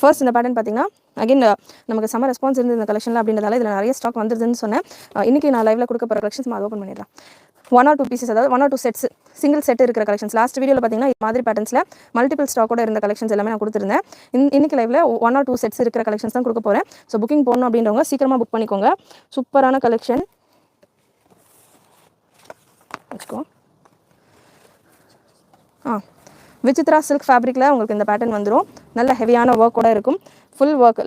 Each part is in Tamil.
ஃபர்ஸ்ட் இந்த பேட்டர்ன் பார்த்தீங்கன்னா அகைன் நமக்கு செம்ம ரெஸ்பான்ஸ் இருந்து இந்த கலெக்ஷனில் அப்படின்றதால இதில் நிறைய ஸ்டாக் வந்துருதுன்னு சொன்னேன். இன்றைக்கி நான் லைவில் கொடுக்க போகிற கலெக்ஷன்ஸ் நான் ஓப்பன் பண்ணிடலாம். 1 or 2 பீசஸ், அதாவது 1 or 2 செட்ஸ், சிங்கிள் செட் இருக்கிற கலெக்ஷன்ஸ். லாஸ்ட் வீடியோவில் பார்த்தீங்கன்னா இந்த மாதிரி பேட்டர்ன்ஸில் மல்டிபிள் ஸ்டாக்கோட இருந்த கலெக்ஷன்ஸ் எல்லாமே நான் கொடுத்துருந்தேன். இன்னைக்கு லைவில் 1 or 2 செட்ஸ் இருக்கிற கலெக்ஷன்ஸ் தான் கொடுக்க போகிறேன். ஸோ புக்கிங் போகணும் அப்படின்றவங்க சீக்கிரமாக புக் பண்ணிக்கோங்க. சூப்பரான கலெக்ஷன். வச்சுக்கோ. விசித்ரா சில்க் ஃபேப்ரிக்கில் உங்களுக்கு இந்த பேட்டர்ன் வந்துடும். நல்ல ஹெவியான ஒர்க்கோட இருக்கும். Full work.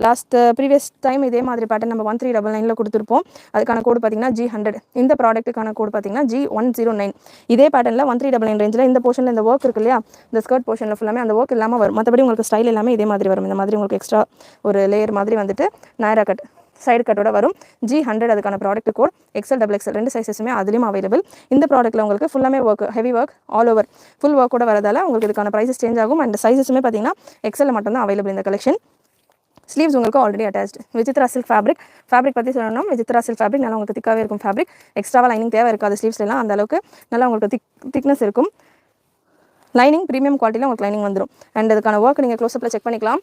ப்ரீவியஸ் டைம் இதே மாதிரி பேட்டர்ன் நம்ம 1399 கொடுத்துருப்போம். அதுக்கான கோடு பார்த்தீங்கன்னா G100. இந்த ப்ராடக்ட்டுக்கான கோடு பார்த்தீங்கன்னா G109. இதே பேட்டர்னில் 1399 ரேஞ்சில் இந்த போர்ஷனில் இந்த ஒர்க் இருக்கு இல்லையா, இந்த ஸ்கர்ட் போர்ஷனில் ஃபுல்லாமே அந்த ஒர்க் இல்லாமல் வரும். மற்றபடி உங்களுக்கு ஸ்டைல் எல்லாமே இதே மாதிரி வரும். இந்த மாதிரி உங்களுக்கு எக்ஸ்ட்ரா ஒரு லேயர் மாதிரி வந்துட்டு நாயரா கட் சைடு கட்டோட வரும். G100 அதுக்கான ப்ராடக்ட் கோட். XL XXL 2 சைஸஸுமே அதுலேயும் அவைலபிள். இந்த ப்ராடக்ட்டில் உங்களுக்கு ஃபுல்லாமே work, heavy work, all over full ஒர்க்கோட வரதால உங்களுக்கு இதுக்கான ப்ரைஸஸ் சேஞ்ச் ஆகும். அண்ட் சைஸஸுமே பார்த்தீங்கன்னா XL மட்டும் தான் அவைலபிள் இந்த கலெக்ஷன். ஸ்லீவ்ஸ் உங்களுக்கு already attached. Vichitra silk fabric பற்றி சொல்லணும்னா விசித்ரா சில்க் ஃபேப்ரிக் நல்லா உங்களுக்கு திக்காகவே இருக்கும். ஃபேப்ரிக் எக்ஸ்ட்ராவாக லைனிங் தேவை இருக்காது. ஸ்லீவ்ஸ்லாம் அந்த அளவுக்கு நல்லா உங்களுக்கு திக்னஸ் இருக்கும். லைனிங் ப்ரீமியம் குவாலிட்டியில் உங்களுக்கு லைனிங் வந்துடும். அண்ட் அதுக்கான ஒர்க் நீங்கள் க்ளோஸ்அப்பில் செக் பண்ணிக்கலாம்.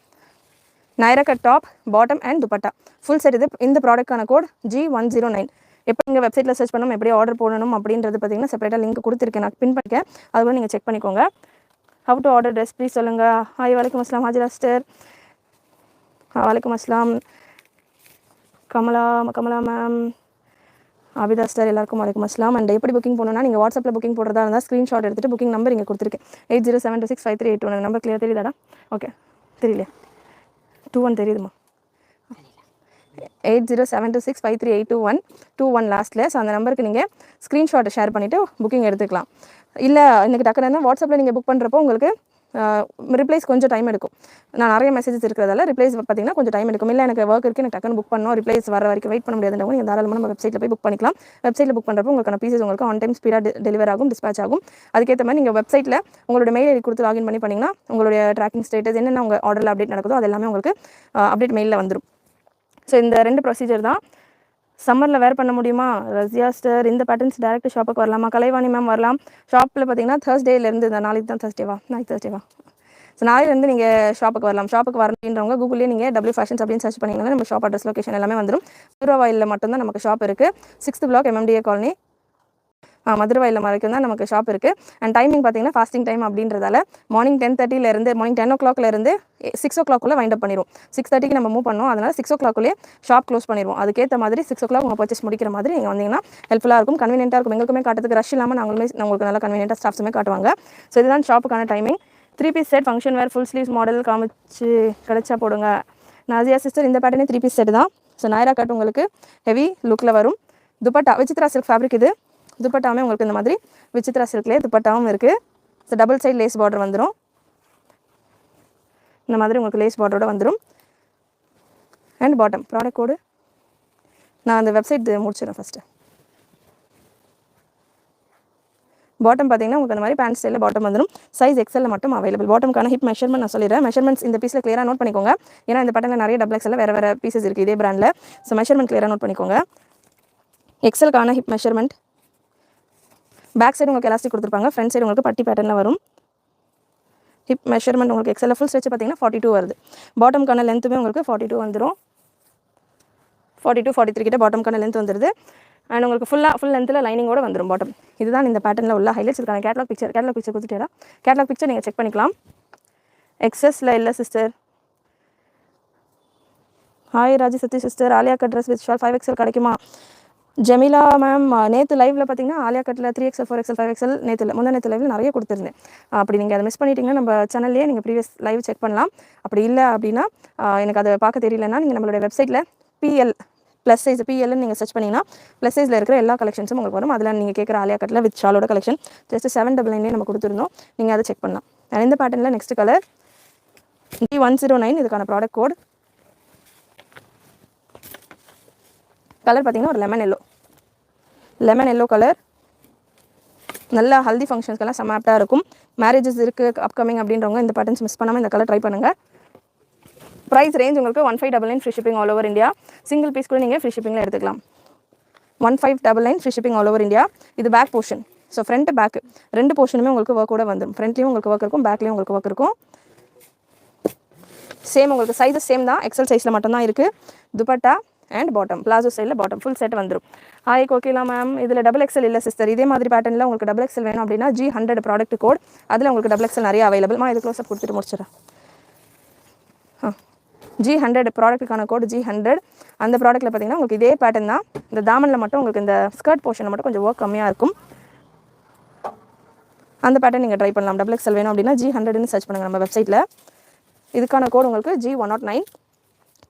Nayra cut top, bottom and dupatta full set. இது இந்த ப்ராடக்ட்கான கோட் G109. எப்போ நீங்கள் வெப்சைட்டில் சர்ச் பண்ணணும், எப்படி ஆர்டர் போடணும் அப்படின்றது பார்த்தீங்கன்னா செப்பரேட்டாக லிங்க் கொடுத்துருக்கேன், நான் பின் பண்ணிக்கேன். அது கூட நீங்கள் செக் பண்ணிக்கோங்க. How to order dress please சொல்லுங்கள். ஹாய், வலைக்கம் அஸ்லாம் ஹாஜிரா சிஸ்டர். வலைக்கம் அஸ்லாம் கமலா மேம், ஆபிதா சிஸ்டர், எல்லாருக்கும் வலைக்கம் அஸ்லாம். அண்ட் எப்படி புக்கிங் போகணுன்னா நீங்கள் வாட்ஸ்அப்பில் புக்கிங் போடுறதா இருந்தால் ஸ்க்ரீன்ஷாட் எடுத்துகிட்டு புக்கிங் நம்பர் இங்கே கொடுத்துருக்கேன் 8072653821. Number clear தெரியுதாடா? ஓகே, தெரியல. 21 தெரியுதுமா? 8072653821 லாஸ்ட்டில். ஸோ அந்த நம்பருக்கு நீங்கள் ஸ்க்ரீன்ஷாட்டை ஷேர் பண்ணிவிட்டு புக்கிங் எடுத்துக்கலாம். இல்லை இன்றைக்கி டக்குன்னு வாட்ஸ்அப்பில் நீங்கள் புக் பண்ணுறப்போ உங்களுக்கு ரிப்ளைஸ் கொஞ்சம் டைம் எடுக்கும். நான் நிறைய மெசேஜஸ் இருக்கிறதால ரிப்ளைஸ் பார்த்தீங்கன்னா கொஞ்சம் டைம் எடுக்கும். இல்லை எனக்கு ஒர்க் இருக்குது, எனக்கு டக்குன்னு புக் பண்ணணும், ரிப்ளைஸ் வர வரைக்கும் வெயிட் பண்ண முடியாதுன்றவங்க நீங்கள் தாராளமாக நம்ம வெப்சைட்டில் போய் புக் பண்ணிக்கலாம். வெப்சைட்டில் புக் பண்ணுறப்போ உங்களுக்கான பீசஸ் உங்களுக்கு ஆன் டைம் ஸ்பீடாக டெலிவர் ஆகும், டிஸ்பேச் ஆகும். அதுக்கேற்ற மாதிரி நீங்கள் வெப்சைட்டில் உங்களோட மெயில் ஐடி கொடுத்து லாகின் பண்ணிங்கன்னா உங்களுடைய ட்ராக்கிங் ஸ்டேட்டஸ் என்னென்ன உங்கள் ஆர்டரில் அப்டேட் நடக்குதோ அது எல்லாமே உங்களுக்கு அப்டேட் மெயிலில் வந்துடும். ஸோ இந்த 2 ப்ரொசீஜர் தான். சம்மரில் வேர் பண்ண முடியுமா ரஷ்யா ஸ்டர்? இந்த பேட்டர்ன்ஸ் டேரக்ட் ஷாப்புக்கு வரலாமா? கலைவாணி மேம் வரலாம். ஷாப்பில் பார்த்தீங்கன்னா Thursdayலேருந்து, இந்த நாளைக்கு தான் Thursdayவா? ஸோ நாளையிலேருந்து நீங்கள் ஷாப்புக்கு வரலாம். ஷாப்புக்கு வரணுன்றவங்க கூகுள்லேயே நீங்கள் W ஃபேஷன்ஸ் அப்படின்னு சர்ச் பண்ணிங்கன்னா நம்ம ஷாப் அட்ரஸ் லொகேஷன் எல்லாமே வந்துடும். மதுரவாயிலில் மட்டும்தான் நமக்கு ஷாப் இருக்குது. 6th block MMDA colony, Maduravoyal வரைக்கும் தான் நமக்கு ஷாப் இருக்குது. அண்ட் டைமிங் பார்த்தீங்கன்னா ஃபாஸ்டிங் டைம் அப்படின்றதால மார்னிங் 10 o'clockலேருந்து 6 o'clock வைண்ட் அப் பண்ணிடுவோம். 6:30க்கு நம்ம மூவ் பண்ணோம், அதனால் 6 o'clock ஷாப் க்ளோஸ் பண்ணிடுவோம். அதுக்கேற்ற மாதிரி 6 o'clock உங்கள் பர்ச்சேஸ் முடிக்கிற மாதிரி நீங்கள் வந்தீங்கன்னா ஹெல்ப்ஃபுல்லாக இருக்கும், கன்வீனியன்ட்டாக இருக்கும். எங்களுக்குமே காட்டுறதுக்கு ரஷ் இல்லாமல் உங்களுக்கு நல்லா கன்வீனியன்ட்டாக ஸ்டாஃப்ஸுமே காட்டுவாங்க. ஸோ இதுதான் ஷாப்புக்கான timing. 3 piece set function wear full sleeves model காமிச்சு கிடைச்சா போடுங்க. நாசியா சிஸ்டர், இந்த பேட்டர்னே 3 பீஸ் செட் தான். ஸோ நாயரா கட் உங்களுக்கு ஹெவி லுக்கில் வரும். Dupatta Vichitra silk fabric. இது துப்பட்டாமே உங்களுக்கு இந்த மாதிரி விசித்ரா சில்க்லேயே துப்பட்டாவும் இருக்குது. So double side lace border வந்துடும். இந்த மாதிரி உங்களுக்கு லேஸ் பார்டரோட வந்துடும். அண்ட் பாட்டம் ப்ராடக்ட் கோடு நான் அந்த வெப்சைட் முடிச்சிடறேன் ஃபஸ்ட்டு. பாட்டம் பார்த்தீங்கன்னா உங்களுக்கு அந்த மாதிரி பேண்ட் ஸ்டைலில் பாட்டம் வந்துடும். சைஸ் XL மட்டும் அவைலபிள். பாட்டமுக்கான ஹிப் மெஷர்மெண்ட் நான் சொல்லிடுறேன். மெஷர்மெண்ட்ஸ் இந்த பீஸில் கிளியராக நோட் பண்ணிக்கோங்க. ஏன்னா இந்த பேட்டர்னில் நிறைய XXL வேறு பீசஸ் இருக்குது இதே பிராண்டில். ஸோ மெஷர்மெண்ட் கிளியராக நோட் பண்ணிக்கோங்க. XLக்கான ஹிப் மெஷர்மெண்ட். பேக் சைடு உங்களுக்கு எலாஸ்டிக் கொடுத்துருப்பாங்க, ஃப்ரண்ட் சைடு உங்களுக்கு பட்டி பேட்டர்னில் வரும். ஹிப் மெஷர்மெண்ட் உங்களுக்கு XL ஃபுல் ஸ்ட்ரெச் பார்த்தீங்கன்னா 42 வருது. பாட்டமுக்கான லென்த்துமே உங்களுக்கு 42 வந்துடும். 42-43 கிட்ட பாட்டமுக்கான லென்த் வந்துடுது. அண்ட் உங்களுக்கு ஃபுல் லென்த்தில் லைனிங்கோட வந்துடும் பாட்டம். இதுதான் இந்த பேட்டர்னில் உள்ள ஹைலைட்ஸ். இதுக்கான கேட்லாக் பிக்சர் கொடுத்துட்டேன். கேட்லாக் பிக்சர் நீங்கள் செக் பண்ணிக்கலாம். XSல இல்லை sister. Hi Raji Sakthi sister, Alia cut dress with shawl 5XL கிடைக்குமா? ஜெமிலா மேம், நேற்று லைவில் பார்த்தீங்கன்னா ஆலியா கட்டில் 3XL 4XL 5XL முந்தின லைவில் நிறைய கொடுத்துருந்தேன். அப்படி நீங்கள் அதை மிஸ் பண்ணிட்டீங்கன்னா நம்ம சேனல்லேயே நீங்கள் ப்ரீவியஸ் லைவ் செக் பண்ணலாம். அப்படி இல்லை அப்படின்னா எனக்கு அதை பார்க்க தெரியலன்னா நீங்கள் நம்மளுடைய வெப்சைட்டில் PL ப்ளஸ் சைஸ் PLன்னு நீங்கள் சர்ச் பண்ணிங்கன்னா ப்ளஸ் சைஸில் இருக்கிற எல்லா கலெக்ஷன்ஸும் உங்களுக்கு வரும். அதில் நீங்கள் கேட்குற ஆலியா கட்டில் வித் ஷாலோட கலெக்ஷன் ஜஸ்ட் 799 நம்ம கொடுத்துருந்தோம். நீங்கள் அதை செக் பண்ணலாம். இந்த பேட்டர்னில் நெக்ஸ்ட் கலர் G109. இதுக்கான ப்ராடக்ட் கோட் கலர் பார்த்தீங்கன்னா ஒரு லெமன் எல்லோ கலர். நல்லா ஹல்தி ஃபங்க்ஷன்ஸ்க்கெல்லாம் செம்ம ஆப்டாக இருக்கும். மேரேஜஸ் இருக்குது அப்கமிங் அப்படின்றவங்க இந்த பேட்டர்ன்ஸ் மிஸ் பண்ணாமல் இந்த கலர் ட்ரை பண்ணுங்கள். ப்ரைஸ் ரேஞ்ச் உங்களுக்கு 1599 free shipping all over India. Single piece கூட நீங்கள் ஃப்ரீ ஷிப்பிங்கில் எடுத்துக்கலாம். 1599 free shipping all over India. இது back portion. So front back 2 போர்ஷனுமே உங்களுக்கு ஒர்க்கோட வந்துடும். ஃப்ரண்ட்லேயும் உங்களுக்கு ஒர்க் இருக்கும், பேக்லேயும் உங்களுக்கு ஒர்க் இருக்கும். சேம் உங்களுக்கு சைஸஸ் சேம் தான், எக்ஸல் சைஸில் மட்டும்தான் இருக்குது. துப்பட்டா அண்ட் பாட்டம், பிளாசோ ஸ்டைலில் பாட்டம் ஃபுல் செட் வந்துடும். ஹாய் கோகிலா மேம், இதில் டபுள் எக்ஸல் இல்லை சிஸ்டர். இதே மாதிரி பேட்டர்னில் உங்களுக்கு டபுள் எக்ஸல் வேணும் அப்படின்னா G100 ப்ராடக்ட் கோட், அதில் உங்களுக்கு டபுள் எக்ஸல் நிறைய அவைலபிள். இது க்ளோஸ் அப் கொடுத்துட்டு முடிச்சிடறேன். G100 ப்ராடக்ட்டுக்கான code G100. அந்த ப்ராடக்ட்டில் பார்த்தீங்கன்னா உங்களுக்கு இதே பேட்டர்ன் தான். இந்த தாமனில் மட்டும் உங்களுக்கு இந்த ஸ்கர்ட் போர்ஷனில் மட்டும் கொஞ்சம் ஒர்க் கம்மியாக இருக்கும். அந்த பேட்டர்ன் நீங்கள் ட்ரை பண்ணலாம். டபுள் எக்ஸல் வேணும் அப்படின்னா G100ன்னு சர்ச் பண்ணுங்கள் நம்ம வெப்சைட்டில். இதுக்கான கோட் உங்களுக்கு G109.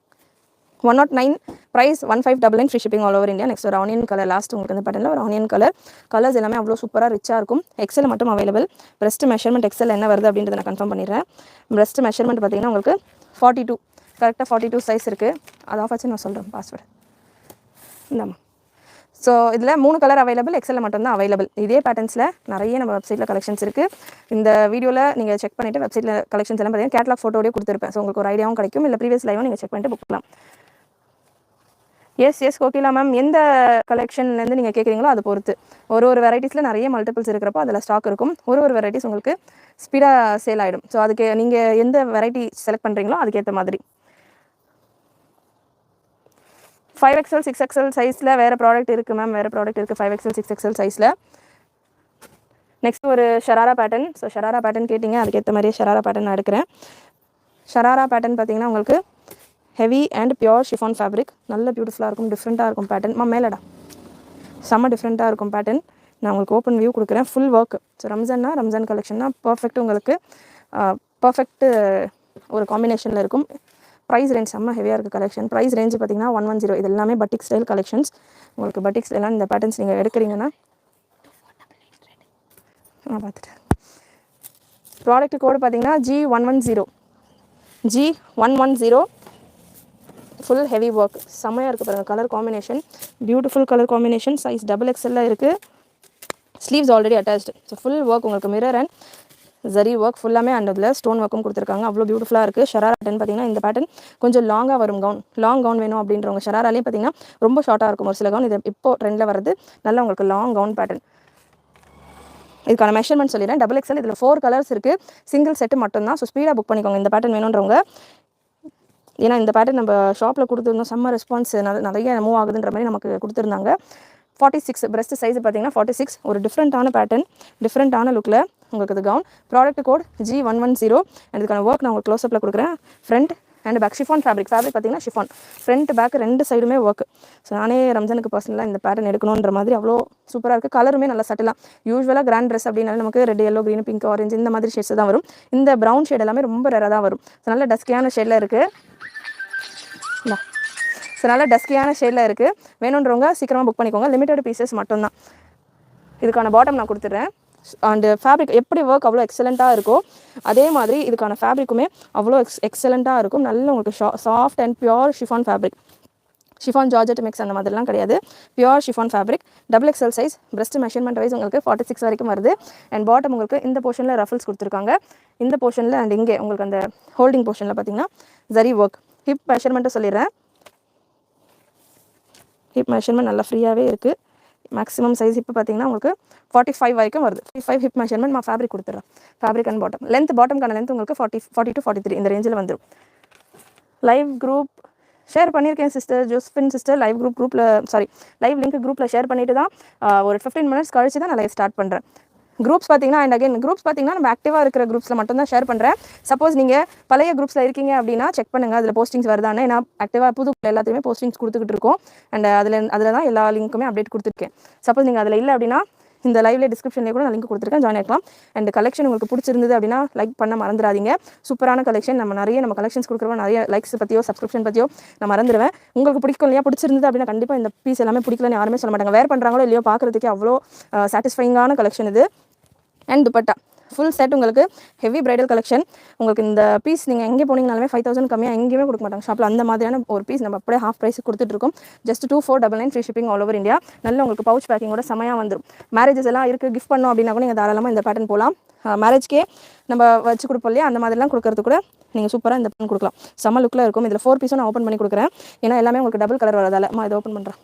109 price 1599 free shipping all over India. Next ஒரு ஆனியன் கலர் லாஸ்ட் உங்களுக்கு இந்த பேட்டர்னில் ஒரு ஆனியன் கலர். கலர்ஸ் எல்லாமே அவ்வளோ சூப்பராக ரிச்சாக இருக்கும். எக்ஸல் மட்டும் அவைலபிள். பிரஸ்ட் மெஷர்மெண்ட் எக்ஸல் என்ன வருது அப்படின்றத நான் கன்ஃபார்ம் பண்ணிடுறேன். பிரஸ்ட் மெஷர்மெண்ட் பார்த்தீங்கன்னா உங்களுக்கு 42 கரெக்டாக 42 சைஸ் இருக்குது. அது ஆஃப் ஆச்சு நான் சொல்கிறேன் பாஸ்வேர்டு. இந்தாம்மா. ஸோ இதில் 3 கலர் அவைலபிள், எக்ஸலில் மட்டும்தான் அவைலபிள். இதே பேட்டர்ன்ஸில் நிறைய நம்ம வெப்சைட்டில் கலெக்ஷன்ஸ் இருக்குது. இந்த வீடியோவில் நீங்கள் செக் பண்ணிவிட்டு வெப்சைட்டில் கலெக்ஷன்ஸ் எல்லாம் பார்த்தீங்கன்னா கேட்லாக் ஃபோட்டோடே கொடுத்துருப்பேன். ஸோ உங்களுக்கு ஒரு ஐடியாவும் கிடைக்கும். இல்லை ப்ரீவியஸ் லைவும் நீங்கள் செக் பண்ணிட்டு புக் பண்ணலாம். எஸ் கோகிலா மேம், எந்த கலெக்ஷன்லேருந்து நீங்கள் கேட்குறீங்களோ அது பொறுத்து. ஒரு வெரைட்டிஸில் நிறைய மல்டிபிள்ஸ் இருக்கிறப்போ அதில் ஸ்டாக் இருக்கும். ஒரு வெரைட்டிஸ் உங்களுக்கு ஸ்பீடாக சேல் ஆகிடும். ஸோ அதுக்கு நீங்கள் எந்த வெரைட்டி செலக்ட் பண்ணுறீங்களோ அதுக்கேற்ற மாதிரி. 5XL 6XL சைஸில் வேறு ப்ராடக்ட் இருக்குது மேம், வேறு ப்ராடக்ட் இருக்குது 5XL 6XL சைஸில். நெக்ஸ்ட் ஒரு sharara pattern. So sharara pattern கேட்டிங்க, அதுக்கேற்ற மாதிரியே ஷராரா பேட்டர்ன் நான் எடுக்கிறேன். ஷராரா பேட்டர்ன் பார்த்தீங்கன்னா உங்களுக்கு heavy and pure chiffon fabric. நல்ல பியூட்டிஃபுல்லாக இருக்கும், டிஃப்ரெண்ட்டாக இருக்கும் பேட்டர்ன். மேலடா செம்ம டிஃப்ரெண்ட்டாக இருக்கும் பேட்டர்ன். நான் உங்களுக்கு ஓப்பன் வியூ கொடுக்குறேன். Full work. ஸோ ரம்ஜான் கலெக்ஷன்னா பர்ஃபெக்ட், உங்களுக்கு பர்ஃபெக்ட் ஒரு காம்பினேஷனில் இருக்கும். ப்ரைஸ் ரேஞ்ச் செம்ம ஹெவியாக இருக்குது கலெக்ஷன். ப்ரைஸ் ரேஞ்ச் பார்த்தீங்கன்னா 110. இது எல்லாமே பட்டிக் ஸ்டைல் கலெக்ஷன்ஸ். உங்களுக்கு பட்டிக் ஸ்டைலாம் இந்த பேட்டர்ன்ஸ் நீங்கள் எடுக்கிறீங்கன்னா பார்த்துட்டேன். ப்ராடக்ட் கோடு பார்த்தீங்கன்னா G110 ஃபுல் ஹெவி ஒர்க். செம்மையாக இருக்குது பாருங்கள். Colour combination beautiful colour combination. Size double எக்ஸலில் இருக்குது. Sleeves already attached. So full work உங்களுக்கு மிரர் அண்ட் ஜரி ஒர்க் ஃபுல்லாமே அண்ட் அதில் ஸ்டோன் ஒர்க்கும் கொடுத்துருக்காங்க. அவ்வளோ பியூட்டிஃபுல்லாக இருக்குது. ஷராரா பேட்டர்ன் பார்த்தீங்கன்னா இந்த பேட்டர்ன் கொஞ்சம் லாங்காக வரும். லாங் கவுன் வேணும் அப்படின்றவங்க ஷராராலேயே பார்த்தீங்கன்னா ரொம்ப ஷார்ட்டாக இருக்கும் ஒரு சில கவுன். இது இப்போ ட்ரெண்டில் வருது. நல்லா உங்களுக்கு லாங் கவுன் பேட்டர்ன். இதுக்கான மெஷர்மெண்ட் சொல்லிடுறேன். Double XL. இதில் 4 கலர்ஸ் இருக்குது. சிங்கிள் செட்டு மட்டும்தான். ஸோ ஸ்பீடாக புக் பண்ணிக்கோங்க இந்த பேட்டர்ன் வேணுன்றவங்க. ஏன்னா இந்த பேட்டர்ன் நம்ம ஷாப்பில் கொடுத்துருந்தோம். செம்ம ரெஸ்பான்ஸ் நிறைய மூவ் ஆகுதுன்ற மாதிரி நமக்கு கொடுத்துருந்தாங்க. 46 பிரஸ்ட் சைஸ் பார்த்தீங்கன்னா 46. ஒரு டிஃப்ரெண்ட்டான பேட்டர்ன், டிஃப்ரெண்ட்டான லுக்கில் உங்களுக்கு இது gown. Product code G110. And இதுக்கான ஒர்க் நான் உங்களுக்கு க்ளோஸ்அப்பில் கொடுக்குறேன். Front and back chiffon fabric பார்த்தீங்கன்னா ஷிஃபான். ஃப்ரண்ட் பேக் 2 சைடுமே ஒர்க். ஸோ நானே ரம்ஜானுக்கு பர்சனலாக இந்த பேட்டர்ன் எடுக்கணுன்ற மாதிரி அவ்வளோ சூப்பராக இருக்குது. கலருமே நல்லா சட்டலாம். யூஸ்வலாக கிராண்ட் ட்ரெஸ் அப்படின்னாலும் நமக்கு red, yellow, green, pink, orange இந்த மாதிரி ஷேட்ஸ் தான் வரும். இந்த ப்ரௌன் ஷேட் எல்லாமே ரொம்ப ரேராக தான் வரும். ஸோ நல்ல டஸ்கியான ஷேடில் இருக்குது. ஸோ நல்லா டஸ்கியான ஷேடில் இருக்குது. வேணுன்றவங்க சீக்கிரமாக புக் பண்ணிக்கோங்க. லிமிட்டட் பீசஸ் மட்டும்தான். இதுக்கான பாட்டம் நான் கொடுத்துட்றேன். அண்டு ஃபேப்ரிக் எப்படி ஒர்க் அவ்வளோ எக்ஸலண்ட்டாக இருக்கோ அதே மாதிரி இதுக்கான ஃபேப்ரிக்குமே அவ்வளோ எக்ஸலண்ட்டாக இருக்கும். நல்ல உங்களுக்கு soft and pure chiffon fabric. Chiffon georgette mix அந்த மாதிரிலாம் கிடையாது. Pure chiffon fabric. Double XL size. Breast measurement wise உங்களுக்கு 46 வரைக்கும் வருது. அண்ட் பாட்டம் உங்களுக்கு இந்த போர்ஷனில் ரஃபல்ஸ் கொடுத்துருக்காங்க. இந்த போர்ஷனில் அண்ட் இங்கே உங்களுக்கு அந்த ஹோல்டிங் போர்ஷனில் பார்த்தீங்கன்னா ஜரி ஒர்க். ஹிப் மெஷர்மெண்ட்டை சொல்லிடுறேன். ஹிப் மெஷர்மெண்ட் நல்லா ஃப்ரீயாகவே இருக்குது. மேக்ஸிமம் சைஸ் இப்போ பார்த்தீங்கன்னா உங்களுக்கு 45 வரைக்கும் வருது. 45 ஹிப் மெஷர்மெண்ட் நான் ஃபேப்ரிக் கொடுத்துட்றேன். ஃபேப்ரிக் அண்ட் பாட்டம் லென்த், பாட்டம்கான லென்த் உங்களுக்கு 40 to 43 இந்த ரேஞ்சில் வந்துடும். லைவ் குரூப் ஷேர் பண்ணியிருக்கேன் sister Josephine sister. Live link குரூப்பில் ஷேர் பண்ணிட்டு தான் ஒரு 15 minutes கழிச்சு தான் நான் லைவ் ஸ்டார்ட் பண்ணுறேன். குரூப்ஸ் பார்த்தீங்கன்னா அண்ட் அகைன் குரூப்ஸ் பார்த்தீங்கன்னா நம்ம ஆக்டிவாக இருக்கிற குரூப்ஸில் மட்டும் தான் ஷேர் பண்ணுறேன். சப்போஸ் நீங்கள் பழைய குரூப்ஸில் இருக்கீங்க அப்படின்னா செக் பண்ணுங்கள். அதில் போஸ்டிங்ஸ் வருதானே. நான் ஆக்டிவாக புது எல்லாத்தையுமே போஸ்டிங்ஸ் கொடுத்துக்கிட்டு இருக்கோம். அண்ட் அதில் தான் எல்லா லிங்க்குமே அப்டேட் கொடுத்துருக்கேன். சப்போஸ் நீங்கள் அதில் இல்லை அப்படின்னா இந்த லைவ்ல டிஸ்கிரிப்ஷன்லேயே கூட நான் லிங்க் கொடுத்துருக்கேன், ஜாயின் ஆகிக்கலாம். அண்ட் கலெக்ஷன் உங்களுக்கு பிடிச்சிருந்தது அப்படின்னா லைக் பண்ண மறந்துடாதீங்க. சூப்பரான கலெக்ஷன். நம்ம கலெக்ஷன்ஸ் கொடுக்குறப்ப நிறைய லைக்ஸ் பற்றியோ சப்ஸ்கிரிப்ஷன் பற்றியோ நான் மறந்துடுவேன். உங்களுக்கு பிடிக்கும் இல்லையா, பிடிச்சிருந்தது அப்படின்னா கண்டிப்பாக இந்த பீஸ் எல்லாமே பிடிக்கலன்னு யாருமே சொல்ல மாட்டாங்க. வேர் பண்ணுறாங்களோ இல்லையோ பார்க்குறதுக்கே அவ்வளோ சாட்டிஸ்ஃபைங்கான கலெக்ஷன் இது. அண்ட் துப்பட்டா ஃபுல் செட் உங்களுக்கு ஹெவி பிரைடல் கலெக்ஷன். உங்களுக்கு இந்த பீஸ் நீங்கள் எங்கே போனீங்கனாலுமே 5000 கம்மியாக எங்கேயுமே கொடுக்க மாட்டாங்க ஷாப்பில். அந்த மாதிரியான ஒரு பீஸ் நம்ம அப்படியே ஹாஃப் ப்ரைஸ் கொடுத்துட்ருக்கோம். Just 2499 free shipping all over India. நல்ல உங்களுக்கு பவுச் பேக்கிங்கோட செமையாக வந்துடும். மேரேஜஸ் எல்லாம் இருக்குது, கிஃப்ட் பண்ணோம் அப்படின்னா கூட நீங்கள் தாராளமாக இந்த பேட்டர்ன் போகலாம். மேரேஜ்க்கே நம்ம வச்சு கொடுப்போம் இல்லையா, அந்த மாதிரிலாம் கொடுக்கறது கூட நீங்கள் சூப்பராக இந்த பேட்டர்ன் கொடுக்கலாம். செம்ம லுக்கில் இருக்கும். இதில் 4 பீஸும் நான் ஓப்பன் பண்ணி கொடுக்குறேன். ஏன்னா எல்லாமே உங்களுக்கு டபுள் கலர் வரதால இதை ஓப்பன் பண்ணுறேன்.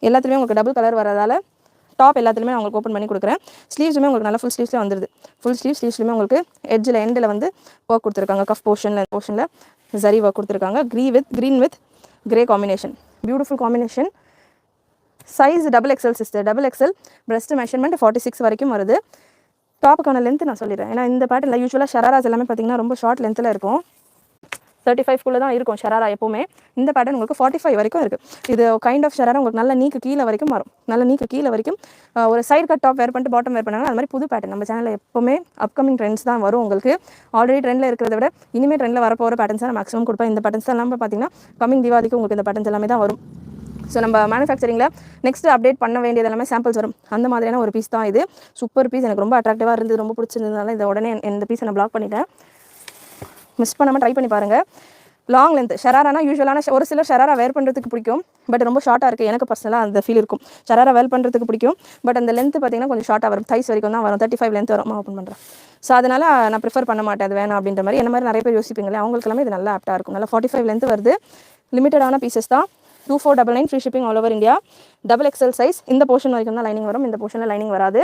எல்லாத்துலேயுமே உங்களுக்கு டபுள் கலர் வரதால டாப் எல்லாத்துலேயுமே நான் உங்களுக்கு ஓப்பன் பண்ணி கொடுக்குறேன். ஸ்லீவ்ஸுமே உங்களுக்கு நல்லா ஃபுல் ஸ்லீவ்ஸில் வந்துடுது. ஃபுல் ஸ்லீவ்ஸ்லையுமே உங்களுக்கு எண்டில் வந்து ஒர்க் கொடுத்துருக்காங்க. கஃப் போர்ஷனில் ஜரி ஒர்க் கொடுத்துருக்காங்க. Green with grey combination, beautiful combination. Size XXL sister, XXL. Breast measurement 46 வரைக்கும் வருது. டாப்புக்கான லென்த் நான் சொல்லிடுறேன். ஏன்னா இந்த பேட்டர்னில் யூஸ்வலாக ஷராராஸ் எல்லாமே பார்த்தீங்கன்னா ரொம்ப ஷார்ட் லென்த்தில் இருக்கும். 35 தான் இருக்கும் ஷராரா எப்போவுமே. இந்த பேட்டர்ன் உங்களுக்கு 45 வரைக்கும் இருக்குது. இது கைண்ட் ஆஃப் ஷராரா உங்களுக்கு நல்ல நீக்கு கீழே வரைக்கும் வரும். நல்ல நீக்கு கீழே வரைக்கும் ஒரு சைடு கட் டாப் வேர் பண்ணிட்டு பாட்டம் வேர் பண்ணாங்க. அது மாதிரி புது பேட்டர்ன் நம்ம சேனலில் எப்போவுமே அப்கமிங் ட்ரெண்ட்ஸ் தான் வரும். உங்களுக்கு ஆல்ரெடி ட்ரெண்டில் இருக்கிறத விட இனிமேல் ட்ரெண்டில் வரப்போகிற பேட்டர்ன்ஸ் தான் மேக்ஸிமம் கொடுப்பேன். இந்த பேட்டர்ன்ஸ் எல்லாம் பார்த்தீங்கன்னா கமிங் தீபாவளிக்கு உங்களுக்கு இந்த பேட்டர்ன்ஸ் எல்லாமே தான் வரும். ஸோ நம்ம மேனுஃபேக்சரிங்கில் நெக்ஸ்ட் அப்டேட் பண்ண வேண்டியது எல்லாமே சாம்பிள்ஸ் வரும். அந்த மாதிரியான ஒரு பீஸ் தான் இது. சூப்பர் பீஸ், எனக்கு ரொம்ப அட்ராக்டிவாக இருந்தது, ரொம்ப பிடிச்சிருந்ததுனால இதை உடனே இந்த பீஸை நான் பிளாக் பண்ணிட்டேன். மிஸ் பண்ணாமல் ட்ரை பண்ணி பாருங்கள். லாங் லென்த் ஷராரானா யூஸ்வலான ஒரு சிலர் ஷராரா வேர் பண்ணுறதுக்கு பிடிக்கும். பட் ரொம்ப ஷார்ட்டாக இருக்குது. எனக்கு பர்சனலாக அந்த ஃபீல் இருக்கும். ஷராரா வேர் பண்ணுறதுக்கு பிடிக்கும். பட் அந்த லென்த் பார்த்தீங்கன்னா கொஞ்சம் ஷார்ட்டாக வரும். தைஸ் வரைக்கும் தான் வரும். 35 லென்த் வரும். ஓப்பன் பண்ணுறேன். ஸோ அதனால் நான் ப்ரிஃபர் பண்ண மாட்டேன் அது வேணாம் அப்படின்ற மாதிரி. என்ன மாதிரி நிறைய பேர் யோசிப்பீங்களே, அவங்களுக்கு எல்லாமே இது நல்லா ஆப்டாக இருக்கும். நல்லா 45 லென்த் வருது. லிமிட்டடான பீசஸ் தான். 2499 free shipping all over India. XXL size. இந்த போர்ஷன் வரைக்கும் தான் லைனிங் வரும். இந்த போர்ஷனில் லைனிங் வராது.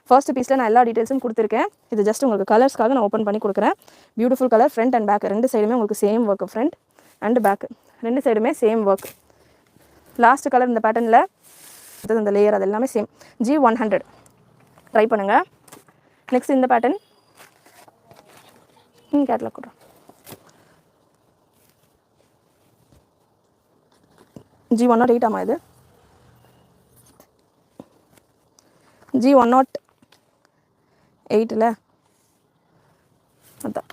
ஃபர்ஸ்ட் பீஸில் நான் எல்லா டீட்டெயில்ஸும் கொடுத்துருக்கேன். இது ஜஸ்ட் உங்களுக்கு கலர்ஸ்க்காக நான் ஓப்பன் பண்ணி கொடுக்குறேன். Beautiful colour. Front and back ரெண்டு சைடுமே உங்களுக்கு same work. Front and back ரெண்டு சைடுமே சேம் ஒர்க். லாஸ்ட் கலர் இந்த பேட்டர்னில் இந்த லேயர் அது எல்லாமே சேம். G100 ட்ரை பண்ணுங்கள். நெக்ஸ்ட் இந்த பேட்டர்ன் கேட்லாக் கொடுறேன். G108 ஆமா, இது G108 அதான்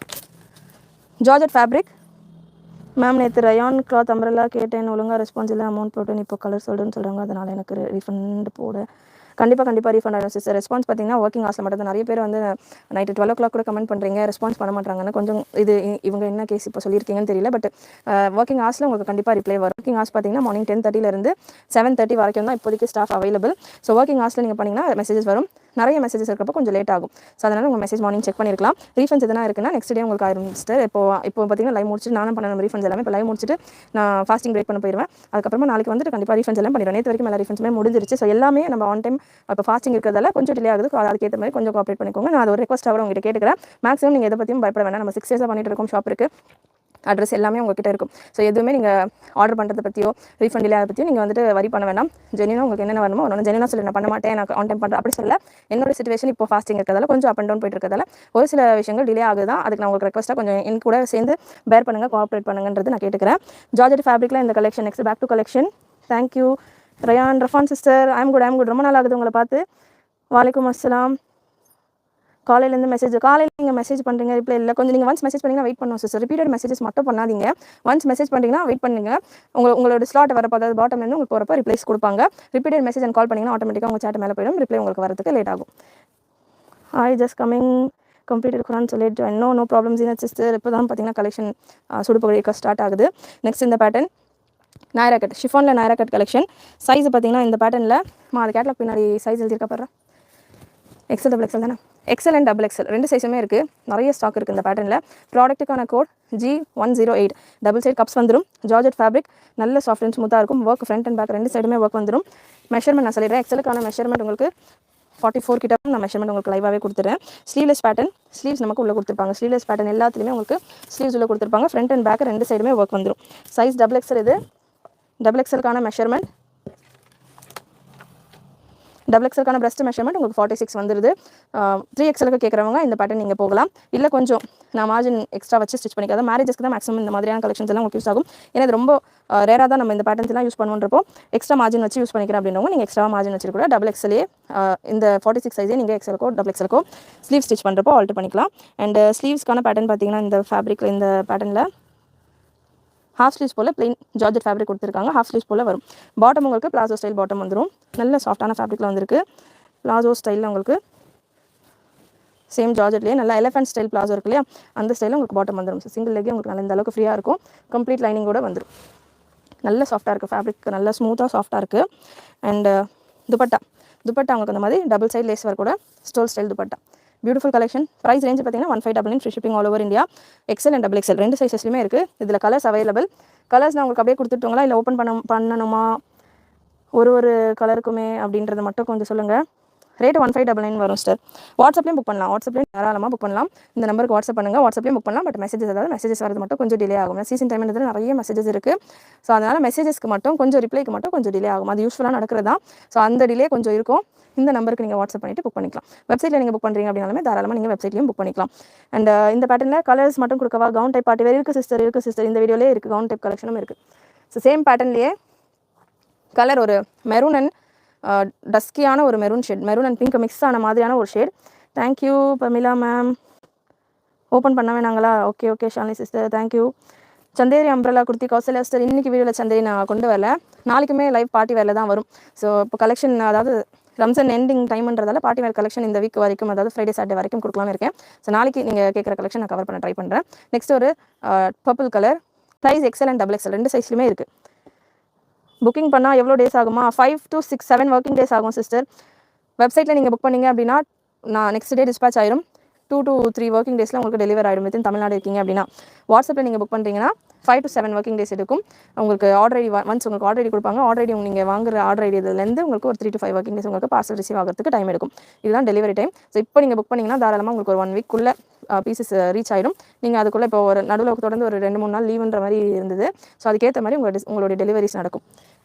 ஜார்ஜெட் ஃபேப்ரிக். மேம் நேற்று ரயான் கிளாத் அம்ப்ரெல்லா கேட்டேன், ஒழுங்காக ரெஸ்பான்ஸ் இல்லை, அமௌண்ட் போட்டு இப்போ கலர் சொல்கிறேன்னு சொல்கிறாங்க, அதனால் எனக்கு ரீஃபண்ட் போட கண்டிப்பாக ரீஃபண்ட் ஆகிடும் சிஸ்டர். ரெஸ்பான்ஸ் பார்த்தீங்கன்னா ஒர்க்கிங் ஹவர்ஸில் மட்டும் நிறைய பேர் வந்து நைட்டு 12 o'clock கூட கமெண்ட் பண்ணுறீங்க, ரெஸ்பான்ஸ் பண்ண மாட்டாங்கன்னு. கொஞ்சம் இது இவங்க என்ன கேஸ் இப்போ சொல்லியிருக்கீங்கன்னு தெரியல. பட் ஒர்க்கிங் ஹவர்ஸில் உங்களுக்கு கண்டிப்பாக ரிப்ளை வரும். ஒர்க்கிங் ஹவர்ஸ் பார்த்தீங்கன்னா மார்னிங் 10:30 7:30 வரைக்கும் தான் இப்போதைக்கு ஸ்டாஃப் அவைலபிள். ஸோ ஒர்க்கிங் ஹவர்ஸில் நீங்கள் பண்ணிங்கன்னா மெசேஜஸ் வரும். நிறைய மெசேஜஸ் இருக்கிறப்போ கொஞ்சம் லேட் ஆகும். ஸோ அதனால் உங்கள் மெசேஜ் மார்னிங் செக் பண்ணிருக்கலாம். ரீஃபண்ட்ஸ் எதனா இருக்குன்னா நெக்ஸ்ட் டே உங்களுக்கு ஆயிரும் சிஸ்டர். இப்போ பார்த்தீங்கன்னா லைவ் முடிச்சுட்டு நானும் பண்ணணும் ரீஃபண்ட்ஸ் எல்லாமே. இப்போ லைவ் முடிச்சுட்டு நான் ஃபாஸ்டிங் பிரேக் பண்ண போயிடுவேன். அதுக்கப்புறமா நாளைக்கு வந்துட்டு கண்டிப்பாக ரீஃபண்ட்ஸ் எல்லாம் பண்ணிடுவேன். நேற்று வரைக்கும் எல்லா ரீஃபண்ட்ஸுமே முடிஞ்சிருச்சு. ஸோ எல்லாமே நம்ம ஆன் டைம் இப்போ ஃபாஸ்டிங் இருக்கிறதால கொஞ்சம் டிலே ஆகுது. அதுக்கேற்ற மாதிரி கொஞ்சம் கோஆப்ரேட் பண்ணிக்கோங்க. நான் அது ஒரு ரெக்வஸ்ட் ஆக உங்கள்கிட்ட கேட்டுக்கிறேன். மேக்ஸிமம் நீங்கள் எதை பற்றியும் பயப்பட வேணாம். நம்ம 6 இயர்ஸாக பண்ணிட்டு இருக்கோம். ஷாப் இருக்குது, அட்ரஸ் எல்லாமே உங்ககிட்ட இருக்கும். ஸோ எதுவுமே நீங்கள் ஆர்டர் பண்ணுறதை பற்றியோ ரீஃபண்ட் இல்லை அதை பற்றியும் நீங்கள் வந்துட்டு வரி பண்ண வேண்டாம். ஜெனினா உங்களுக்கு என்னென்ன வரணுமோ ஒன்று ஜெனினா சொல்லி நான் பண்ண மாட்டேன், நான் ஆன் டைம் பண்ணுறேன் அப்படி சொல்ல. என்னோட சிச்சுவேஷன் இப்போ ஃபாஸ்டிங் இருக்கிறதால கொஞ்சம் அப் அண்ட் டவுன் போயிட்டு இருக்கிறதால ஒரு சில விஷயங்கள் டிலே ஆகுதான். அதுக்கு நான் உங்களுக்கு ரெக்வஸ்ட்டாக கொஞ்சம் என் கூட சேர்ந்து பேர் பண்ணுங்கள், கோஆப்ரேட் பண்ணுங்கன்றது நான் கேட்டுக்கிறேன். ஜார்ஜெட் ஃபேப்ரிக்கில் இந்த collection next back to collection. Thank you Rayan Rafan sister. I'm good. ரொம்ப நாள் ஆகுது உங்களை பார்த்து. வாலைக்கும் அஸ்ஸலாம். காலையிலேருந்து காலையில் நீங்கள் மெசேஜ் பண்ணுறீங்க, ரிப்ளை இல்லை. கொஞ்சம் நீங்கள் ஒன்ஸ் மெசேஜ் பண்ணிங்கன்னா வெயிட் பண்ணுவோம் சிஸ்டர். ரிப்பீட்டட் மெசேஜஸ் மட்டும் பண்ணாதீங்க. ஒன்ஸ் மெசேஜ் பண்ணிங்கன்னா வெயிட் பண்ணுங்க. உங்களோட ஸ்லாட் வரப்போ, அதாவது பாட்டம்லேருந்து உங்களுக்கு போகிறப்போ ரிப்ளைஸ் கொடுப்பாங்க. ரிப்பீட்டட் மெசேஜ் அண்ட் கால் பண்ணிங்கன்னா ஆட்டோமேட்டிக்காக உங்கள் சேட் மேலே போயிடும். ரிப்ளை உங்களுக்கு வரதுக்கு லேட் ஆகும். ஜஸ்ட் கமிங் கம்ப்ளீட்டட் குரான் சொல்லிட்டு நோ ப்ராப்ளம்ஸ் இல்லை சிஸ்டர். இப்போ தான் பார்த்தீங்கன்னா கலெக்ஷன் சுடுபொழிக்க ஸ்டார்ட் ஆகுது. நெக்ஸ்ட் இந்த பேட்டர்ன் நாயரா கட், ஷிஃபானில் நாயரா கட் கலெக்ஷன். சைஸ் பார்த்தீங்கன்னா இந்த பேட்டர்னில் அது கேட்லாக் பின்னாடி சைஸ் எழுதியிருக்க பாரு. XL XXL தானே. XL அண்ட் XXL ரெண்டு சைஸுமே இருக்குது. நிறைய ஸ்டாக் இருக்குது இந்த பேட்டர்னில். ப்ராடக்ட்டுக்கான code G108. Double side cuffs வந்துடும். ஜார்ஜெட் ஃபேப்ரிக், நல்ல சாஃப்ட் அண்ட் ஸ்மூத்தாக இருக்கும். ஒர்க் ஃப்ரண்ட் அண்ட் பேக் ரெண்டு சைடுமே ஒர்க் வந்துடும். மெஷர்மெண்ட் நான் சொல்லிடுறேன். XLக்கான மெஷர்மெண்ட் உங்களுக்கு 44 கிட்ட நான் மெஷர்மெண்ட் உங்களுக்கு லைவாகவே கொடுத்துறேன். ஸ்லீவ்லெஸ் பேட்டர்ன், ஸ்லீவ்ஸ் நமக்கு உள்ளே கொடுத்துருப்பாங்க. ஸ்லீவ்லெஸ் பேட்டர்ன் எல்லாத்துலேயுமே உங்களுக்கு ஸ்லீவ்ஸ் உள்ளே கொடுத்துருப்பாங்க. ஃப்ரண்ட் அண்ட் பேக் ரெண்டு சைடுமே ஒர்க் வந்துடும். Size XXL. இது XXLக்கான மெஷர்மெண்ட். XXLக்கான பிரஸ்ட் மெஷர்மெண்ட் உங்களுக்கு 46 வந்துடுது. 3XLக்கு கேட்குறவங்க இந்த பேட்டர்ன் நீங்கள் போகலாம். இல்லை கொஞ்சம் நான் மார்ஜின் எக்ஸ்ட்ரா வச்சு ஸ்டிச் பண்ணிக்காத மேரேஜஸ்க்கு தான் மேக்ஸிமம் இந்த மாதிரியான கலெக்ஷன்ஸ் எல்லாம் உங்களுக்கு யூஸ் ஆகும். ஏன்னா இது ரொம்ப ரேராக தான் நம்ம இந்த பேட்டர்ன்ஸ் எல்லாம் யூஸ் பண்ணுறப்போ எக்ஸ்ட்ரா மார்ஜின் வச்சு யூஸ் பண்ணிக்கிறேன் அப்படின்றவங்க நீங்கள் எக்ஸ்ட்ரா மார்ஜின் வச்சு கூட XXL இந்த 46 சைஸே நீங்கள் XLக்கோ XXLக்கோ ஸ்லீவ் ஸ்டிச் பண்ணுறப்போ ஆல்டர் பண்ணிக்கலாம். அண்ட் ஸ்லீவ்ஸ்க்கான பேட்டர்ன் பார்த்தீங்கன்னா இந்த ஃபேப்ரிக்கில் இந்த பேட்டர்னில் ஹாஃப் ஸ்லீவ்ஸ் போல் பிளெயின் ஜார்ஜெட் ஃபேப்ரிக் கொடுத்துருக்காங்க. ஹாஃப் ஸ்லீவ்ஸ் போல் வரும். பாட்டம் உங்களுக்கு பிளாசோ ஸ்டைல் பாட்டம் வந்துடும். நல்ல சாஃப்டான ஃபேப்ரிக்கில் வந்திருக்கு. பிளாசோ ஸ்டைலில் உங்களுக்கு சேம் ஜார்ஜெட்லேயே நல்ல எலிஃபென்ட் ஸ்டைல் பிளாசோ இருக்கு இல்லையா, அந்த ஸ்டைலில் உங்களுக்கு பாட்டம் வந்துடும். சிங்கிள் லெக்கே உங்களுக்கு நல்ல இந்த அளவுக்கு ஃப்ரீயாக இருக்கும். கம்ப்ளீட் லைனிங்கோட வந்துடும். நல்ல சாஃப்டாக இருக்குது ஃபேப்ரிக், நல்ல ஸ்மூத்தாக சாஃப்டாக இருக்குது. அண்ட் துப்பட்டா உங்களுக்கு அந்த மாதிரி டபுள் சைட் லேஸ் ஒர்க் கூட stole style dupatta. Beautiful collection. Price range பார்த்தீங்கன்னா 1599 free shipping all over India. XL and XXL ரெண்டு சைஸஸ்லையுமே இருக்குது. இதில் கலர்ஸ் அவைலபிள். கலர்ஸ் நான் உங்களுக்கு அப்படியே கொடுத்துட்டோங்களா இல்லை ஓப்பன் பண்ணணுமா? ஒரு கலருக்குமே அப்படின்றத மட்டும் கொஞ்சம் சொல்லுங்கள். ரேட் 1599 வரும் சார். வாட்ஸ்அப்லேயும் புக் பண்ணலாம். வாட்ஸ்அப்லேயும் தாராளமாக புக் பண்ணலாம். இந்த நம்பருக்கு வாட்ஸ்அப் பண்ணுங்கள். வாட்ஸ்அப்லேயும் புக் பண்ணலாம். பட் மெசேஜஸ் வரது மட்டும் கொஞ்சம் டிலே ஆகும். சீசன் டைம்ன்றது நிறைய மெசேஜஸ் இருக்குது. ஸோ அதனால் மெசேஜஸ்க்கு மட்டும் கொஞ்சம் ரிப்ளைக்கு மட்டும் கொஞ்சம் டிலே ஆகும். அது யூஸ்ஃபுல்லாக நடக்கிறது தான். ஸோ அந்த டிலே கொஞ்சம் இருக்கும். இந்த நம்பருக்கு நீங்கள் வாட்ஸ்அப் பண்ணிவிட்டு புக் பண்ணிக்கலாம். வெப்சைட்டில் நீங்கள் புக் பண்ணுறீங்க அப்படின்னாலுமே தாராளமாக நீங்கள் வெப்சைட்லையும் புக் பண்ணிக்கலாம். அண்ட் இந்த பேட்டர்னில் கலர்ஸ் மட்டும் கொடுக்கவா? கவுன் டைப் பார்ட்டி வேர் இருக்குது சிஸ்டர். இந்த வீடியோலேயே இருக்குது. கவுன் டைப் கலெக்ஷனும் இருக்குது. ஸோ சேம் பேட்டர்ன்லேயே கலர் ஒரு மெரூன் அண்ட் டஸ்கியான ஒரு maroon shade, maroon and pink mix ஆன மாதிரியான ஒரு shade. Thank you Pamela ma'am. Open பண்ண வேணாங்களா? Okay Shalini sister, thank you. Chanderi umbrella kurti Kausalya sister. இன்றைக்கி வீடியோவில் சந்தேரி நான் கொண்டு வரல. நாளைக்குமே லைவ் பார்ட்டி வேரில் தான் வரும். ஸோ இப்போ கலெக்ஷன் அதாவது ரம்ஜான் எண்டிங் டைம்ன்றதால பார்ட்டி வேர் கலெக்ஷன் இந்த வீக் வரைக்கும், அதாவது ஃப்ரைடே சாட்டர்டே வரைக்கும் கொடுக்கலாம்னு இருக்கேன். ஸோ நாளைக்கு நீங்கள் கேட்குற கலெக்ஷன் நான் கவர் பண்ண ட்ரை பண்ணுறேன். நெக்ஸ்ட் ஒரு purple colour, size XL and XXL ரெண்டு சைஸ்லையுமே இருக்குது. புக்கிங் பண்ணால் எவ்வளோ டேஸ் ஆகுமா? 5 to 6 7 ஒர்க்கிங் டேஸ் ஆகும் சிஸ்டர். வெப்சைட்டில் நீங்கள் புக் பண்ணிங்க அப்படின்னா நான் நெக்ஸ்ட் டே டிஸ்பேச் ஆயிரும். 2 to 3 ஒர்க்கிங் டேஸில் உங்களுக்கு டெலிவர் ஆகிடும். வித்தின் தமிழ்நாடு இருக்கீங்க அப்படின்னா வாட்ஸ்அப்பில் நீங்கள் புக் பண்ணுறீங்கன்னா 5 to 7 ஒர்க்கிங் டேஸ் எடுக்கும். உங்களுக்கு ஆர்டர் ஐடி ஒன்ஸ் உங்களுக்கு ஆர்டர் ஐடி கொடுப்பாங்க. ஆர்டர் ஐடி நீங்கள் வாங்குற ஆர்டர் ஐடி இதுலேருந்து உங்களுக்கு ஒரு 3 to 5 ஒர்க்கிங் டேஸ் உங்களுக்கு பார்சல் ரிசீவ் ஆகிறதுக்கு டைம் எடுக்கும். இதுதான் டெலிவரி டைம். ஸோ இப்போ நீங்கள் புக் பண்ணிங்கன்னா தாராளமாக உங்களுக்கு ஒரு 1 வீக்குள்ளே பீசஸ் ரீச் ஆகிடும். நீங்கள் அதுக்குள்ளே இப்போ ஒரு நடுவில் தொடர்ந்து ஒரு 2-3 நாள் லீவுன்ற மாதிரி இருந்தது. ஸோ அதுக்கேற்ற மாதிரி உங்களுடைய டெலிவரிஸ் நடக்கும்.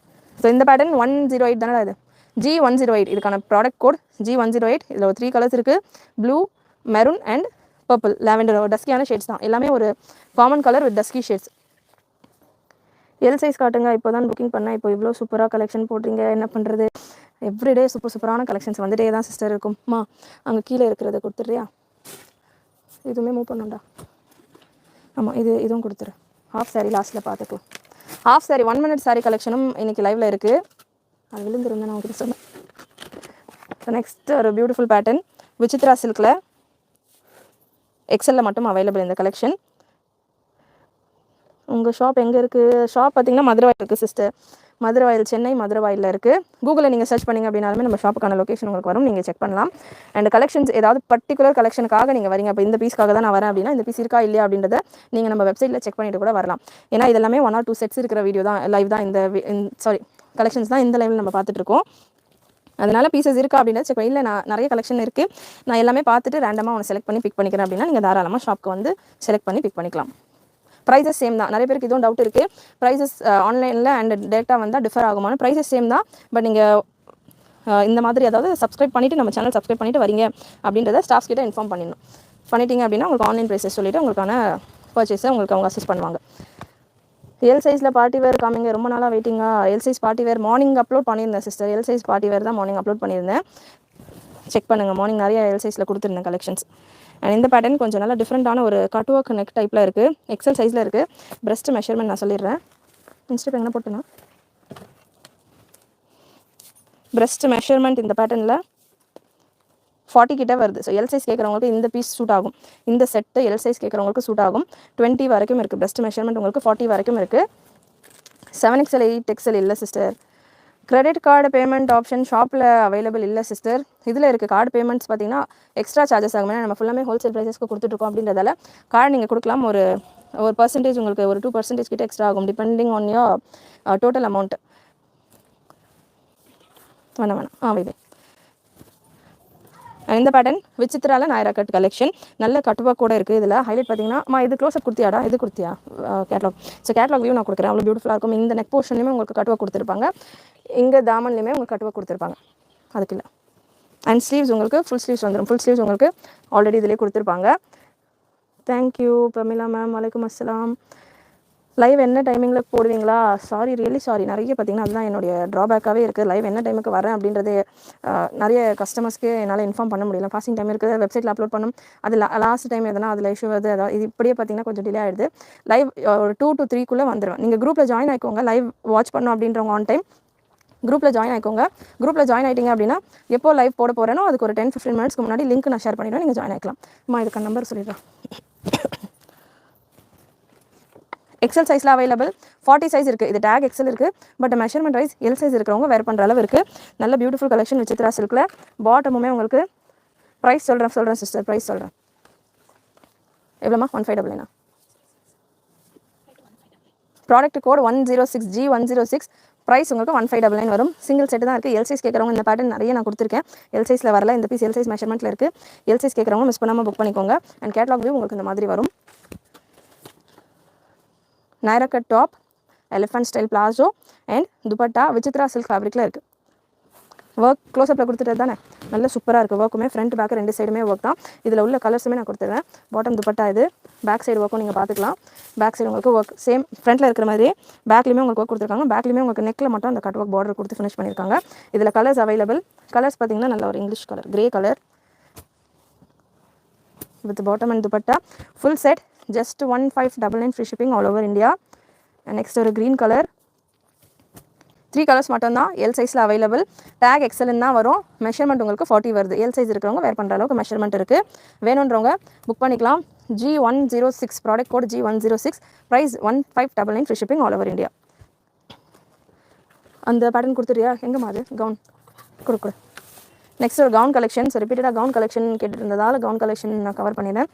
ஸோ இந்த பேட்டர்ன் 108 தானே இது G108. இதுக்கான ப்ராடக்ட் கோட் G108. இதில் ஒரு 3 கலர்ஸ் இருக்குது. Blue, maroon and purple, lavender. டஸ்கியான ஷேட்ஸ் தான் எல்லாமே. ஒரு common colour with dusky shades. L size காட்டுங்க. இப்போ தான் புக்கிங் பண்ணேன். இப்போ இவ்வளோ சூப்பராக கலெக்ஷன் போடுறீங்க, என்ன பண்ணுறது? எவ்ரிடே சூப்பரான கலெக்ஷன்ஸ் வந்துட்டே தான் சிஸ்டர் இருக்கும்மா. அங்கே கீழே இருக்கிறத கொடுத்துட்றியா? இதுவுமே மூவ் பண்ணுண்டா. ஆமாம், இதுவும் கொடுத்துரு. ஹாஃப் சாரி லாஸ்ட்டில் பார்த்துக்கலாம். ஹாஃப் சாரி 1 minute சாரி கலெக்ஷனும் இன்றைக்கி லைவில் இருக்குது. அது விழுந்துருந்தேன் நான் உங்களுக்கு சொன்னேன். ஸோ நெக்ஸ்ட் ஒரு பியூட்டிஃபுல் பேட்டர்ன் விசித்ரா சில்கில் XL மட்டும் அவைலபிள் இந்த கலெக்ஷன். உங்கள் ஷாப் எங்கே இருக்குது? ஷாப் பார்த்தீங்கன்னா மதுரவாயில் இருக்குது சிஸ்டர். மதுரவாயில், சென்னை மதுரவாயில் இருக்குது. கூகுளில் நீங்கள் சர்ச் பண்ணிங்க அப்படின்னாலுமே நம்ம ஷாப்புக்கான லொக்கேஷன் உங்களுக்கு வரும். நீங்கள் செக் பண்ணலாம். அண்ட் கலெக்ஷன்ஸ் ஏதாவது பர்டிகுலர் கலெக்ஷனுக்காக நீங்கள் வரீங்க, இப்போ இந்த பீஸ்க்காக தான் நான் வரேன் அப்படின்னா இந்த பீஸ் இருக்கா இல்லையா அப்படின்றத நீங்கள் நம்ம வெப்சைட்டில் செக் பண்ணிட்டு கூட வரலாம். ஏன்னா இதெல்லாமே 1 or 2 செட்ஸ் இருக்கிற வீடியோ தான், லைவ் தான். கலெக்ஷன்ஸ் தான் இந்த லைவில் நம்ம பார்த்துட்ருக்கோம். அதனால் பீசஸ் இருக்கா அப்படின்றத செக் பண்ணி, இல்லை நான் நிறைய கலெக்ஷன் இருக்குது, நான் எல்லாமே பார்த்துட்டு ரேண்டமாக ஒன்று செலக்ட் பண்ணி பிக் பண்ணிக்கிறேன் அப்படின்னா நீங்கள் தாராளமாக ஷாப்புக்கு வந்து செலக்ட் பண்ணி பிக் பண்ணிக்கலாம். ப்ரைஸஸ் சேம் தான். நிறைய பேருக்கு இதுவும் டவுட் இருக்குது. ப்ரைஸஸ் ஆன்லைனில் அண்ட் டேட்டா வந்தால் டிஃபர் ஆகுமான்னு. ப்ரைஸஸ் சேம் தான். பட் நீங்கள் இந்த மாதிரி அதாவது சப்ஸ்கிரைப் பண்ணிவிட்டு நம்ம சேனல் சப்ஸ்கிரைப் பண்ணிவிட்டு வரீங்க அப்படின்றத ஸ்டாஃப்ஸ் கிட்ட இன்ஃபார்ம் பண்ணிட்டீங்க அப்படின்னா உங்களுக்கு ஆன்லைன் ப்ரைஸஸ் சொல்லிவிட்டு உங்களுக்கான பர்ச்சேஸை உங்களுக்கு அவங்க அசிஸ்ட் பண்ணுவாங்க. எல் சைஸில் பார்ட்டி வேர் காமிங்க. ரொம்ப நாளாக வெயிட்டிங்கா? L size party wear morning upload பண்ணியிருந்தேன் sister. L size party wear தான் மார்னிங் அப்லோட் பண்ணியிருந்தேன். செக் பண்ணுங்கள். மார்னிங் நிறைய எல் சைஸில் கொடுத்துருந்தேன் கலெக்ஷன்ஸ். அண்ட் இந்த பேட்டர்ன் கொஞ்சம் நல்லா டிஃப்ரெண்ட்டான ஒரு கட் ஒர்க் நெக் டைப்பில் இருக்குது. XL சைஸில் இருக்குது. பிரஸ்ட் மெஷர்மெண்ட் நான் சொல்லிடுறேன். இன்ஸ்டா எங்கே போட்டுனா பிரஸ்ட் மெஷர்மெண்ட் இந்த பேட்டர்னில் 40 கிட்ட வருது. ஸோ எல் சைஸ் கேட்குறவங்களுக்கு இந்த பீஸ் சூட் ஆகும். இந்த செட்டு எல் சைஸ் கேட்குறவங்களுக்கு சூட் ஆகும். 20 வரைக்கும் இருக்குது. பிரஸ்ட் மெஷர்மெண்ட் உங்களுக்கு 40 வரைக்கும் இருக்குது. 7XL 8XL இல்லை sister. Credit card payment option ஷாப்பில் அவைலபிள் இல்லை சிஸ்டர். இதில் இருக்குது. கார்டு பேமெண்ட்ஸ் பார்த்தீங்கன்னா எக்ஸ்ட்ரா சார்ஜஸ் ஆகும். நம்ம ஃபுல்லாமே ஹோல்சேல் ப்ரைஸஸ்க்கு கொடுத்துட்ருக்கோம் அப்படின்றதால கார்டு நீங்கள் கொடுக்கலாம். ஒரு பர்சன்டேஜ் உங்களுக்கு ஒரு 2% கிட்ட எக்ஸ்ட்ரா ஆகும் depending on your total amount. வேணாம் இது. இந்த பேட்டர்ன் விசித்ராவில் நாயரா கட் கலெக்ஷன். நல்ல கட்டுவா கூட இருக்குது. இதில் ஹைலைட் பார்த்தீங்கன்னா இது க்ளோஸ்அப் கொடுத்தியாடா? இது கொடுத்தியா? கேட்லாக். ஸோ கேட்லாக் வியூ நான் கொடுக்குறேன். அவ்வளோ பியூட்டிஃபுல்லாக இருக்கும். இந்த நெக் போர்ஷன்லையுமே உங்களுக்கு கட்டுவா கொடுத்துருப்பாங்க. இங்கே தாமன்லையுமே உங்களுக்கு கட்டுவா கொடுத்துருப்பாங்க. அதுக்கு இல்லை. அண்ட் ஸ்லீவ்ஸ் உங்களுக்கு ஃபுல் ஸ்லீவ்ஸ் வந்துடும். ஃபுல் ஸ்லீவ்ஸ் உங்களுக்கு ஆல்ரெடி இதிலே கொடுத்துருப்பாங்க. Thank you Pamela ma'am. வலைக்கம் அஸ்ஸலாம். லைவ் என்ன டைமிங்கில் போடுவீங்களா? Sorry, really sorry. நிறைய பார்த்தீங்கன்னா அதுதான் என்னுடைய ட்ராபேக்காகவே இருக்குது. லைவ் என்ன டைமுக்கு வரேன் அப்படின்றது நிறைய கஸ்டமர்ஸ்க்கு என்னால் இன்ஃபார்ம் பண்ண முடியல. ஃபாஸ்டிங் டைம் இருக்குது. வெப்சைட்டில் அப்லோட் பண்ணும். அது லாஸ்ட் டைம் எதனா அதில் இஷ்யூ வருது. அதாவது இது இப்படியே பார்த்தீங்கன்னா கொஞ்சம் டிலே ஆகிடுது. லைவ் ஒரு 2 to 3 வந்துடுவேன். நீங்கள் குரூப்பில் ஜாயின் ஆகிக்கோங்க. லைவ் வாட்ச் பண்ணணும் அப்படின்றவங்க ஆன் டைம் குரூப்பில் ஜாயின் ஆகிக்கோங்க. குரூப்பில் ஜாயின் ஆகிட்டிங்க அப்படின்னா எப்போ லைவ் போட போகிறேனோ அதுக்கு ஒரு 10-15 மினிட்ஸ்க்கு முன்னாடி லிங்க் நான் ஷேர் பண்ணிவிடுவேன். நீங்கள் ஜாயின் ஆகிக்கலாம். இதுக்கு நம்பர் சொல்லிடுறேன். XL சைஸில் அவைலபிள். 40 சைஸ் இருக்குது. இது டேக் XL இருக்குது. But measurement wise L size இருக்கிறவங்க வேர் பண்ணுற அளவு இருக்குது. நல்ல பியூட்டிஃபுல் கலெக்ஷன் விசித்ரா சில்கில். பாட்டமுமே உங்களுக்கு ப்ரைஸ் சொல்கிறேன் சிஸ்டர். ப்ரைஸ் சொல்கிறேன். எவ்வளோமா? 1599. Product code 106 G106. ப்ரைஸ் உங்களுக்கு 1599 வரும். சிங்கிள் செட்டு தான் இருக்குது. எல் சைஸ் கேட்குறவங்க இந்த பேட்டர்ன் நிறைய நான் கொடுத்துருக்கேன். எல் சைஸில் வரல, இந்த பீஸ் எல் சைஸ் மெஷர்மெண்ட்டில் இருக்குது. எல் சைஸ் கேட்குறவங்க மிஸ் பண்ணாமல் புக் பண்ணிக்கோங்க. அண்ட் கேட்லாக் வியூ உங்களுக்கு இந்த மாதிரி வரும். Nayra cut top, elephant style palazzo and dupatta Vichitra silk ஃபேப்ரிக்கில் இருக்குது. ஒர்க் க்ளோஸ்அப்பில் கொடுத்துட்டு தானே நல்ல சூப்பராக இருக்குது. ஒர்க்குமே ஃப்ரண்ட் பேக் ரெண்டு சைடுமே ஒர்க் தான். இதில் உள்ள கலர்ஸுமே நான் கொடுத்துருவேன். பாட்டம் துப்பட்டா இது. பேக் சைடு ஒர்க்கும் நீங்கள் பார்த்துக்கலாம். பேக் சைடு உங்களுக்கு ஒர்க் சேம் ஃப்ரண்ட்டில் இருக்கிற மாதிரியே பேக்லேயுமே உங்களுக்கு ஒர்க் கொடுத்துருக்காங்க. பேக்லேயுமே உங்களுக்கு நெக்கில் மட்டும் அந்த கட் ஒர்க் பார்டர் கொடுத்து ஃபினிஷ் பண்ணியிருக்காங்க. இதில் கலர்ஸ் அவைலபிள். கலர்ஸ் பார்த்தீங்கன்னா நல்ல ஒரு English colour, grey colour with bottom and dupatta. Full set just 1599 free shipping all over India. Next ஒரு க்ரீன் கலர். 3 கலர்ஸ் மட்டும்தான் எல் சைஸில் அவைலபிள். டேக் எக்ஸல்னு தான் வரும். மெஷர்மெண்ட் உங்களுக்கு 40 வருது. எல் சைஸ் இருக்கிறவங்க வேர் பண்ணுற அளவுக்கு மெஷர்மெண்ட் இருக்குது. வேணுன்றவங்க புக் பண்ணிக்கலாம். G106 product code G106. Price 1599 free shipping all over India. அந்த பேட்டர்ன் கொடுத்துறியா? எங்கே மாதிரி கவுன் கொடுக்குற. நெக்ஸ்ட் ஒரு கவுன் கலெக்ஷன். ஸோ ரிப்பீட்டடாக கவுன் கலெக்ஷன் கேட்டுட்டு இருந்ததால் கவுன் கலெக்ஷன் நான் கவர் பண்ணிடுறேன்.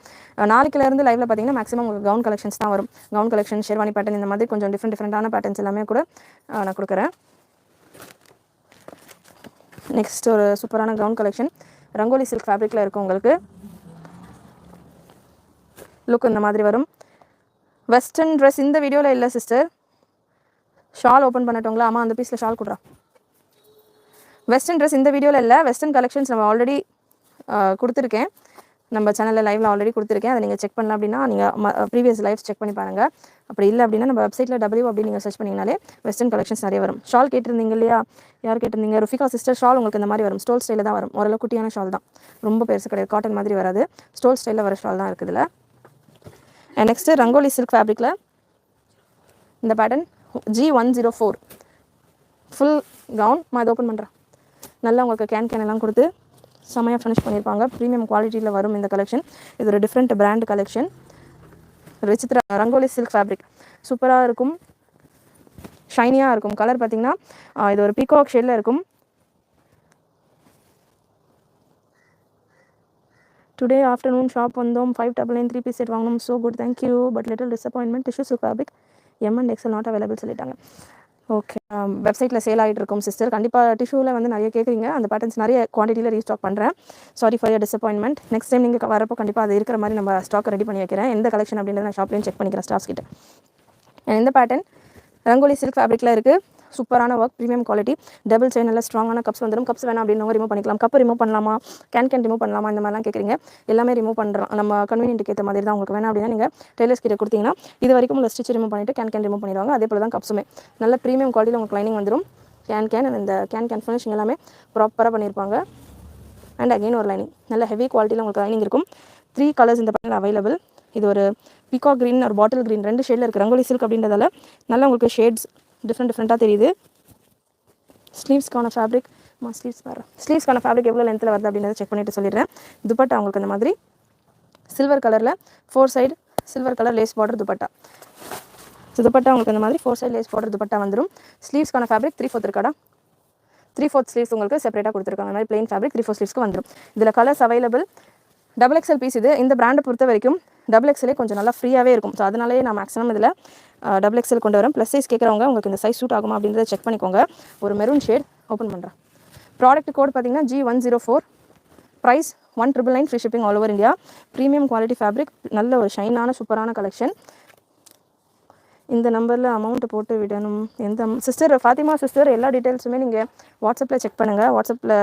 நாளைக்குலேருந்து லைவில் பார்த்தீங்கன்னா மேக்ஸிமம் உங்களுக்கு கவுன் கலெக்ஷன்ஸ் தான் வரும். கவுன் கலெக்ஷன், ஷெர்வானி பேட்டர்ன், இந்த மாதிரி கொஞ்சம் டிஃப்ரெண்டான பேட்டர்ன்ஸ் எல்லாமே கூட நான் கொடுக்குறேன். நெக்ஸ்ட் ஒரு சூப்பரான கவுன் கலெக்ஷன் ரங்கோலி சில்க் ஃபேப்ரிக்கில் இருக்கும். உங்களுக்கு லுக் இந்த மாதிரி வரும். வெஸ்டர்ன் ட்ரெஸ் இந்த வீடியோவில் இல்லை சிஸ்டர். Shawl open பண்ணட்டோங்களா? ஆமாம், அந்த பீஸில் ஷால் கொடுறா. வெஸ்டர்ன் ட்ரெஸ் இந்த வீடியோவில் இல்லை. வெஸ்டர்ன் கலெக்ஷன்ஸ் நம்ம ஆல்ரெடி கொடுத்துருக்கேன். நம்ம சேனலில் லைவில் ஆல்ரெடி கொடுத்துருக்கேன். அதை நீங்கள் செக் பண்ணலாம். அப்படின்னா நீங்கள் ப்ரீவியஸ் லைவ்ஸ் செக் பண்ணி பாருங்கள். அப்படி இல்லை அப்படின்னா நம்ம வெப்சைட்டில் W அப்படி நீங்கள் சர்ச் பண்ணிங்கனாலே வெஸ்டர்ன் கலெக்ஷன்ஸ் நிறைய வரும். ஷால் கேட்டிருந்தீங்க இல்லையா? யார் கேட்டிருந்தீங்க? ருஃபிகா சிஸ்டர். ஷால் உங்களுக்கு இந்த மாதிரி வரும். ஸ்டோல் ஸ்டைலில் தான் வரும். ஓரளவு குட்டியான ஷால் தான், ரொம்ப பெருசு கிடையாது. காட்டன் மாதிரி வராது. ஸ்டோல் ஸ்டைலில் வர ஷால் தான் இருக்குதுல. அண்ட் நெக்ஸ்ட்டு ரங்கோலி சில்க் ஃபேப்ரிக்கில் இந்த பேட்டர்ன் G104 ஃபுல் கவுன். நான் இதை ஓப்பன் பண்ணுறேன். நல்லா உங்களுக்கு கேன் எல்லாம் கொடுத்து செமையாக ஃபினிஷ் பண்ணியிருப்பாங்க. ப்ரீமியம் குவாலிட்டியில் வரும் இந்த கலெக்ஷன். இது ஒரு different brand collection. Vichitra Rangoli silk fabric சூப்பராக இருக்கும். ஷைனியாக இருக்கும். கலர் பார்த்தீங்கன்னா இது ஒரு பீகாக் ஷேடில் இருக்கும். டுடே ஆஃப்டர்நூன் ஷாப் வந்தோம். 599 3 பீஸ் செட் வாங்கணும். So good, thank you. But little disappointment. Tissue silk fabric M and XL not available சொல்லிட்டாங்க. ஓகே, வெப்சைட்டில் சேல் ஆகிட்டு இருக்கும் சிஸ்டர். கண்டிப்பாக டிஷ்யூவில் வந்து நிறைய கேட்குறீங்க. அந்த பேட்டர்ன்ஸ் நிறைய குவான்டிட்டியில் ரீஸ்டாக் பண்ணுறேன். Sorry for your disappointment. Next time நீங்கள் வரப்போ கண்டிப்பாக அது இருக்கிற மாதிரி நம்ம ஸ்டாக் ரெடி பண்ணி வைக்கிறேன். எந்த கலெக்ஷன் அப்படின்றத நான் ஷாப்லேயும் செக் பண்ணிக்கிறேன் ஸ்டாஃப்ஸ் கிட்ட. இந்த பேட்டர்ன் ரங்கோலி சில்க் ஃபேப்ரிக்கில் இருக்குது. சூப்பரான work, premium quality. Double chain நல்ல ஸ்ட்ராங்கான கப்ஸ் வந்துடும். கப்ஸ் வேணாம் அப்படின்னவங்க ரிமூவ் பண்ணிக்கலாம். கப் ரிமூவ் பண்ணலாமா, கேன் ரிமூவ் பண்ணலாமா, இந்த மாதிரிலாம் கேட்குறீங்க. எல்லாமே ரிமூவ் பண்ணுறோம். நம்ம கன்வீனியன்ட்டுக்கு ஏற்ற மாதிரி தான். உங்களுக்கு வேணாம் அப்படின்னா நீங்கள் டெய்லர்ஸ் கிட்ட கொடுத்தீங்கன்னா இது வரைக்கும் உள்ள ஸ்டிச் ரிமூவ் பண்ணிவிட்டு கேன் ரிமூவ் பண்ணிடுவாங்க. அதே போல் தான் கப்ஸுமே நல்ல ப்ரீமியம் குவாலிட்டியில் உங்களுக்கு லைனிங் வந்துடும். கேன் இந்த கேன் ஃபினிஷிங் எல்லாமே ப்ராப்பராக பண்ணியிருப்பாங்க. அண்ட் அகெயின் ஒரு லைனிங் நல்ல ஹெவி குவாலிட்டியில் உங்களுக்கு லைனிங் இருக்கும். 3 கலர்ஸ் இந்த பேட்டர்னில் அவைலபிள். இது ஒரு பீகாக் க்ரீன், ஒரு பாட்டில் க்ரீன், 2 ஷேடில் இருக்குது. ரங்கோலி சில்க் அப்படின்றதால நல்லா உங்களுக்கு ஷேட்ஸ் டிஃப்ரெண்ட்டாக தெரியுது. ஸ்லீவ்ஸ்க்கான ஃபேப்ரிக் ஸ்லீவ்ஸ்க்கான ஃபேப்ரிக் எவ்வளோ லென்த்தில் வருது அப்படின்றத செக் பண்ணிவிட்டு சொல்லிடுறேன். துப்பட்டா உங்களுக்கு இந்த மாதிரி சில்வர் கலரில் 4 side silver colour lace border dupatta. Dupatta உங்களுக்கு இந்த மாதிரி 4 சைடு லேஸ் பார்டர் துப்பட்டா வந்துடும். ஸ்லீவ்ஸ்க்கான ஃபேப்ரிக் 3/4 இருக்காடா. 3/4 ஸ்லீவ்ஸ் உங்களுக்கு செப்பரேட்டாக கொடுத்துருக்காங்க. அந்த மாதிரி பிளெயின் ஃபேப்ரிக் 3/4 ஸ்லீவ்ஸ்க்கு வந்துடும். இதில் கலர்ஸ் அவைலபிள். XXL பீஸ் இது. இந்த பிராண்டை பொறுத்த வரைக்கும் XXL கொஞ்சம் நல்லா ஃப்ரீயாகவே இருக்கும். ஸோ அதனாலே நான் மேக்ஸிமம் இதில் XXL கொண்டு வரேன். ப்ளஸ் சைஸ் கேட்குறவங்க உங்களுக்கு இந்த சைஸ் சூட் ஆகுமா அப்படின்றத செக் பண்ணிக்கோங்க. ஒரு மெரூன் ஷேட் ஓப்பன் பண்ணுறேன். ப்ராடக்ட் கோட் பார்த்தீங்கன்னா G104. Price 1999 free shipping all over India. Premium quality fabric, நல்ல ஒரு ஷைனான சூப்பரான கலெக்ஷன். இந்த நம்பரில் அமௌண்ட்டு போட்டு விடணும். எந்த சிஸ்டர் ஃபாத்திமா சிஸ்டர் எல்லா டீட்டெயில்ஸுமே நீங்கள் வாட்ஸ்அப்பில் செக் பண்ணுங்கள். வாட்ஸ்அப்பில்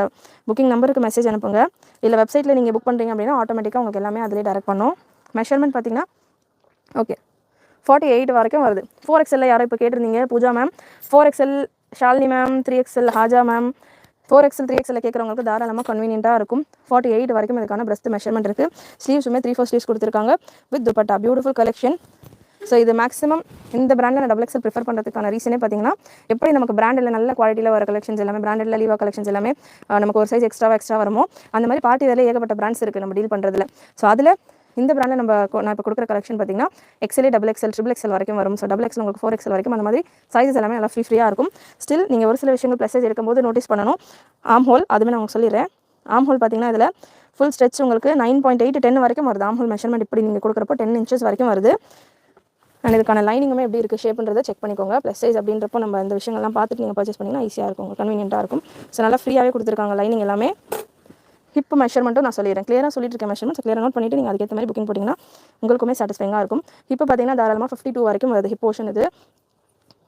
புக்கிங் நம்பருக்கு மெசேஜ் அனுப்புங்க. இல்லை வெப்சைட்டில் நீங்கள் புக் பண்ணுறீங்க அப்படின்னா ஆட்டோமேட்டிக்காக உங்களுக்கு எல்லாமே அதிலே டேரெக்ட் பண்ணும். மெஷர்மெண்ட் பார்த்தீங்கன்னா ஓகே 48 வரைக்கும் வருது. 4XL யாரோ இப்போ கேட்டிருந்தீங்க Pooja ma'am. 4XL Shalini ma'am, 3XL Haja ma'am. 4XL 3XL கேட்குறவங்களுக்கு தாராளமாக கன்வீனியண்ட்டாக இருக்கும். 48 வரைக்கும் இதுக்கான பிரஸ்ட் மெஷர்மெண்ட் இருக்குது. ஸ்லீவ்ஸுமே 3/4 ஸ்லீவ்ஸ் கொடுத்துருக்காங்க with dupatta. Beautiful collection. So இது மேக்ஸிமம் இந்த பிராண்டில் நான் XXL ப்ரிஃபர் பண்ணுறதுக்கான ரீசனே பார்த்தீங்கன்னா, எப்படி நமக்கு பிராண்டில் நல்ல குவாலிட்டியில் வர கலெக்ஷன்ஸ் எல்லாமே, பிராண்டில் லீவா கலெக்ஷன்ஸ் எல்லாமே நமக்கு ஒரு சைஸ் எக்ஸ்ட்ரா வருமோ, அந்த மாதிரி பார்ட்டி வேலை ஏகப்பட்ட பிராண்ட்ஸ் இருக்குது நம்ம டீல் பண்ணுறதுல. ஸோ அதில் இந்த பிராண்டில் நான் இப்போ கொடுக்குற கலெக்ஷன் பார்த்தீங்கன்னா XL, XXL, XXL வரைக்கும் வரும். ஸோ XXL உங்களுக்கு 4XL வரைக்கும் அந்த மாதிரி சைஸஸ் எல்லாமே நல்லா ஃப்ரீயாக இருக்கும். ஸ்டில் நீங்கள் ஒரு சில விஷயங்கள் ப்ளஸ் சைஸ் எடுக்கும்போது நோட்டீஸ் பண்ணணும். ஆம் ஹோல் அதுவுமே நான் உங்களுக்கு சொல்லிடுறேன். ஆம் ஹோல் பார்த்தீங்கன்னா இதில் ஃபுல் ஸ்ட்ரெச் உங்களுக்கு 9.8 10 வரைக்கும் வருது. ஆம் ஹோல் மெஷர்மெண்ட் இப்படி நீங்கள் கொடுக்குறப்போ 10 inches வரைக்கும் வருது. அண்ட் இதுக்கான லைனிங்குமே எப்படி இருக்குது ஷேப்ன்றதை செக் பண்ணிக்கோங்க. ப்ளஸ் சைஸ் அப்படின்றப்போ நம்ம இந்த விஷயங்கள்லாம் பார்த்துட்டு நீங்கள் பர்ச்சேஸ் பண்ணிங்கன்னா ஈஸியாக இருக்கும், கன்வீனியன்ட்டாக இருக்கும். ஸோ நல்லா ஃப்ரீயாகவே கொடுத்துருக்காங்க லைனிங் எல்லாமே. ஹிப் மெஷர்மெண்ட்டும் நான் சொல்லிடுறேன், கிளியராக சொல்லிட்டு இருக்கேன். மெஷர்மெண்ட் கிளியராக நோட் பண்ணிவிட்டு நீங்கள் அதுக்கேற்ற மாதிரி புக்கிங் போட்டிங்கன்னா உங்களுக்குமே சாட்டிஸ்ஃபைங்காக இருக்கும். இப்போ பார்த்தீங்கன்னா தாராளமாக 52 வரைக்கும் வருது ஹிப் போர்ஷன் இது.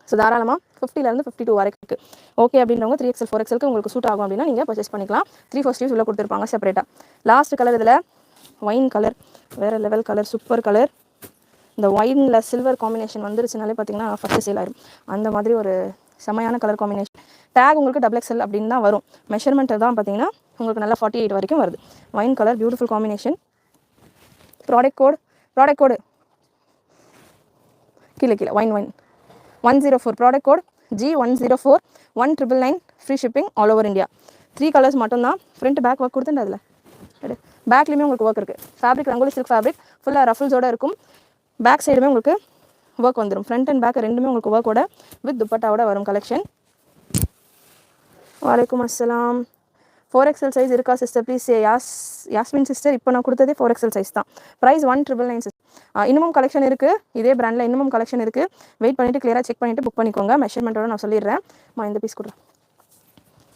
ஸோ தாராளமாக 50லேருந்து 52 வரைக்கும் இருக்குது. ஓகே அப்படின்றவங்க 3XL 4XLக்கு உங்களுக்கு சூட் ஆகும் அப்படின்னா நீங்கள் பர்ச்சேஸ் பண்ணிக்கலாம். 3/4 ஸ்லீவ்ஸ் உள்ள கொடுத்துருப்பாங்க செப்பரேட்டாக. லாஸ்ட் கலர் இதில் ஒயின் கலர், வேறு லெவல் கலர், சூப்பர் கலர். இந்த ஒயினில் சில்வர் காம்பினேஷன் வந்துருச்சுனாலே பார்த்தீங்கன்னா ஃபஸ்ட்டு சேல் ஆயிடும். அந்த மாதிரி ஒரு செமையான கலர் காம்பினேஷன். டேக் உங்களுக்கு XXL அப்படின்னு தான் வரும். மெஷர்மெண்ட் தான் பார்த்தீங்கன்னா உங்களுக்கு நல்லா 48 வரைக்கும் வருது. Wine colour, beautiful combination. Product code கீழே wine 104 product code G104 1999 free shipping all over India. 3 colours மட்டும்தான். ஃப்ரண்ட் பேக் ஒர்க் கொடுத்துட்டு அதில் பேக்லேயுமே உங்களுக்கு ஒர்க் இருக்குது. ஃபேப்ரிக் ரங்கோலி சில்க் ஃபேப்ரிக் ஃபுல்லாக ரஃபல்ஸோடு இருக்கும். பேக் சைடுமே உங்களுக்கு ஒர்க் வந்துடும். ஃப்ரண்ட் அண்ட் பேக் ரெண்டுமே உங்களுக்கு ஒர்க்கோட வித் துப்பட்டாவோட வரும் கலெக்ஷன். வலைக்கும் அஸ்ஸலாம். 4XL சைஸ் இருக்கா சிஸ்டர் ப்ளீஸ் யாஸ்மின் சிஸ்டர். இப்போ நான் கொடுத்ததே 4XL சைஸ் தான். Price 1999 sister. இன்னமும் கலெக்ஷன் இருக்குது, இதே பிராண்டில் இன்னமும் கலெக்ஷன் இருக்குது. வெயிட் பண்ணிவிட்டு கிளியராக செக் பண்ணிவிட்டு புக் பண்ணிக்கோங்க. மெஷர்மெண்ட்டோட நான் சொல்லிடுறேன். இந்த பீஸ் கொடுறேன்.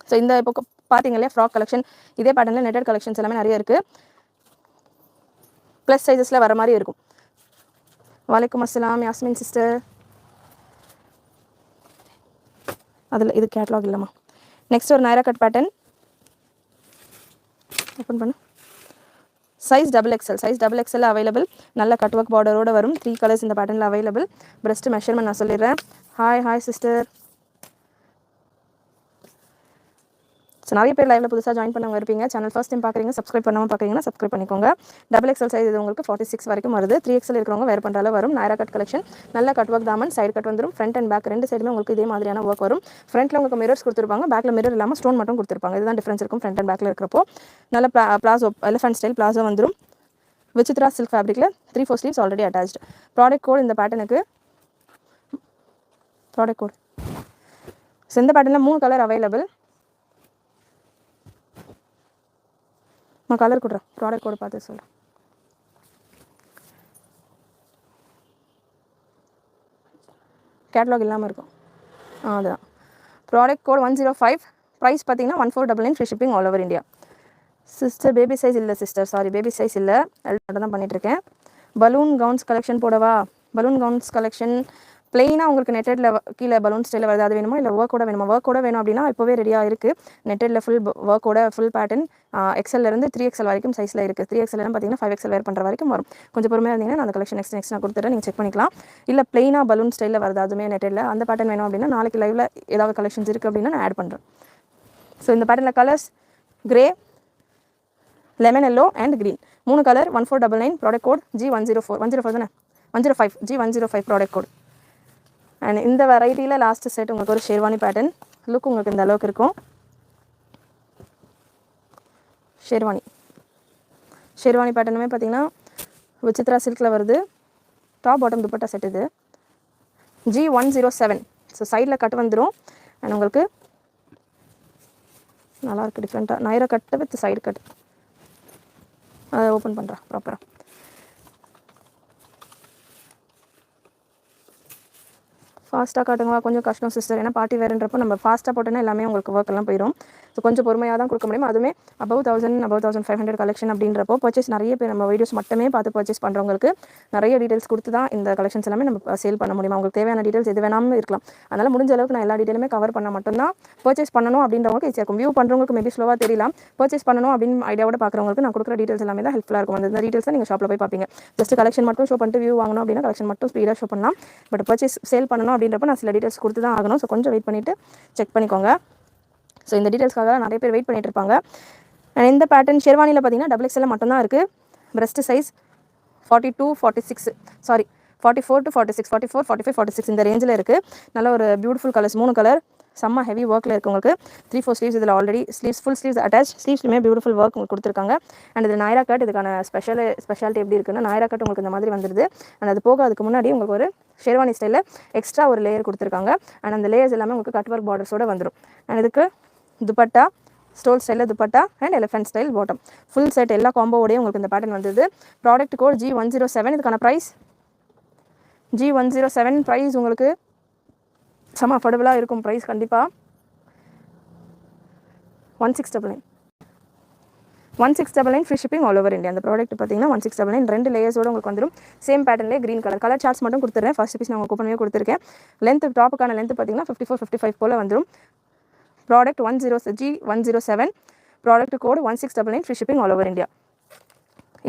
ஸோ இந்த இப்போ பார்த்தீங்க இல்லையா ஃப்ராக் கலெக்ஷன், இதே பேட்டர்னில் நெட்டட் கலெக்ஷன்ஸ் எல்லாமே நிறைய இருக்குது. ப்ளஸ் சைஸஸில் வர மாதிரி இருக்கும். வலைக்கும் அஸ்ஸலாம் யாஸ்மின் சிஸ்டர். அதில் இது கேட்லாக் இல்லைம்மா. நெக்ஸ்ட் ஒரு நைரா கட் பேட்டர்ன் ஓப்பன் பண்ணு. Size XXL available. நல்ல கட் ஒர்க் பார்டரோட வரும். 3 கலர்ஸ் இந்த பேட்டர்னில் அவைலபிள். பிரஸ்ட் மெஷர்மெண்ட் நான் சொல்லிடுறேன். Hi sister. ஸோ நிறைய பேர் லைவில் புதுசாக ஜாயின் பண்ணவங்க இருப்பீங்க. சேனல் ஃபர்ஸ்ட் டைம் பார்க்குறீங்க, சப்ஸ்கிரைப் பண்ணாமல் பார்க்குறீங்கன்னா சப்ஸ்கிரைப் பண்ணிக்கோங்க. XXL சைஸ் இது உங்களுக்கு 46 வரைக்கும் வருது. 3XL இருக்கிறவங்க வேறு பண்ணுறால வரும். Nayra cut collection. நல்ல கட் ஒர்க் தாமன், சைடு கட் வந்துடும். ஃப்ரண்ட் அண்ட் பேக் ரெண்டு சைடுமே உங்களுக்கு இதே மாதிரியான ஒர்க் வரும். ஃப்ரண்ட்டில் உங்களுக்கு மிரர்ஸ் கொடுத்துருப்பாங்க, பேக்கில் மிரர் இல்லாமல் ஸ்டோன் மட்டும் கொடுத்துருப்பாங்க. இதுதான் டிஃப்ரென்ஸ் இருக்கும் ஃப்ரண்ட் அண்ட் பேக்கில் இருக்கிறப்போ. நல்ல பிளாசோ, எலிஃபென்ட் ஸ்டைல் பிளாசோ வந்துடும். விசித்ரா சில்க் ஃபேப்ரிக்கில் 3/4 sleeves already attached. Product code இந்த பேட்டர்னுக்கு ப்ராடக்ட் கோட். ஸோ இந்த பேட்டர்னில் 3 கலர் அவைலபிள். நான் கலர் கொடுறேன், ப்ராடக்ட் கோடு பார்த்து சொல்கிறேன். கேட்லாக் இல்லாமல் இருக்கும். அதுதான் ப்ராடக்ட் கோட் 105. ப்ரைஸ் பார்த்தீங்கன்னா 1499 free shipping all over India. Sister baby size இல்லை சிஸ்டர், சாரி பேபி சைஸ் இல்லை, மட்டும் தான் பண்ணிகிட்ருக்கேன். பலூன் கவுன்ஸ் கலெக்ஷன் போடவா? பலூன் கவுன்ஸ் கலெக்ஷன் பிளெயினாக உங்களுக்கு நெட்டடில் கீழே பலூன் ஸ்டைலில் வருது, அது வேணுமா இல்லை ஒர்க்கோட வேணுமா? ஒர்க்கோட வேணும் அப்படின்னா இப்போவே ரெடியாக இருக்குது. நெட்டடில் ஃபுல் ஒர்க்கோட ஃபுல் பேட்டர்ன் XL-லேருந்து 3XL வரைக்கும் சைஸில் இருக்குது. 3XL பார்த்தீங்கன்னா 5XL வேர் பண்ணுற வரைக்கும் வரும். கொஞ்சம் பொறுமையாக இருந்தீங்கன்னா நான் அந்த கலெக்ஷன் நெக்ஸ்ட் நான் கொடுத்துட்டு நீங்கள் செக் பண்ணிக்கலாம். இல்லை பிளெயினாக பலூன் ஸ்டைலில் வருது அதுவுமே நெட்டடில், அந்த பேட்டர்ன் வேணும் அப்படின்னா நாளைக்கு லைவில் ஏதாவது கலெக்ஷன்ஸ் இருக்குது அப்படின்னா நான் ஆட் பண்ணுறேன். ஸோ இந்த பேட்டர்னில் colours grey, lemon yellow and green 3 colour. 1499. Product code G104 105 தானே 105 G105 ப்ராடக்ட் கோட். அண்ட் இந்த வெரைட்டியில் லாஸ்ட் செட் உங்களுக்கு ஒரு ஷேர்வானி பேட்டர்ன். லுக் உங்களுக்கு இந்த அளவுக்கு இருக்கும். ஷேர்வானி பேட்டர்னுமே பார்த்தீங்கன்னா விசித்ரா சில்கில் வருது. டாப் பாட்டம் துப்பட்டா செட் இது. G107. ஸோ சைடில் கட் வந்துடும். அண்ட் உங்களுக்கு நல்லாயிருக்கு டிஃப்ரெண்ட்டாக. நைரா கட்டு வித் சைடு கட். அதை ஓப்பன் பண்ணுறேன் ப்ராப்பராக. ஃபாஸ்ட்டாக காட்டுங்க, கொஞ்சம் கஷ்டம் சிஸ்டர். ஏன்னா பார்ட்டி வேறுன்றப்போ நம்ம ஃபாஸ்ட்டாக போட்டோன்னா எல்லாமே உங்களுக்கு ஒர்க் எல்லாம் போயிடும். ஸோ கொஞ்சம் பொறுமையாக தான் கொடுக்க முடியும். அதுவுமே above 1500 கலெக்ஷன் அப்படின்றப்போ பர்ச்சேஸ் நிறைய பேர் நம்ம வீடியோஸ் மட்டுமே பார்த்து பர்ச்சேஸ் பண்ணுறவங்களுக்கு நிறைய டீட்டெயில்ஸ் கொடுத்து தான் இந்த கலெக்ஷன்ஸ் எல்லாமே நம்ம சேல் பண்ண முடியும். உங்களுக்கு தேவையான டீட்டெயில்ஸ் எது வேணாலும் இருக்கலாம். அதனால் முடிஞ்ச அளவுக்கு நான் எல்லா டீட்டெயிலுமே கவர் பண்ண மட்டும்தான் பர்ச்சேஸ் பண்ணணும் அப்படின்றவங்களுக்கு ஈஸியாக இருக்கும். வியூ பண்ணுறவங்களுக்கு மேபி ஸ்லோவாக தெரியலாம். பர்ச்சேஸ் பண்ணணும் அப்படின்னு ஐடியாவோட பார்க்குறவங்களுக்கு நான் கொடுக்குற டீட்டெயில்ஸ் எல்லாமே தான் ஹெல்ப்ஃபுல்லாக இருக்கும். அந்த டீட்டெயில்ஸ் நீங்கள் ஷாப்பில் போய் பார்ப்பீங்க. ஜஸ்ட் கலெக்ஷன் மட்டும் ஷோ பண்ணிட்டு வியூ வாங்கணும் அப்படின்னா கலெக்ஷன் மட்டும் ஸ்பீடாக ஷோ பண்ணலாம். பட் பர்ச்சேஸ் சேல் பண்ணணும் அப்படின்றப்ப நான் சில டீட்டெயில்ஸ் கொடுத்து தான் ஆகணும். ஸோ கொஞ்சம் வெயிட் பண்ணிவிட்டு செக் பண்ணிக்கோங்க. ஸோ இந்த டீட்டெயில்ஸ்க்காக நிறைய பேர் வெயிட் பண்ணிட்டு இருப்பாங்க. அண்ட் இந்த பேட்டர்ன் ஷெர்வானியில் பார்த்தீங்கன்னா XXL மட்டும்தான் இருக்குது. பிரஸ்ட் சைஸ் 42 46 சாரி 44 to 46 44 45 46 இந்த ரேஞ்சில் இருக்குது. நல்ல ஒரு பியூட்டிஃபுல் கலர்ஸ் 3 கலர். செம்ம ஹெவி ஒர்க்கில் இருக்குது உங்களுக்கு. 3/4 ஸ்லீவ்ஸ் இதில் ஆல்ரெடி ஃபுல் ஸ்லீவ்ஸ் அட்டாச். ஸ்லீவ்ஸ்லையுமே பியூட்டிஃபுல் ஒர்க் உங்களுக்கு கொடுத்துருக்காங்க. அண்ட் இது நைரா கட். இதுக்கான ஸ்பெஷாலிட்டி எப்படி இருக்குன்னா நைரா கட் உங்களுக்கு இந்த மாதிரி வந்துடுது. அண்ட் அது போக அதுக்கு முன்னாடி உங்களுக்கு ஒரு ஷெர்வானி ஸ்டைலில் எக்ஸ்ட்ரா ஒரு லேயர் கொடுத்துருக்காங்க. அண்ட் அந்த லேயர்ஸ் எல்லாமே உங்களுக்கு கட் ஒர்க் பார்டர்ஸோடு வந்துடும். அண்ட் இதுக்கு துப்பட்டா ஸ்டோல் ஸ்டைலில் dupatta and elephant style bottom full set எல்லா காம்போவோடையும் உங்களுக்கு இந்த பேட்டர்ன் வந்தது. Product code G107. இதுக்கான ப்ரைஸ் G107 ப்ரைஸ் உங்களுக்கு செம அஃபோர்டபுளாக இருக்கும். ப்ரைஸ் கண்டிப்பாக 1699. 1699 free shipping all over India. அந்த ப்ராடக்ட் பார்த்தீங்கன்னா 1699 2 லேயர்ஸோடு உங்களுக்கு வந்துடும். சேம் பேட்டர்ன்லேயே க்ரீன் கலர் சார்ட்ஸ் மட்டும் கொடுத்துருக்கேன். ஃபர்ஸ்ட் பீஸ் நான் உங்களுக்கு ஓப்பன் பண்ணி கொடுத்துருக்கேன். லென்த் டாப்புக்கான லென்த் பார்த்தீங்கன்னா 54-55 போல் வந்துடும். Product G107 product code 1699 free shipping all over India.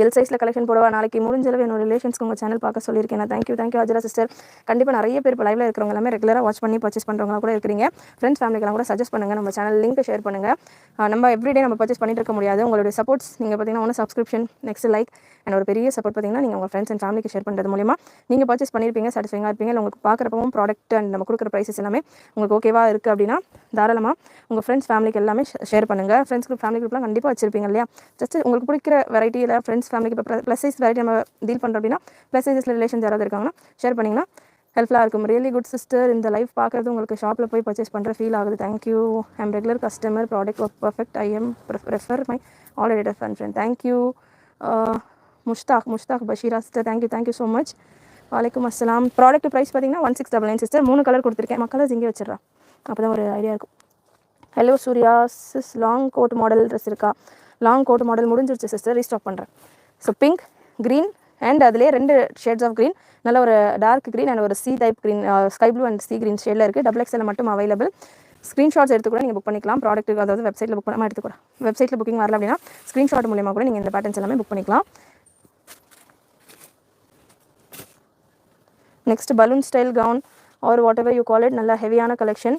L சைஸில் கலெக்ஷன் போடுவா. நாளைக்கு முடிஞ்சளவு என்னோட ரிலேஷன்ஸ்க்கு உங்கள் சேனல் பார்க்க சொல்லியிருக்கேன். Thank you Hajara sister. கண்டிப்பாக நிறைய பேர் இப்போ லைவில் இருக்கிறவங்க எல்லாமே ரெகுலராக வாட்ச் பண்ணி பர்ச்சேஸ் பண்ணுறவங்க கூட இருக்கிறீங்க. ஃப்ரெண்ட்ஸ் ஃபேமிலிக்கெல்லாம் கூட சஜஸ்ட் பண்ணுங்கள். நம்ம சேனல் லிங்க் ஷேர் பண்ணுங்கள். நம்ம எவ்ரிடே நம்ம பர்ச்சேஸ் பண்ணிட்டு இருக்க முடியாது. உங்களுடைய சப்போர்ட்ஸ் நீங்கள் பார்த்தீங்கன்னா ஒன்று சப்ஸ்கிரிப்ஷன், நெக்ஸ்ட் லைக் அண்ட் ஒரு பெரிய சப்போர்ட் பார்த்தீங்கன்னா நீங்கள் உங்கள் ஃப்ரெண்ட்ஸ் அண்ட் ஃபேமிலிக்கு ஷேர் பண்ணுறது மூலிமா நீங்கள் பர்ச்சேஸ் பண்ணியிருப்பீங்க, சாட்டிஸ்ஃபைங்காக இருப்பீங்க. இல்லை உங்களுக்கு பார்க்குறப்பவும் ப்ராடக்ட் அண்ட் நம்ம கொடுக்குற ப்ரைஸஸ் எல்லாமே உங்களுக்கு ஓகேவாக இருக்குது அப்படின்னா தாராளமாக உங்கள் ஃப்ரெண்ட்ஸ் ஃபேமிலிக்கு எல்லாமே ஷேர் பண்ணுங்கள். ஃப்ரெண்ட்ஸ் குரூப், ஃபேமிலி குரூப்லாம் கண்டிப்பாக வச்சிருப்பீங்க இல்லையா? ஜஸ்ட் உங்களுக்கு பிடிக்கிற வெரைட்டியில் ஃப்ரெண்ட்ஸ் ஃபேமிலிக்கு இப்போ ப்ளஸ் சைஸ் வெரைட்டி நம்ம டீல் பண்ணுறோம் அப்படின்னா ப்ளஸ் சைஸில் ரிலேஷன்ஸ் யாராவது இருக்காங்கன்னா ஷேர் பண்ணிங்கன்னா ஹெல்ப்ஃபுல்லாக இருக்கும். Really good sister. இந்த லைஃப் பார்க்குறது உங்களுக்கு ஷாப்பில் போய் பர்ச்சேஸ் பண்ணுற ஃபீல் ஆகுது. Thank you. I'm regular customer. Product work perfect. I am refer my already friend. Thank you. Mushtaq Bashira sister. Thank you so much. வலைக்கம் அஸ்லாம். ப்ராடக்ட் ப்ரைஸ் பார்த்தீங்கன்னா 1699 சிஸ்டர். 3 கலர் கொடுத்துருக்கேன். கலர்ஸ் இங்கே வச்சிடறேன், அப்போ தான் ஒரு ஐடியா இருக்கும். Hello Surya sis, long coat model dress இருக்கா? லாங் கோட் மாடல் முடிஞ்சிருச்சு சிஸ்டர், ரீஸ்டாக் பண்ணுறேன். ஸோ பிங்க், க்ரீன் அண்ட் அதிலே 2 ஷேட்ஸ் ஆஃப் க்ரீன், நல்ல ஒரு டார்க் க்ரீன் அண்ட் ஒரு sea type green, sky blue and sea green ஷேடில் இருக்குது. XXL மட்டும் அவைலபிள். ஸ்க்ரீன்ஷாட்ஸ் எடுத்து கூட நீங்கள் புக் பண்ணிக்கலாம். ப்ராடக்ட்டுக்கு அதாவது வெப்சைட்டில் புக் பண்ணாமல் எடுத்துக்கூட, வெப்சைட்டில் புக்கிங் வரல அப்படின்னா ஸ்க்ரீன்ஷாட் மூலியமாக கூட நீங்கள் இந்த பேட்டர்ன்ஸ் எல்லாமே புக் பண்ணிக்கலாம். Next balloon style gown or whatever you call it, நல்ல ஹெவியான கலெக்ஷன்.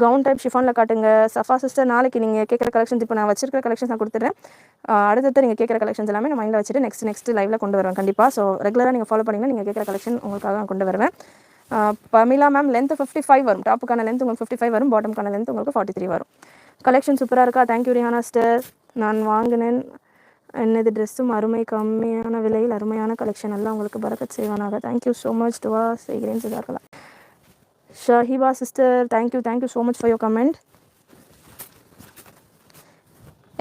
கவுன் டைப் ஷிஃபானில் காட்டுங்க. சஃபா சிஸ்டர், நாளைக்கு நீங்கள் கேட்குற கலெக்ஷன்ஸ் இப்போ நான் வச்சிருக்கிற கலெக்ஷன்ஸ் நான் கொடுத்துட்றேன். அடுத்தது நீங்கள் கேட்குற கலெக்ஷன்ஸ் எல்லாமே நான் மைண்டில் வச்சுட்டு நெக்ஸ்ட் லைவில் கொண்டு வருவேன் கண்டிப்பாக. ஸோ ரெகுலராக நீங்கள் ஃபாலோ பண்ணிங்கன்னா நீங்கள் கேட்குற கலெக்ஷன் உங்களுக்காக நான் கொண்டு வருவேன். பமிலா மேம், லென்த் 55 வரும். டாப்புக்கான லென்த் உங்களுக்கு 55 வரும். பாட்டமுக்கான லென்த் உங்களுக்கு 43 வரும். கலெக்ஷன் சூப்பராக இருக்கா? Thank you Rihana sister. நான் வாங்கினேன் என்னது ட்ரெஸ்ஸும் அருமை, கம்மியான விலையில் அருமையான கலெக்ஷன் எல்லாம் உங்களுக்கு பரக்கத் செய்வானாக. Thank you so much. டுவா செய்கிறேன் சிதார்கலா. Shahiba sister, thank you so much for your comment.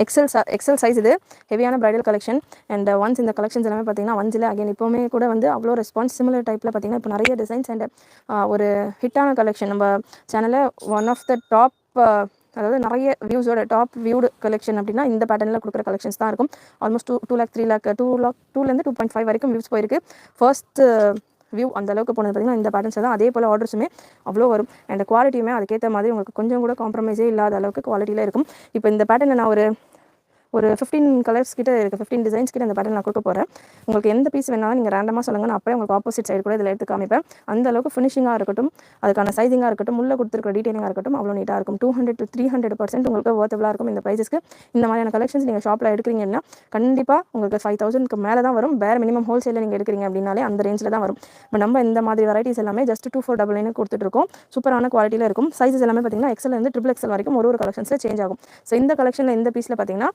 X L size இது ஹெவியான பிரைடல் கலெக்ஷன். அண்ட் ஒன்ஸ் இந்த கலெக்ஷன்ஸ் எல்லாமே பார்த்தீங்கன்னா ஒன்ஸில் அகைன் இப்போவுமே கூட வந்து அவ்வளோ ரெஸ்பான்ஸ் சிமிலர் டைப்பில் பார்த்தீங்கன்னா இப்போ நிறைய டிசைன்ஸ் அண்ட் ஒரு ஹிட்டான கலெக்ஷன். நம்ம சேனலில் ஒன் ஆஃப் த டாப், அதாவது நிறைய வியூஸோட டாப் வியூடு கலெக்ஷன் அப்படின்னா இந்த பேட்டர்னில் கொடுக்குற கலெக்ஷன்ஸ் தான் இருக்கும். ஆல்மோஸ்ட் 2 lakh 3 lakh 2லேருந்து 2.5 வரைக்கும் வியூஸ் போயிருக்கு. ஃபர்ஸ்ட் வியூ அந்த அளவுக்கு போனது பார்த்தீங்கன்னா இந்த பேட்டர்ன்ஸ் தான். அதே போல் ஆர்டர்ஸுமே அவ்வளோ வரும். அண்ட் குவாலிட்டியுமே அதுக்கேற்ற மாதிரி உங்களுக்கு கொஞ்சம் கூட காம்ப்ரமைஸே இல்லாத அளவுக்கு குவாலிட்டியில் இருக்கும். இப்போ இந்த பேட்டர்னில் நான் ஒரு 15 கலர்ஸ் கிட்ட இருக்குது, 15 டிசைன்ஸ் கிட்ட இந்த பேட்டர்ன் நான் கொடுக்க போகிறேன். உங்களுக்கு எந்த பீஸ் வேணாலும் நீங்கள் ரேண்டமாக சொல்லுங்கள், நான் அப்படியே உங்களுக்கு ஆப்போசிட் சைடு கூட இதில் எடுத்து காமிப்பேன். அந்த அளவுக்கு ஃபினிஷிங்காக இருக்கட்டும், அதுக்கான சைசிங்காக இருக்கட்டும், உள்ள கொடுத்துருக்க டீட்டெயிலிங்காக இருக்கட்டும் அவ்வளோ நீட்டாக இருக்கும். 200 to 300% உங்களுக்கு வர்த்தபுளாக இருக்கும் இந்த ப்ரைஸஸ்க்கு. இந்த மாதிரியான கலெக்ஷன்ஸ் நீங்கள் ஷாப்பில் எடுக்கிறீங்கன்னா கண்டிப்பாக உங்களுக்கு 5000க்கு மேலே தான் வரும். வேறு மினிமம் ஹோல்சேலில் நீங்கள் எடுக்கிறீங்க அப்படின்னாலே அந்த ரேஞ்சில் தான் வரும். இப்போ நம்ம இந்த மாதிரி வெரைட்டிஸ் எல்லாமே ஜஸ்ட் 2499 கொடுத்துட்ருக்கோம். சூப்பரான குவாலிட்டியில் இருக்கும். சைஸஸ் எல்லாமே பார்த்தீங்கன்னா XL-லேருந்து XXL வரைக்கும் ஒரு கலெக்ஷன்ஸில் சேஞ்ச் ஆகும். ஸோ இந்த கலெக்ஷனில் இந்த பீஸில் பார்த்தீங்கன்னா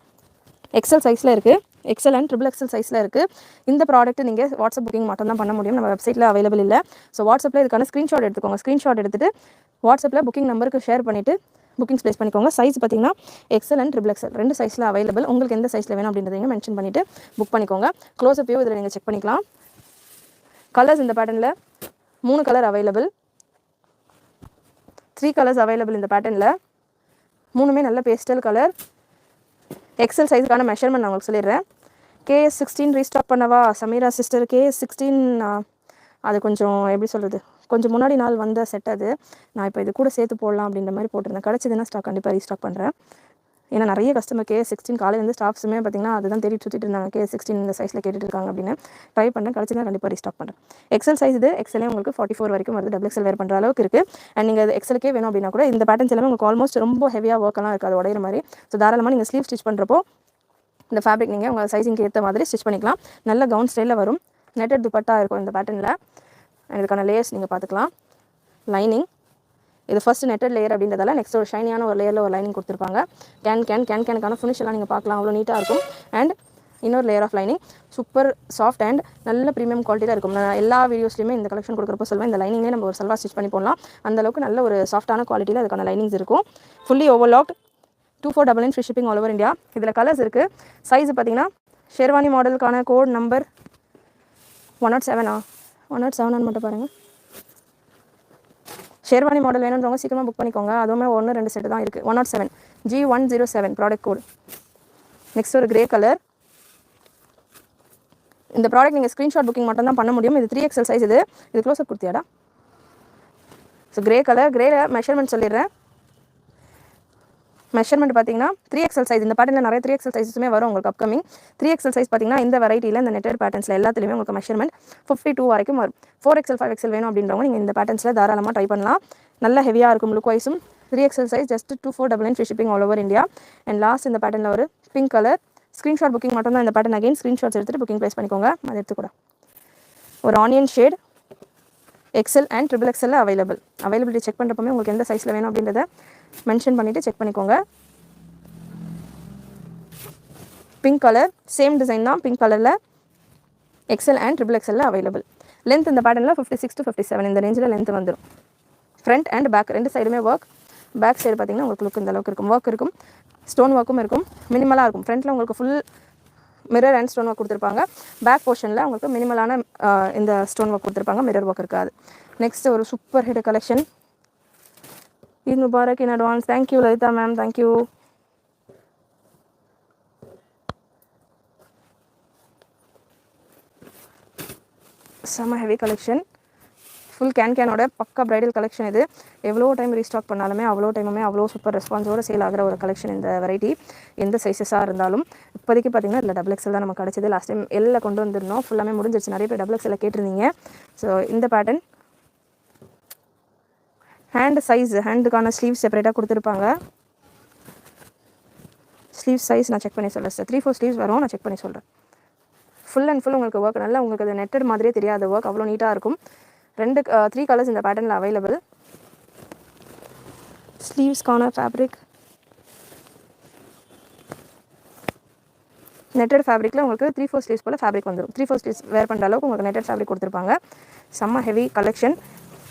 XL சைஸில் இருக்குது, XL அண்ட் XXL சைஸில் இருக்குது. இந்த ப்ராடக்ட் நீங்கள் வாட்ஸ்அப் புக்கிங் மட்டும் தான் பண்ண முடியும், நம்ம வெப்சைட்டில் அவைலபிள் இல்லை. ஸோ வாட்ஸ்அப்பில் இதுக்கான ஸ்க்ரீன்ஷாட் எடுத்துக்கோங்க. ஸ்க்ரீன்ஷாட் எடுத்துகிட்டு வாட்ஸ்அப்பில் புக்கிங் நம்பருக்கு ஷேர் பண்ணிவிட்டு புக்கிங்ஸ் ப்ளேஸ் பண்ணிக்கோங்க. சைஸ் பார்த்தீங்கன்னா XL அண்ட் XXL 2 சைஸில் அவைலபிள். உங்களுக்கு எந்த சைஸில் வேணும் அப்படின்றதையும் மென்ஷன் பண்ணிவிட்டு புக் பண்ணிக்கோங்க. க்ளோஸ்அப் வியூ இதில் நீங்கள் செக் பண்ணிக்கலாம். கலர்ஸ் இந்த பேட்டர்னில் 3 கலர் அவைலபிள், 3 கலர்ஸ் அவைலபிள் இந்த பேட்டர்னில். 3மே நல்ல பேஸ்டல் கலர். XL சைஸுக்கான மெஷர்மெண்ட் நான் உங்களுக்கு சொல்லிடுறேன். KS16 ரீஸ்டாக் பண்ணவா சமீரா சிஸ்டர்? KS16 அது கொஞ்சம் எப்படி சொல்கிறது, கொஞ்சம் முன்னாடி நாள் வந்த செட் அது. நான் இப்போ இது கூட சேர்த்து போடலாம் அப்படின்ற மாதிரி போட்டிருந்தேன். கிடச்சிதுன்னா ஸ்டாக் கண்டிப்பாக ரீஸ்டாக் பண்ணுறேன். ஏன்னா நிறைய கஸ்டமர் KS16 காலையில் வந்து ஸ்டாஃப்ஸுமே பார்த்தீங்கன்னா அதுதான் தேடி சுற்றிட்டு இருந்தாங்க. KS16 இந்த சைஸில் கேட்டுட்டு இருக்காங்க அப்படின்னு ட்ரை பண்ணேன். கிடச்சிதுன்னா கண்டிப்பாக ரீஸ்டாக் பண்ணுறேன். XL சைஸ் இது. XL உங்களுக்கு 44 வரைக்கும் வருது. XXL வேர் பண்ணுற அளவுக்கு இருக்குது. அண்ட் நீங்கள் XLக்கே வேணும் அப்படின்னா கூட இந்த பேட்டர்ன்ஸ் எல்லாமே உங்களுக்கு ஆல்மோஸ்ட் ரொம்ப ஹெவியாக ஒர்க்கெல்லாம் இருக்குது, அது உடையிற மாதிரி. ஸோ தாராளமாக நீங்கள் ஸ்லீவ் ஸ்டிச் பண்ணுறப்போ இந்த ஃபேப்ரிக் நீங்கள் உங்கள் சைஸிங்க்கு ஏற்ற மாதிரி ஸ்டிச் பண்ணிக்கலாம். நல்ல கவுன் ஸ்டைலில் வரும். நெட்டட் துப்பட்டா இருக்கும் இந்த பேட்டர்னில். இதுக்கான லேயர்ஸ் நீங்கள் பார்த்துக்கலாம். லைனிங் இது ஃபர்ஸ்ட் நெட்டட் லேயர் அப்படின்றதால நெக்ஸ்ட் ஒரு ஷைனியான ஒரு லேயரில் ஒரு லைனிங் கொடுத்துருப்பாங்க. கேனுக்கான ஃபினிஷ் எல்லாம் நீங்கள் பார்க்கலாம், அவ்வளோ நீட்டாக இருக்கும். அண்ட் இன்னொரு layer of lining super soft and நல்ல ப்ரீமியம் குவாலிட்டியில் இருக்கும். நான் எல்லா வீடியோஸ்லையுமே இந்த கலெக்ஷன் கொடுக்குறப்போ சொல்லுவேன், இந்த லைனிங்கே நம்ம ஒரு சல்வார் ஸ்டிச் பண்ணி போடலாம். அந்தளவுக்கு நல்ல ஒரு சாஃப்டான குவாலிட்டியில் அதுக்கான லைனிங்ஸ் இருக்கும். Fully overlocked. 2499 free shipping all over India. இதில் கலர்ஸ் இருக்குது. சைஸ் பார்த்தீங்கன்னா ஷெர்வானி மாடலுக்கான கோட் நம்பர் 107 107 மட்டும் பாருங்கள். ஷேர்வானி மாடல் வேணுன்றவங்க சீக்கிரமாக புக் பண்ணிக்கோங்க. அதுவுமே 1-2 செட்டு தான் இருக்குது. 107 G107 ப்ராடக்ட் கோடு. நெக்ஸ்ட் ஒரு கிரே கலர். இந்த ப்ராடக்ட் நீங்கள் ஸ்க்ரீன்ஷாட் புக்கிங் மட்டும் தான் பண்ண முடியும். இது 3XL சைஸ். இது க்ளோஸ்அப் கொடுத்தியாடா? So grey colour. கிரேல மெஷர்மெண்ட் சொல்லிடுறேன். மெஷர்மெண்ட் பார்த்தீங்கன்னா 3XL சைஸ். இந்த பேட்டர்னில் நிறைய 3XL சைஸுமே வரும் உங்களுக்கு அப்கமிங். 3XL சைஸ் பார்த்தீங்கன்னா இந்த வெரைட்டியில் இந்த நெட்டட் பேட்டர்ன்ஸில் எல்லாத்துலேயுமே உங்களுக்கு மெஷர்மெண்ட் 52 வரைக்கும் வரும். 4XL 5XL வேணும் அப்படின்றவங்க நீங்கள் இந்த பேட்டர்ன்ஸில் தாராளமாக ட்ரை பண்ணலாம். நல்ல ஹெவியாக இருக்கும் லுக் வைஸும். 3XL size just 2499 free shipping all over India. And last இந்த பேட்டர்னில் ஒரு பிங்க் கலர். ஸ்க்ரீன்ஷாட் புக்கிங் மட்டும் தான் இந்த பேட்டர்ன். அகைன் ஸ்க்ரீன்ஷாட்ஸ் எடுத்துகிட்டு புக்கிங் ப்ளேஸ் பண்ணிக்கோங்க. அதை எடுத்துக்கூட ஒரு onion shade XL and XXL availability check பண்ணுறப்பமே உங்களுக்கு எந்த சைஸில் வேணும் அப்படின்றத மென்ஷன் பண்ணிவிட்டு செக் பண்ணிக்கோங்க. பிங்க் கலர் சேம் டிசைன் தான். பிங்க் கலரில் XL and XXL available. Length இந்த பேட்டர்னில் 56 to 57 இந்த ரேஞ்சில் லென்த் வந்துடும். ஃப்ரண்ட் அண்ட் பேக் ரெண்டு சைடுமே ஒர்க். பேக் சைடு பார்த்தீங்கன்னா உங்களுக்கு லுக் இந்த அளவுக்கு இருக்கும். ஒர்க் இருக்கும், ஸ்டோன் ஒர்க்கும் இருக்கும், மினிமலாக இருக்கும். ஃப்ரண்ட்டில் உங்களுக்கு full mirror and stone work கொடுத்துருப்பாங்க. பேக் போர்ஷனில் உங்களுக்கு மினிமலான இந்த ஸ்டோன் ஒர்க் கொடுத்துருப்பாங்க, மிரர் ஒர்க் இருக்காது. நெக்ஸ்ட் ஒரு super hit collection. Eid Mubarak in advance. Thank you Lalitha ma'am, thank you. செம்ம ஹெவி கலெக்ஷன். ஃபுல் கேனோட பக்கா ப்ரைடல் கலெக்ஷன். இது எவ்வளோ டைம் ரீஸ்டாக் பண்ணாலுமே அவ்வளோ சூப்பர் ரெஸ்பான்ஸோடு சேல் ஆகிற ஒரு கலெக்ஷன் இந்த வெரைட்டி. எந்த சைஸஸாக இருந்தாலும் இப்போதைக்கு பார்த்தீங்கன்னா இதில் XXL தான் நமக்கு கிடச்சிது. லாஸ்ட் டைம் எல்லாம் கொண்டு வந்துருந்தோம், ஃபுல்லாமே முடிஞ்சிருச்சு. நிறைய பேர் XXL கேட்டிருந்தீங்க. ஸோ இந்த பேட்டர்ன் ஹேண்ட் சைஸ், ஹேண்டுக்கான ஸ்லீவ் செப்பரேட்டாக கொடுத்துருப்பாங்க. ஸ்லீவ் சைஸ் நான் செக் பண்ணி சொல்கிறேன் சார். 3-4 ஸ்லீவ்ஸ் வரும், நான் செக் பண்ணி சொல்கிறேன். ஃபுல் அண்ட் ஃபுல் உங்களுக்கு ஒர்க் நல்லா உங்களுக்கு அது நெட்டட் மாதிரியே தெரியாத ஒர்க் அவ்வளோ நீட்டாக இருக்கும். 3 கலர்ஸ் இந்த பேட்டர்னில் அவைலபிள். ஸ்லீவ்ஸ்க்கான ஃபேப்ரிக் நெட்டட் ஃபேப்ரிக்கில் உங்களுக்கு 3-4 ஸ்லீவ்ஸ் போல் ஃபேப்ரிக் வந்துடும். 3-4 ஸ்லீவ்ஸ் வேர் பண்ணுற அளவுக்கு உங்களுக்கு நெட்டட் ஃபேப்ரிக் கொடுத்துருப்பாங்க. செம்ம ஹெவி கலெக்ஷன்,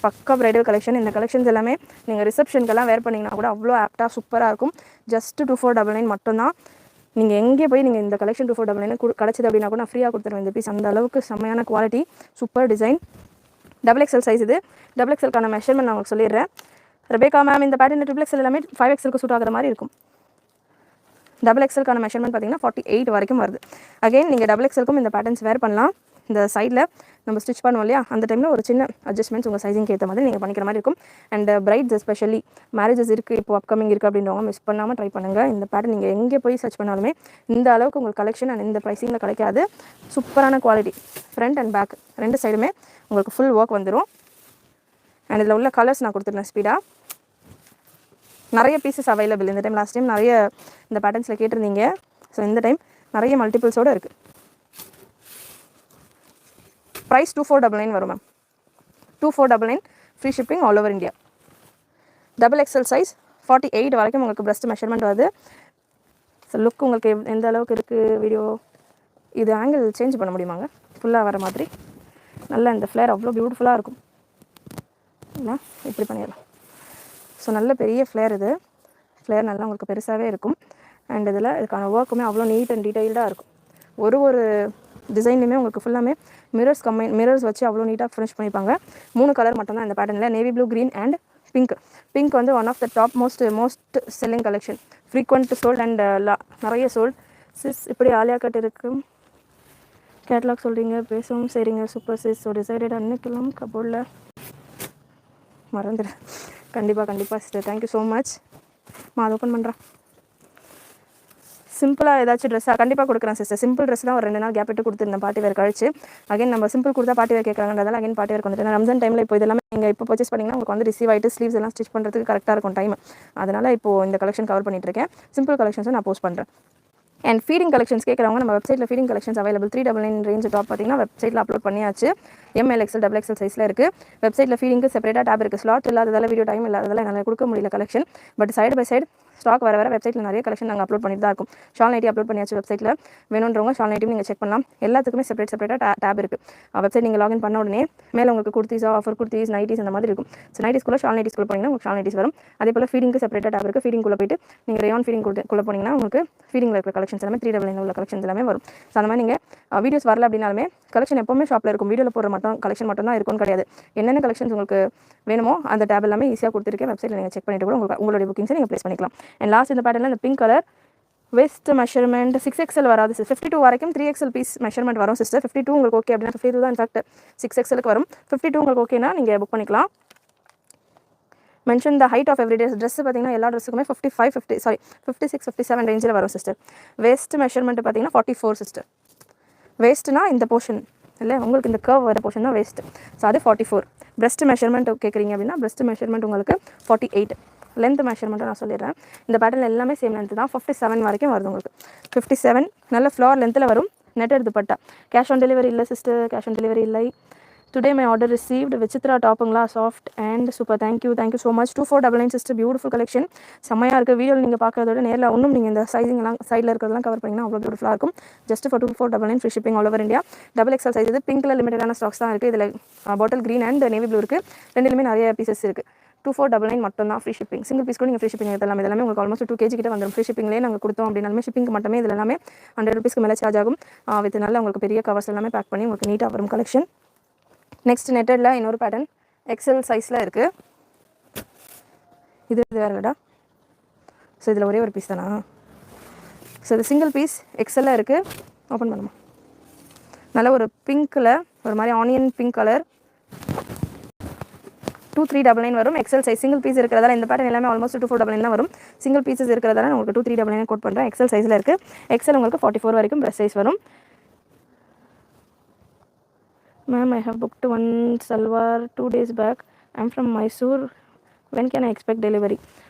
பக்கா ப்ரைடல் கலெக்ஷன். இந்த கலெக்ஷன்ஸ் எல்லாமே நீங்கள் ரிசப்ஷனுக்கெல்லாம் வேர் பண்ணிங்கன்னா கூட அவ்வளோ ஆப்டாக சூப்பராக இருக்கும். ஜஸ்ட் 2499 மட்டும்தான். நீங்கள் எங்கே போய் நீங்கள் இந்த கலெக்ஷன் 2499 கிடச்சிது அப்படின்னா கூட நான் ஃப்ரீயாக கொடுத்துருவேன் இந்த பீஸ். அந்த அளவுக்கு செம்மையான quality, super design. XXL size. இது XXLக்கான மெஷர்மெண்ட் நான் உங்களுக்கு சொல்லிடுறேன். ரெபேக்கா மேம் இந்த பேட்டர்ன் XXL எல்லாமே 5XLக்கு சூட் ஆகிற மாதிரி இருக்கும். XXLக்கான மெஷர்மெண்ட் பார்த்தீங்கன்னா 48 வரைக்கும் வருது. அகைன் நீங்கள் XXLக்கும் இந்த பேட்டர்ன்ஸ் வேர் பண்ணலாம். இந்த சைடில் நம்ம ஸ்டிச் பண்ணுவோம் இல்லையா, அந்த டைமில் ஒரு சின்ன அட்ஜஸ்ட்மெண்ட்ஸ் உங்கள் சைஸிங்க்கு ஏற்ற மாதிரி நீங்கள் பண்ணிக்கிற மாதிரி இருக்கும். அண்ட் பிரைட்ஸ் எஸ்பெஷலி மேரேஜஸ் இருக்குது, இப்போ அப்கமிங் இருக்குது அப்படின்றவங்க மிஸ் பண்ணாமல் ட்ரை பண்ணுங்கள். இந்த பேட்டர்ன் நீங்கள் எங்கே போய் சர்ச் பண்ணாலுமே இந்த அளவுக்கு உங்களுக்கு கலெக்ஷன் அண்ட் இந்த ப்ரைஸிங்கில் கிடைக்காது. சூப்பரான குவாலிட்டி. ஃப்ரண்ட் அண்ட் பேக் ரெண்டு சைடுமே உங்களுக்கு ஃபுல் ஒர்க் வந்துடும். அண்ட் இதில் உள்ள கலர்ஸ் நான் கொடுத்துருந்தேன் ஸ்பீடாக. நிறைய பீசஸ் அவைலபிள் இந்த டைம். லாஸ்ட் டைம் நிறைய இந்த பேட்டர்ன்ஸில் கேட்டிருந்தீங்க. ஸோ இந்த டைம் நிறைய மல்டிபிள்ஸோடு இருக்குது. ப்ரைஸ் 2499 வரும் ma'am. 2499 free shipping all over India. XXL size 48 வரைக்கும் உங்களுக்கு பிரஸ்ட் மெஷர்மெண்ட் வருது. ஸோ லுக் உங்களுக்கு எந்த அளவுக்கு இருக்குது வீடியோ. இது ஆங்கிள் சேஞ்ச் பண்ண முடியுமாங்க ஃபுல்லாக வர மாதிரி. நல்லா இந்த ஃப்ளேர் அவ்வளோ பியூட்டிஃபுல்லாக இருக்கும். இல்லை இப்படி பண்ணிடலாம். ஸோ நல்ல பெரிய ஃப்ளேர். இது ஃப்ளேர் நல்லா உங்களுக்கு பெருசாகவே இருக்கும். அண்ட் இதில் இதுக்கான ஒர்க்குமே அவ்வளோ நீட் அண்ட் டீட்டெயில்டாக இருக்கும். ஒரு டிசைன்லையுமே உங்களுக்கு ஃபுல்லாமே மிரர்ஸ் வச்சு அவ்வளோ நீட்டாக ஃபினிஷ் பண்ணிப்பாங்க. 3 கலர் மட்டும்தான் இந்த பேட்டர்னில். Navy blue, green and pink. Pink வந்து one of the top most selling collection. Frequent sold and நிறைய சோல்ட். சிஸ் இப்படி ஆலியா கட் இருக்கும். கேட்லாக் சொல்கிறீங்க, பேசவும் சரிங்க. Super sis. ஸோ டிசைடட் அன்னைக்கெல்லாம் கபோர்டில் மறந்துடு. கண்டிப்பாக சிஸ்டர், தேங்க்யூ ஸோ மச். அதை ஓப்பன் பண்ணுறேன். சிம்பிளாக ஏதாச்சும் ட்ரெஸ்ஸாக கண்டிப்பாக கொடுக்குறேன் சிஸ்டர். சிம்பிள் ட்ரெஸ் தான் ஒரு 2 நாள் கேப் விட்டு கொடுத்துருந்தேன் பார்ட்டி வேர் கழிச்சு. அகைன் நம்ம சிம்பிள் கொடுத்தா பார்ட்டி வேர் கேட்குறாங்கன்றதால அகைன் பார்ட்டி வேர் வந்துட்டு ரம்ஜான் டைமில் இப்போ இதெல்லாம் நீங்கள் இப்போ பர்ச்சேஸ் பண்ணிங்கன்னா உங்களுக்கு வந்து ரிசீவ் ஆகிட்டு ஸ்லீவ்ஸ் எல்லாம் ஸ்டிச் பண்ணுறதுக்கு கரெக்டாக இருக்கும் டைம். அதனால் இப்போது இந்த கலெக்ஷன் கவர் பண்ணிட்டு இருக்கேன். சிம்பிள் கலெக்ஷன்ஸும் நான் போஸ்ட் பண்ணுறேன். அண்ட் ஃபீடிங் கலெக்ஷன்ஸ் கேட்குறவங்க நம்ம வெப்சைட்டில் feeding collections available. 399 range top பார்த்தீங்கன்னா வெப்சைட்டில் அப்லோட் பண்ணியாச்சு. ML XL XXL சைஸில் இருக்குது. வெப்சைட்டில் ஃபீடிங்க்கு செப்பரேட்டாக டேப் இருக்குது. ஸ்லாட் இல்லாததால் வீடியோ டைம் இல்லாததால் என்னால் கொடுக்க முடியல collection. But side by side stock வர வெப்சைட்டில் நிறைய கலெக்ஷன் நாங்கள் அப்லோட் பண்ணிட்டு தான் இருக்கும். ஷால் நைட்டி அப்லோட் பண்ணியாச்சு வெப்சைட்டில். வேணுன்றவங்க ஷால் நைட்டியும் நீங்கள் செக் பண்ணலாம். எல்லாத்துக்குமே செப்பரேட்டாக டேப் இருக்குது. வெப்சைட் நீங்கள் லாகின் பண்ண உடனே மேலே உங்களுக்கு குர்த்திஸா, ஆஃபர் குர்த்திஸ், நைட்டிஸ் அந்த மாதிரி இருக்கும். ஸோ நைட்டிஸ்குள்ளே ஷால் நைட்டிஸ்குள்ளே போனீங்கன்னா உங்களுக்கு ஷால் நைட்டிஸ் வரும். அதே போல் ஃபீடிங்க்கு செப்பரேட்டாக டேப் இருக்குது. ஃபீடிங்குள்ளே போயிட்டு நீங்கள் ரேயான் ஃபீடிங்குள்ளே போனீங்கன்னா உங்களுக்கு ஃபீடிங்கில் இருக்கிற கலெக்ஷன்ஸ் எல்லாமே 399 உள்ள கலெக்ஷன்ஸ் எல்லாமே வரும். ஸோ அந்த மாதிரி நீங்கள் வீடியோஸ் வரல அப்படின்னாலுமே கலெக்ஷன் எப்போவுமே ஷாப்பில் இருக்கும். வீடியோவில் போகிற கலெக்ஷன் மட்டும் தான் இருக்கும்னு கிடையாது. என்னென்ன கலெக்ஷன்ஸ் உங்களுக்கு வேணுமோ அந்த டேப் எல்லாமே ஈஸியாக கொடுத்துருக்கேன். வெப்சைட்டில் நீங்கள் செக் பண்ணிட்டு கூட உங்களுடைய புக்கிங்ஸை நீங்கள் ப்ளேஸ் பண்ணிக்கலாம். அண்ட் லாஸ்ட் இந்த பேட்டர்னில் இந்த pink colour west measurement 6XL வராது சிஸ்டர். 52 வரைக்கும் 3XL பீஸ் மெஷர்மெண்ட் வரும் சிஸ்டர். 52 உங்களுக்கு ஓகே அப்படின்னா 52 தான் இன்ஃபேக்ட் 6XLக்கு வரும். 52 உங்களுக்கு ஓகேனா நீங்கள் புக் பண்ணிக்கலாம். Mention the height of every day dress பார்த்தீங்கன்னா எல்லா ட்ரெஸ்ஸுக்குமே 56, 57 ரேஞ்சில் வரும் சிஸ்டர். வேஸ்ட் மெஷர்மெண்ட் பார்த்தீங்கன்னா 44 சிஸ்டர். வேஸ்ட்னா இந்த போர்ஷன் இல்லை, உங்களுக்கு இந்த கர்வ் வர போர்ஷன் தான் வேஸ்ட். ஸோ அது 44. பிரெஸ்ட் மெஷர்மெண்ட் கேட்குறீங்க அப்படின்னா பிரெஸ்ட் மெஷர்மெண்ட் உங்களுக்கு 48. லென்த் மெஷர்மெண்ட்டை நான் சொல்லிடுறேன். இந்த பேட்டர்னில் எல்லாமே சேம் லென்த் தான். 57 வரைக்கும் வருது உங்களுக்கு. 57 நல்ல ஃப்ளவர் லென்த்தில் வரும். Netted dupatta. Cash on delivery இல்லை சிஸ்டர், கேஷ் ஆன் டெலிவரி இல்லை. Today my order received. Vichitra டாப்புங்களா, soft and super. Thank you so much. 2499 sister. Beautiful collection, செம்மையாக இருக்குது. வீடியோவில் நீங்கள் பார்க்குறத விட நேரில் இன்னும் நீங்கள் இந்த சைஸிங்லாம் சைடில் இருக்கிறதெல்லாம் கவர் பண்ணிங்கன்னா அவ்வளோ பியூட்டிஃபுல்லாக இருக்கும். Just for 2499 free shipping all over India. XXL size இது. பிங்க்கில் லிமிட்டடான ஸ்டாக்ஸ் தான் இருக்குது. இதில் bottle green and navy blue இருக்குது. ரெண்டுலேயுமே நிறைய பீசஸ் இருக்குது. 2499 மட்டும் தான் ஃப்ரீ ஷிப்பிங். சிங்கிள் பீஸ் கூட நீங்கள் ஃப்ரீ ஷிப்பிங் எடுத்துலாம். இதெல்லாமே உங்களுக்கு ஆல்மோஸ்ட் 2 kg கிட்ட வந்துடும். ஃப்ரீ ஷிப்பிங்லேயே நாங்கள் கொடுத்தோம் அப்படின்னாலுமே ஷிப்பிங் மட்டுமே இதில் எல்லாமே 100 rupeesக்கு மேலே சார்ஜ் ஆகும். வித் நல்ல உங்களுக்கு பெரிய கவர்ஸ் எல்லாமே பேக் பண்ணி உங்களுக்கு நீட்டாக வரும் கலெக்ஷன். நெக்ஸ்ட் நெட்டடில் இன்னொரு பேட்டர்ன் XL சைஸில் இருக்குது. இது வேறு இல்லைடா. ஸோ இதில் ஒரே ஒரு பீஸ் தானா? ஸோ இது சிங்கிள் பீஸ் XL இருக்குது. ஓப்பன் பண்ணுமா? நல்ல ஒரு பிங்க்கில் ஒரு மாதிரி ஆனியன் பிங்க் கலர் 2399 வரும். XL சைஸ் சிங்கிள் பீஸ் இருக்கிறதால இந்த பேட்டர்ன் எல்லாமே ஆல்மோஸ்ட் 2499 தான் வரும். சிங்கிள் பீசஸ் இருக்கிறதால உங்களுக்கு 2399 கோட் பண்ணுறேன். XL சைஸில் இருக்குது. XL உங்களுக்கு 44 வரைக்கும் ப்ரெஸ் சைஸ் வரும். Ma'am, I have booked one salwar 2 days back. I'm from Mysore. When can I expect delivery?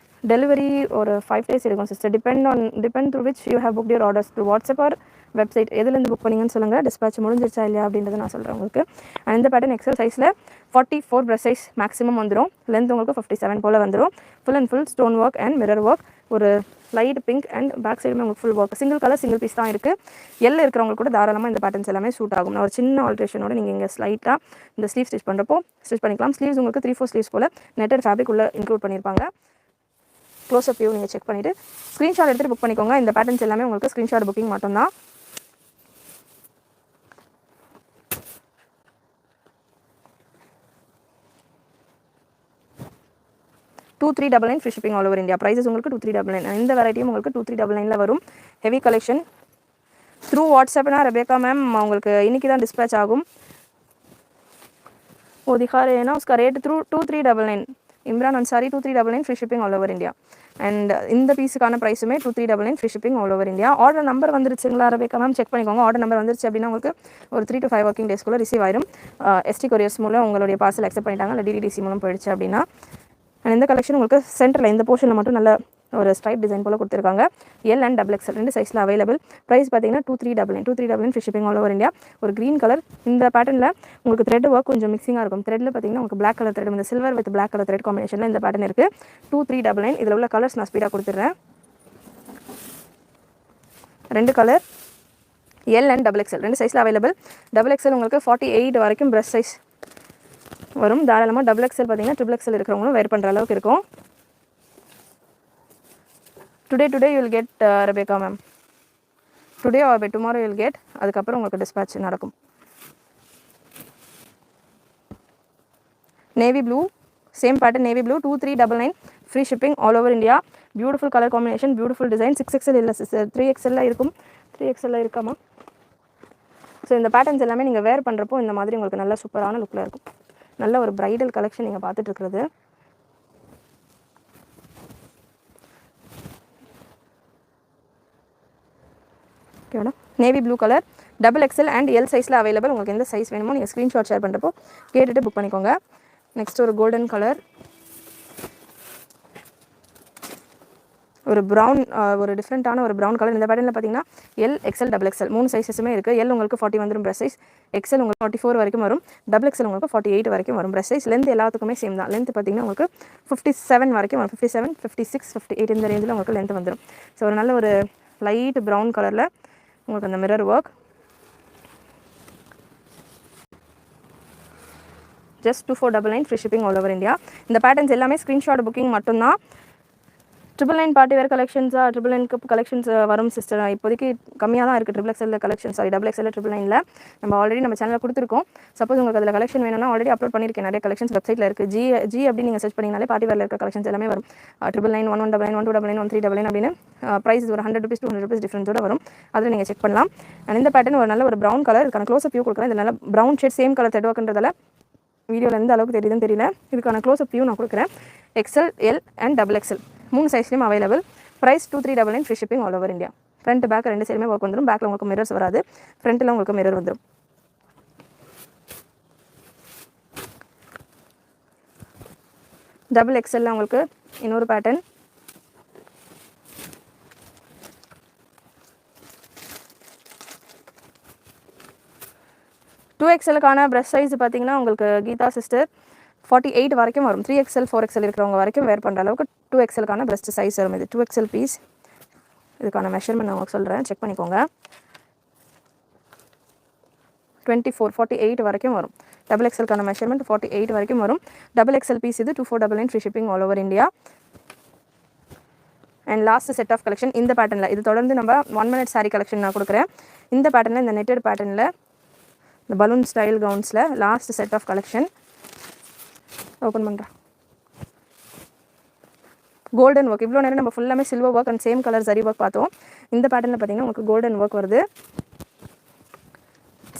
Delivery ஒரு 5 days இருக்கும் sister. Depend through which you have booked your orders, through WhatsApp or website. எதுலேருந்து புக் பண்ணிங்கன்னு சொல்லுங்கள். டிஸ்பேச் முடிஞ்சிருச்சா இல்லையா அப்படின்றத நான் சொல்கிறேன் உங்களுக்கு. அண்ட் இந்த பேட்டர்ன் XL சைஸில் 44 ப்ரெஸ் சைஸ் மேக்ஸிமம் வந்துடும். லென்த் உங்களுக்கு 57 போல் வந்துடும். Full and full stone work and mirror work. ஒரு லைட் பிங்க் அண்ட் பேக் சைடுமே உங்களுக்கு full work. Single colour single piece தான் இருக்குது. எல்லாம் இருக்கிறவங்களுக்கு கூட தாராளமாக இந்த பேட்டர்ன்ஸ் எல்லாமே சூட் ஆகும். நான் ஒரு சின்ன ஆல்ட்ரேஷனோட நீங்கள் இங்கே ஸ்லைட்டாக இந்த ஸ்லீவ் ஸ்டிச் பண்ணுறப்போ ஸ்டிச் பண்ணிக்கலாம். ஸ்லீவ்ஸ் உங்களுக்கு 3-4 ஸ்லீவ்ஸ் போல் நெட்டட் ஃபேப்ரிக் உள்ள இன்க்ளூட் பண்ணியிருப்பாங்க. க்ளோஸ்அப் வியூ நீங்கள் செக் பண்ணிவிட்டு ஸ்க்ரீன்ஷாட் எடுத்துகிட்டு புக் பண்ணிக்கோங்க. இந்த பேட்டர்ன்ஸ் எல்லாமே உங்களுக்கு ஸ்க்ரீன்ஷாட் புக்கிங் மட்டும்தான். $2399 free shipping all over India. Prices உங்களுக்கு 2399. இந்த வெரைட்டியும் உங்களுக்கு 2399 வரும். Heavy collection. த்ரூ வாட்ஸ்அப்னா ரெபேக்கா மேம் உங்களுக்கு இன்றைக்கி தான் டிஸ்பேச் ஆகும். वो दिखा रहे हैं ना उसका rate through 2399. Imran Ansari 2399 free shipping all over India. And இந்த பீஸுக்கான ப்ரைஸுமே 2399 free shipping all over India. Order number வந்துருச்சுங்களா ரெபேக்கா மேம்? செக் பண்ணிக்கோங்க. ஆர்டர் நம்பர் வந்துருச்சு அப்படின்னா உங்களுக்கு ஒரு 3 to 5 ஒர்க்கிங் டேஸ்க்குள்ளே ரிசீவ் ஆயிரும். ST கொரியர்ஸ் மூலம் உங்களுடைய பார்சல் அக்செப்ட் பண்ணிட்டாங்க. இல்லை DTDC மூலம் போயிடுச்சு அப்படின்னா. அண்ட் இந்த கலெக்ஷன் உங்களுக்கு சென்டரில் இந்த போர்ஷனில் மட்டும் நல்ல ஒரு ஸ்ட்ரைப் டிசைன் போல் கொடுத்துருக்காங்க. L and XXL ரெண்டு சைஸில் அவைலபிள். ப்ரைஸ் பார்த்தீங்கன்னா 2399 free shipping all over India. ஒரு க்ரீன் கலர். இந்த பேட்டர்னில் உங்களுக்கு த்ரெட் ஒர்க் கொஞ்சம் மிக்சிங்காக இருக்கும். த்ரெட்டில் பார்த்தீங்கன்னா உங்களுக்கு பிளாக் கலர் த்ரெட், இந்த silver with black colour thread காம்பினேஷனில் இந்த பேட்டர்ன் இருக்குது. 2399. இதில் உள்ள கலர்ஸ் நான் ஸ்பீடாக கொடுத்துட்றேன். ரெண்டு கலர் L and XXL ரெண்டு சைஸில் அவைலபிள். XXL உங்களுக்கு 48 வரைக்கும் ப்ரெஸ் சைஸ் வரும். தாராளமாக XXL பார்த்தீங்கன்னா XXL இருக்கிறவங்களும் வேர் பண்ணுற அளவுக்கு இருக்கும். Today you will get Rebecca ma'am. Today or by tomorrow you will get. அதுக்கப்புறம் உங்களுக்கு டிஸ்பேட்ச் நடக்கும். Navy blue same pattern. Navy blue 2399 free shipping all over India. Beautiful colour combination, beautiful design. 6XL இல்லை சிஸ்டர், 3XL இருக்கும். 3XL இருக்காமா? ஸோ இந்த பேட்டர்ன்ஸ் எல்லாமே நீங்கள் வேர் பண்ணுறப்போ இந்த மாதிரி உங்களுக்கு நல்ல சூப்பரான லுக்கில் இருக்கும். நல்ல ஒரு பிரைடல் கலெக்ஷன் நீங்கள் பார்த்துட்டு இருக்கிறது. ஓகேடா. Navy blue colour XXL and L சைஸில் அவைலபிள். உங்களுக்கு எந்த சைஸ் வேணுமோ நீங்கள் ஸ்க்ரீன்ஷாட் ஷேர் பண்ணுறப்போ கேட்டுட்டு புக் பண்ணிக்கோங்க. நெக்ஸ்ட் ஒரு கோல்டன் கலர், ஒரு ப்ரௌன் ஒரு டிஃப்ரெண்ட்டான ஒரு ப்ரௌன் கலர். இந்த பேட்டர்னில் பார்த்தீங்கன்னா எல் எக்ஸ்எல் டபுள் எக்ஸ்எல் 3 சைஸஸுமே இருக்குது. எல் உங்களுக்கு 40 வந்துடும் ப்ரெஸ் சைஸ், எக்ஸ்எல் உங்களுக்கு 44 வரைக்கும் வரும், டபுள் எக்ஸ்எல் உங்களுக்கு 48 வரைக்கும் வரும் ப்ரெஸ் சைஸ். லென்த் எல்லாத்துக்குமே சேம் தான். லென்த் பார்த்தீங்கன்னா உங்களுக்கு 57 வரைக்கும் வரும், 57, 56, 58 இந்த ரேஞ்சில் உங்களுக்கு லென்த் வந்துடும். ஸோ ஒரு நல்ல ஒரு லைட் ப்ரௌன் கலரில் உங்களுக்கு அந்த mirror work. Just 2499 free shipping all over India. இந்த பேட்டர்ன்ஸ் எல்லாமே ஸ்க்ரீன்ஷாட் புக்கிங் மட்டும்தான். 999 பார்ட்டி வேர் கலெக்ஷன்ஸாக 999 கலெக்ஷன்ஸ் வரும் சிஸ்டர். இப்போதைக்கு கம்மியாக தான் இருக்குது triple XL collection, sorry double XL 999ல நம்ம ஆல்ரெடி நம்ம சேனலில் கொடுத்துருக்கோம். சப்போஸ் உங்களுக்கு அதில் கலெக்ஷன் வேணும்னா ஆல்ரெடி அப்லோட் பண்ணியிருக்கேன். நிறைய கலெக்ஷன்ஸ் வெப்சைட்டில் இருக்குது. ஜி அப்படி நீங்கள் சர்ச் பண்ணிங்கனாலே பார்ட்டி வேரில் இருக்க கலெக்ஷன்ஸ் எல்லாமே வரும். 999, 1199, 1299, 1399 அப்படின்னு ப்ரைஸ் ஒரு 100 rupees 200 rupees டிஃப்ரென்ஸோட வரும். அதில் நீங்கள் செக் பண்ணலாம். அண்ட் இந்த பேட்டர்ன் ஒரு நல்ல ஒரு ப்ரௌன் கலர். இதுக்கான க்ளோஸ் அப் வியூ கொடுக்குறேன். இது நல்ல brown shade same colour thread ஒர்க்ன்றதால வீடியோவில் எந்த அளவுக்கு தெரியுதுன்னு தெரியல. இதுக்கான க்ளோஸ் அப் வியூ நான் கொடுக்குறேன். XL, L and double XL 3 சைஸ்லையும் available. Price 2399 free shipping all over India. Front back ரெண்டு சைடுமே ஒர்க் வந்துடும். பேக்கில் உங்களுக்கு மிரர்ஸ் வராது, ஃப்ரண்ட்டில் உங்களுக்கு மிரர் வந்துடும். டபுள் எக்ஸ்எல்ல உங்களுக்கு இன்னொரு பேட்டர்ன். டூ எக்ஸ்எலுக்கான ப்ரெஷ் சைஸ் பார்த்தீங்கன்னா உங்களுக்கு கீதா சிஸ்டர் 48 வரைக்கும் வரும். 3XL 4XL இருக்கிறவங்க வரைக்கும் வேர் பண்ணுற அளவுக்கு 2XLக்கான ப்ரெஸ்ட் சைஸ் வரும். இது 2XL பீஸ். இதுக்கான மெஷர்மெண்ட் நான் உங்களுக்கு சொல்கிறேன், செக் பண்ணிக்கோங்க. 24, 48 வரைக்கும் வரும். டபுள் எக்ஸ்எல்க்கான மெஷர்மெண்ட் 48 வரைக்கும் வரும். டபுள் எக்ஸ்எல் பீஸ் இது 2499 free shipping all over India. And last set of collection இந்த பேட்டர்னில். இது தொடர்ந்து நம்ம 1 minute saree கலெக்ஷன் நான் கொடுக்குறேன். இந்த பேட்டர்னில், இந்த நெட்டட் பேட்டர்னில், இந்த பலூன் ஸ்டைல் கவுன்ஸில் last set of collection open பண்ணுறேன். Golden work. இவ்வளோ நேரம் நம்ம ஃபுல்லாமே silver work and same colour சரி ஒர்க் பார்த்தோம். இந்த பேட்டர்னில் பார்த்தீங்கன்னா உங்களுக்கு கோல்டன் ஒர்க் வருது.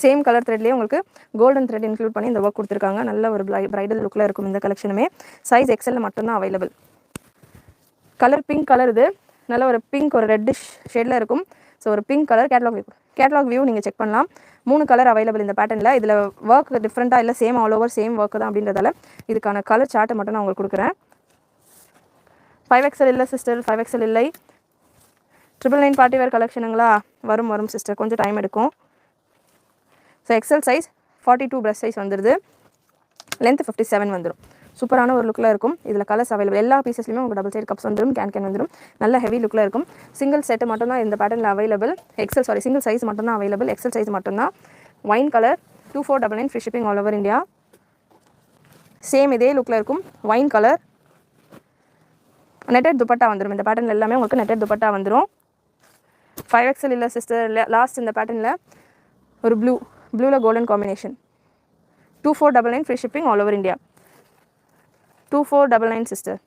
சேம் கலர் த்ரெட்லேயே உங்களுக்கு கோல்டன் த்ரெட் இன்க்ளூட் பண்ணி இந்த ஒர்க் கொடுத்துருக்காங்க. நல்ல ஒரு பிரைடல் லுக்கில் இருக்கும் இந்த கலெக்ஷனுமே. சைஸ் எக்ஸ்எல் மட்டும்தான் அவைலபிள். Colour pink colour. இது நல்ல ஒரு பிங்க், ஒரு ரெட்டிஷ் ஷேடில் இருக்கும். ஸோ ஒரு பிங்க் கலர். கேட்லாக் வியூ நீங்கள் செக் பண்ணலாம். 3 கலர் அவைலபிள் இந்த பேட்டர்னில். இதில் ஒர்க் டிஃப்ரெண்ட்டாக இல்லை, same all over same work தான் அப்படின்றதால இதுக்கான கலர் சார்ட்டை மட்டும் நான் உங்களுக்கு கொடுக்குறேன். 5XL இல்லை சிஸ்டர், 5XL இல்லை. 999 பார்ட்டி வேர் கலெக்ஷனுங்களா? வரும் சிஸ்டர், கொஞ்சம் டைம் எடுக்கும். So XL size 42 breast size வந்துடுது. லென்த் 57 வந்துடும். சூப்பரான ஒரு லுக்கில் இருக்கும். இதில் கலர்ஸ் அவைலபிள். எல்லா பீசஸ்லையுமே உங்களுக்கு டபுள் சைட் கப்ஸ் வந்துடும், கேன் வந்துடும். நல்ல ஹெவி லுக்கில் இருக்கும். சிங்கிள் செட்டு மட்டும்தான் இந்த பேட்டர்னில் அவைலபிள். சிங்கிள் சைஸ் மட்டும்தான் அவைலபிள். எக்ஸல் சைஸ் மட்டும்தான். Wine colour 2499 free shipping all over India. Same இதே லுக்கில் இருக்கும். Wine colour. நெட்டட் துப்பட்டா வந்துடும். இந்த பேட்டர்னில் எல்லாமே உங்களுக்கு நெட்டட் துப்பட்டா வந்துடும். 5XL இல்லை சிஸ்டர். லாஸ்ட் இந்த பேட்டர்னில் ஒரு ப்ளூவில் golden combination. 2499 free shipping all over India. 2499 sister.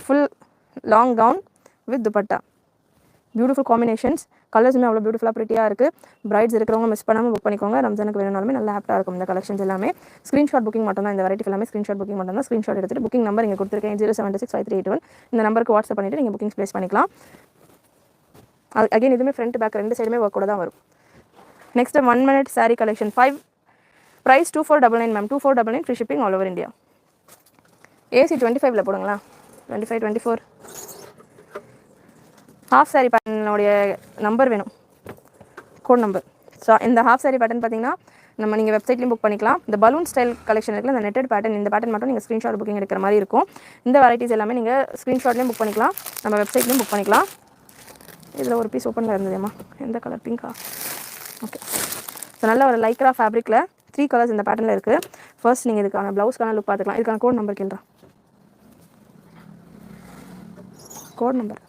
Full long gown with dupatta. Beautiful combinations. கலர்ஸுமே அவ்வளோ பியூட்டிஃபுல்லாக ப்ரிட்டியாக இருக்குது. பிரைட்ஸ் இருக்கிறவங்க மிஸ் பண்ணாமல் புக் பண்ணிக்கோங்க. ரம்ஜானுக்கு வேணுனாலுமே நல்லா ஆப்டாக இருக்கும் இந்த கலெக்ஷன்ஸ் எல்லாமே. ஸ்க்ரீன்ஷாட் புக்கிங் மட்டும் தான். இந்த வெரைட்டி எல்லாமே ஸ்க்ரீன்ஷாட் புக்கிங் மட்டும் தான். ஸ்க்ரீன்ஷாட் எடுத்துகிட்டு புக்கிங் நம்பர் இங்கே கொடுத்துருக்கேன் 0765381. இந்த நம்பருக்கு வாட்ஸ்அப் பண்ணிவிட்டு நீங்கள் புக்கிங்ஸ் ப்ளேஸ் பண்ணிக்கலாம். அகைன் இதுவுமே ஃப்ரண்ட் பேக் ரெண்டு சைடுமே ஒர்க் கூட தான் வரும். Next 1 minute saree collection 5. Price 2499 ma'am. 2499 free shipping all over India. AC 25ல் போடுங்களா? 25, 24. ஹாஃப் சாரி பேட்டர்னுடைய நம்பர் வேணும், கோட் நம்பர். ஸோ இந்த ஹாஃப் சாரி பேட்டர்ன் பார்த்தீங்கன்னா நீங்கள் வெப்சைட்லேயும் புக் பண்ணிக்கலாம். இந்த பலூன் ஸ்டைல் கலெக்ஷன் இருக்குல்ல, இந்த நெட்டட் பேட்டர்ன், இந்த பேட்டர்ன் மட்டும் நீங்கள் ஸ்க்ரீன்ஷாட் புக்கிங் எடுக்கிற மாதிரி இருக்கும். இந்த வெரைட்டிஸ் எல்லாமே நீங்கள் ஸ்க்ரீன்ஷாட்லேயும் புக் பண்ணிக்கலாம், நம்ம வெப்சைட்லேயும் புக் பண்ணிக்கலாம். இதில் ஒரு பீஸ் ஓப்பனில் இருந்ததுமா, எந்த கலர்? பிங்கா. ஓகே. ஸோ நல்ல ஒரு லைக்ரா ஃபேப்ரிக்கில் 3 கலர்ஸ் இந்த பேட்டர்னில் இருக்குது. ஃபர்ஸ்ட் நீங்கள் இதுக்கான ப்ளவுஸ்க்கான லுக் பார்த்துக்கலாம். இதுக்கான கோட் நம்பர் கேள்றா. கோட் நம்பர்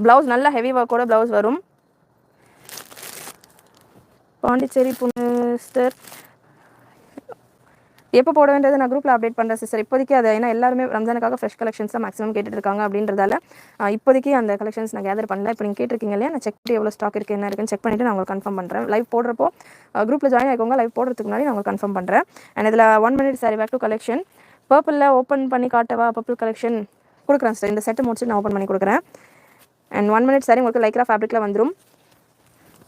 ப்ளவுஸ் நல்ல ஹெவி ஒர்க்கோட ப்ளவுஸ் வரும். பாண்டிச்சேரி பொண்ணு சிஸ்டர் எப்போ போட வேண்டியது நான் குரூப்பில் அப்டேட் பண்ணுறேன் சிஸ்டர். இப்போதைக்கு அது ஏன்னா எல்லாருமே ரம்ஜானுக்காக ஃப்ரெஷ் கலெக்ஷன்ஸ் தான் மேக்ஸிமம் கேட்டுட்டு இருக்காங்க அப்படின்றதால இப்போதைக்கு அந்த கலெக்ஷன்ஸ் நான் கேதர் பண்ணல. இப்போ நீங்கள் கேட்டிருக்கீங்க இல்லையா, நான் செக் பண்ணி எவ்வளோ ஸ்டாக் இருக்குது என்ன இருக்குன்னு செக் பண்ணிவிட்டு நான் உங்களுக்கு கன்ஃபார்ம் பண்ணுறேன். லைவ் போடுறப்போ குரூப்பில் ஜாயின் ஆகிக்கோங்க. லைவ் போடுறதுக்கு முன்னாடி நான் உங்களுக்கு கன்ஃபார்ம் பண்ணுறேன். அண்ட் இதில் 1 minute saree back to collection. பர்பிளில் ஓப்பன் பண்ணி காட்டவா? பர்பிள் கலெக்ஷன் கொடுக்குறேன் சார். இந்த செட்டை முடிச்சு நான் ஓப்பன் பண்ணி கொடுக்குறேன். அண்ட் 1 minute saree உங்களுக்கு லைக்ரா ஃபேப்ரிக்கில் வந்துடும்.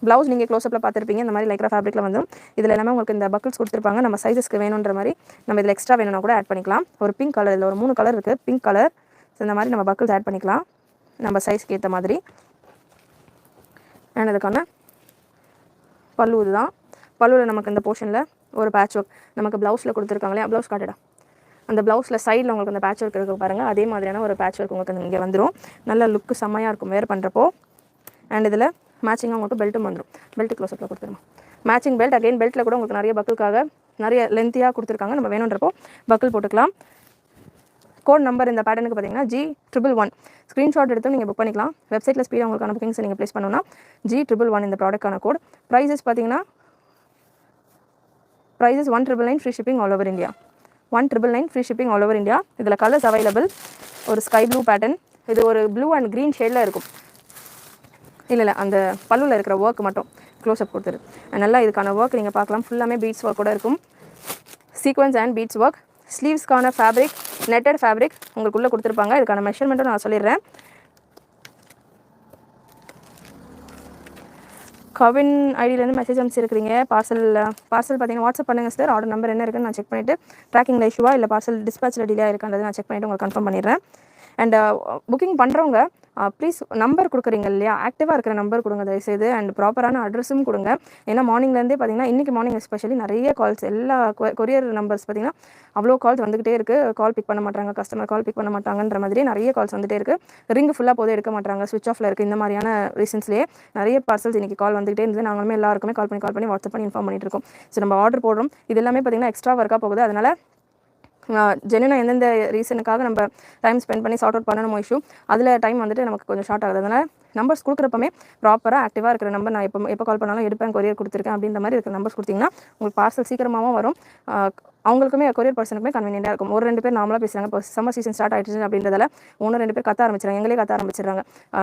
ப்ளவுஸ் நீங்கள் க்ளோஸ்அப்பில் பார்த்துருப்பீங்க. இந்த மாதிரி லைக்ரா ஃபேப்ரிக்கில் வந்து இதில் எல்லாமே உங்களுக்கு இந்த பக்கிள்ஸ் கொடுத்துருப்பாங்க. நம்ம சைஸஸ்க்கு வேணுன்ற மாதிரி நம்ம இதில் எக்ஸ்ட்ரா வேணும்னா கூட ஆட் பண்ணிக்கலாம். ஒரு பிங்க் கலர், இதில் ஒரு 3 கலர் இருக்குது. பிங்க் கலர், ஸோ இந்த மாதிரி நம்ம பக்கிள்ஸ் ஆட் பண்ணிக்கலாம் நம்ம சைஸ்க்கு ஏற்ற மாதிரி. அண்ட் அதுக்கான பல்லு இதுதான். பல்லுவில் நமக்கு இந்த போர்ஷனில் ஒரு பேட்ச் ஒர்க் நமக்கு ப்ளவுஸில் கொடுத்துருக்காங்க இல்லையா, ப்ளவுஸ் காட்டுடா, அந்த ப்ளவுஸில் சைடில் உங்களுக்கு அந்த பேட்ச் ஒர்க் இருக்க பாருங்கள், அதே மாதிரியான ஒரு பேட்ச் ஒர்க் உங்களுக்கு இங்கே வந்துடும். நல்ல லுக்கு செம்மையாக இருக்கும் வேர் பண்ணுறப்போ. அண்ட் இதில் மேட்சிங்காக உங்களுக்கு பெல்ட்டும் வந்துடும். பெல்ட் க்ளோஸ்அப்பில் கொடுத்துருமா, மேட்சிங் பெல்ட். அகைன் பெல்ட்டில் கூட உங்களுக்கு நிறைய பக்கிள்காக நிறைய லென்த்தியாக கொடுத்துருக்காங்க. நம்ம வேணுன்றப்போ பக்கிள் போட்டுக்கலாம். கோட் நம்பர் இந்த பேட்டர்னுக்கு பார்த்தீங்கன்னா G111. ஸ்க்ரீன்ஷாட் எடுத்து நீங்கள் புக் பண்ணிக்கலாம். வெப்சைட்டில் ஸ்பீடாக உங்களுக்கான புக்கிங்ஸை நீங்கள் ப்ளேஸ் பண்ணணும்னா G111 இந்த ப்ராடக்டான கோட். ப்ரைஸஸ் பார்த்தீங்கன்னா prices 199 free shipping all over India. 199 free shipping all over India. இதில் கலர்ஸ் அவைலபிள். ஒரு ஸ்கை ப்ளூ பேட்டர்ன், இது ஒரு ப்ளூ அண்ட் க்ரீன் ஷேடில் இருக்கும். இல்லை அந்த பல்லுவில் இருக்கிற ஒர்க் மட்டும் க்ளோஸ்அப் கொடுத்துரு. நல்லா இதுக்கான ஒர்க் நீங்கள் பார்க்கலாம். ஃபுல்லாமே பீட்ஸ் ஒர்க் கூட இருக்கும். Sequins and beads work. ஸ்லீவ்ஸ்க்கான ஃபேப்ரிக் நெட்டட் ஃபேப்ரிக் உங்களுக்குள்ளே கொடுத்துருப்பாங்க. இதுக்கான மெஷர்மெண்ட்டும் நான் சொல்லிடுறேன். கவின் ஐடியிலேருந்து மெசேஜ் அனுப்பிச்சிருக்கிறீங்க. பார்சல் பார்த்தீங்கன்னா வாட்ஸ்அப் பண்ணுங்கள் சார். ஆர்டர் நம்பர் என்ன இருக்குன்னு நான் செக் பண்ணிவிட்டு ட்ராக்கிங்கில் இஷ்யூவா இல்லை பார்சல் டிஸ்பேச்சில் டிலே இருக்கான்றது நான் செக் பண்ணிவிட்டு உங்களுக்கு கன்ஃபார்ம் பண்ணிடுறேன். அண்ட் புக்கிங் பண்ணுறவங்க ப்ளீஸ் நம்பர் கொடுக்குறீங்க இல்லையா, ஆக்டிவாக இருக்கிற நம்பர் கொடுங்க தயவுசெய்து. அண்ட் ப்ராப்பரான அட்ரஸும் கொடுங்க. ஏன்னா மார்னிங்லேருந்தே பார்த்தீங்கன்னா இன்றைக்கி மார்னிங் எஸ்பெஷலி நிறைய கால்ஸ், எல்லா கொரியர் நம்பர்ஸ் பார்த்தீங்கன்னா அவ்வளோ கால்ஸ் வந்துகிட்டே இருக்குது. கால் பிக் பண்ண மாட்டாங்க, கஸ்டமர் கால் பிக் பண்ண மாட்டாங்கன்ற மாதிரி நிறைய கால்ஸ் வந்துகிட்டே இருக்குது. ரிங்கு ஃபுல்லாக போதே எடுக்க மாட்டாங்க, ஸ்விட்ச் ஆஃபில் இருக்குது. இந்த மாதிரியான ரீசன்ஸ்லேயே நிறைய பார்சல்ஸ் இன்றைக்கி கால் வந்துகிட்டே இருந்தது. நாங்களுமே எல்லாருக்குமே கால் பண்ணி வாட்ஸ்அப் பண்ணி இன்ஃபார்ம் பண்ணிட்டு இருக்கோம். ஸோ நம்ம ஆர்டர் போடுறோம். இது எல்லாமே பார்த்தீங்கன்னா எக்ஸ்ட்ரா ஒர்க்காக போகுது. அதனால் ஜெனுனாக எந்தெந்த ரீசனுக்காக நம்ம டைம் ஸ்பெண்ட் பண்ணி சார்ட் அவுட் பண்ணணும் இஷ்யூ, அதில் டைம் வந்துட்டு நமக்கு கொஞ்சம் ஷார்ட் ஆகுது. அதனால் நம்பர்ஸ் கொடுக்குறப்பமே ப்ராப்பராக ஆக்டிவாக இருக்கிற நம்பர், நான் எப்போ கால் பண்ணாலும் எடுப்பேன், கொரியர் கொடுத்துருக்கேன் அப்படின்ற மாதிரி இருக்கிற நம்பர்ஸ் கொடுத்தீங்கன்னா உங்களுக்கு பார்சல் சீக்கிரமாகவும் வரும். அவங்களுக்குமே கொரியர் பர்சனுக்குமே கன்வீனியண்டாக இருக்கும். ஒரு 2 பேர் நார்மலாக பேசுகிறாங்க. இப்போ சம்மர் சீசன் ஸ்டார்ட் ஆகிடுச்சு அப்படின்றதால 1-2 பேர் கத்த ஆரம்பிச்சிடுறாங்க. எங்களே கத்த ஆரம்பிச்சிடுறாங்க.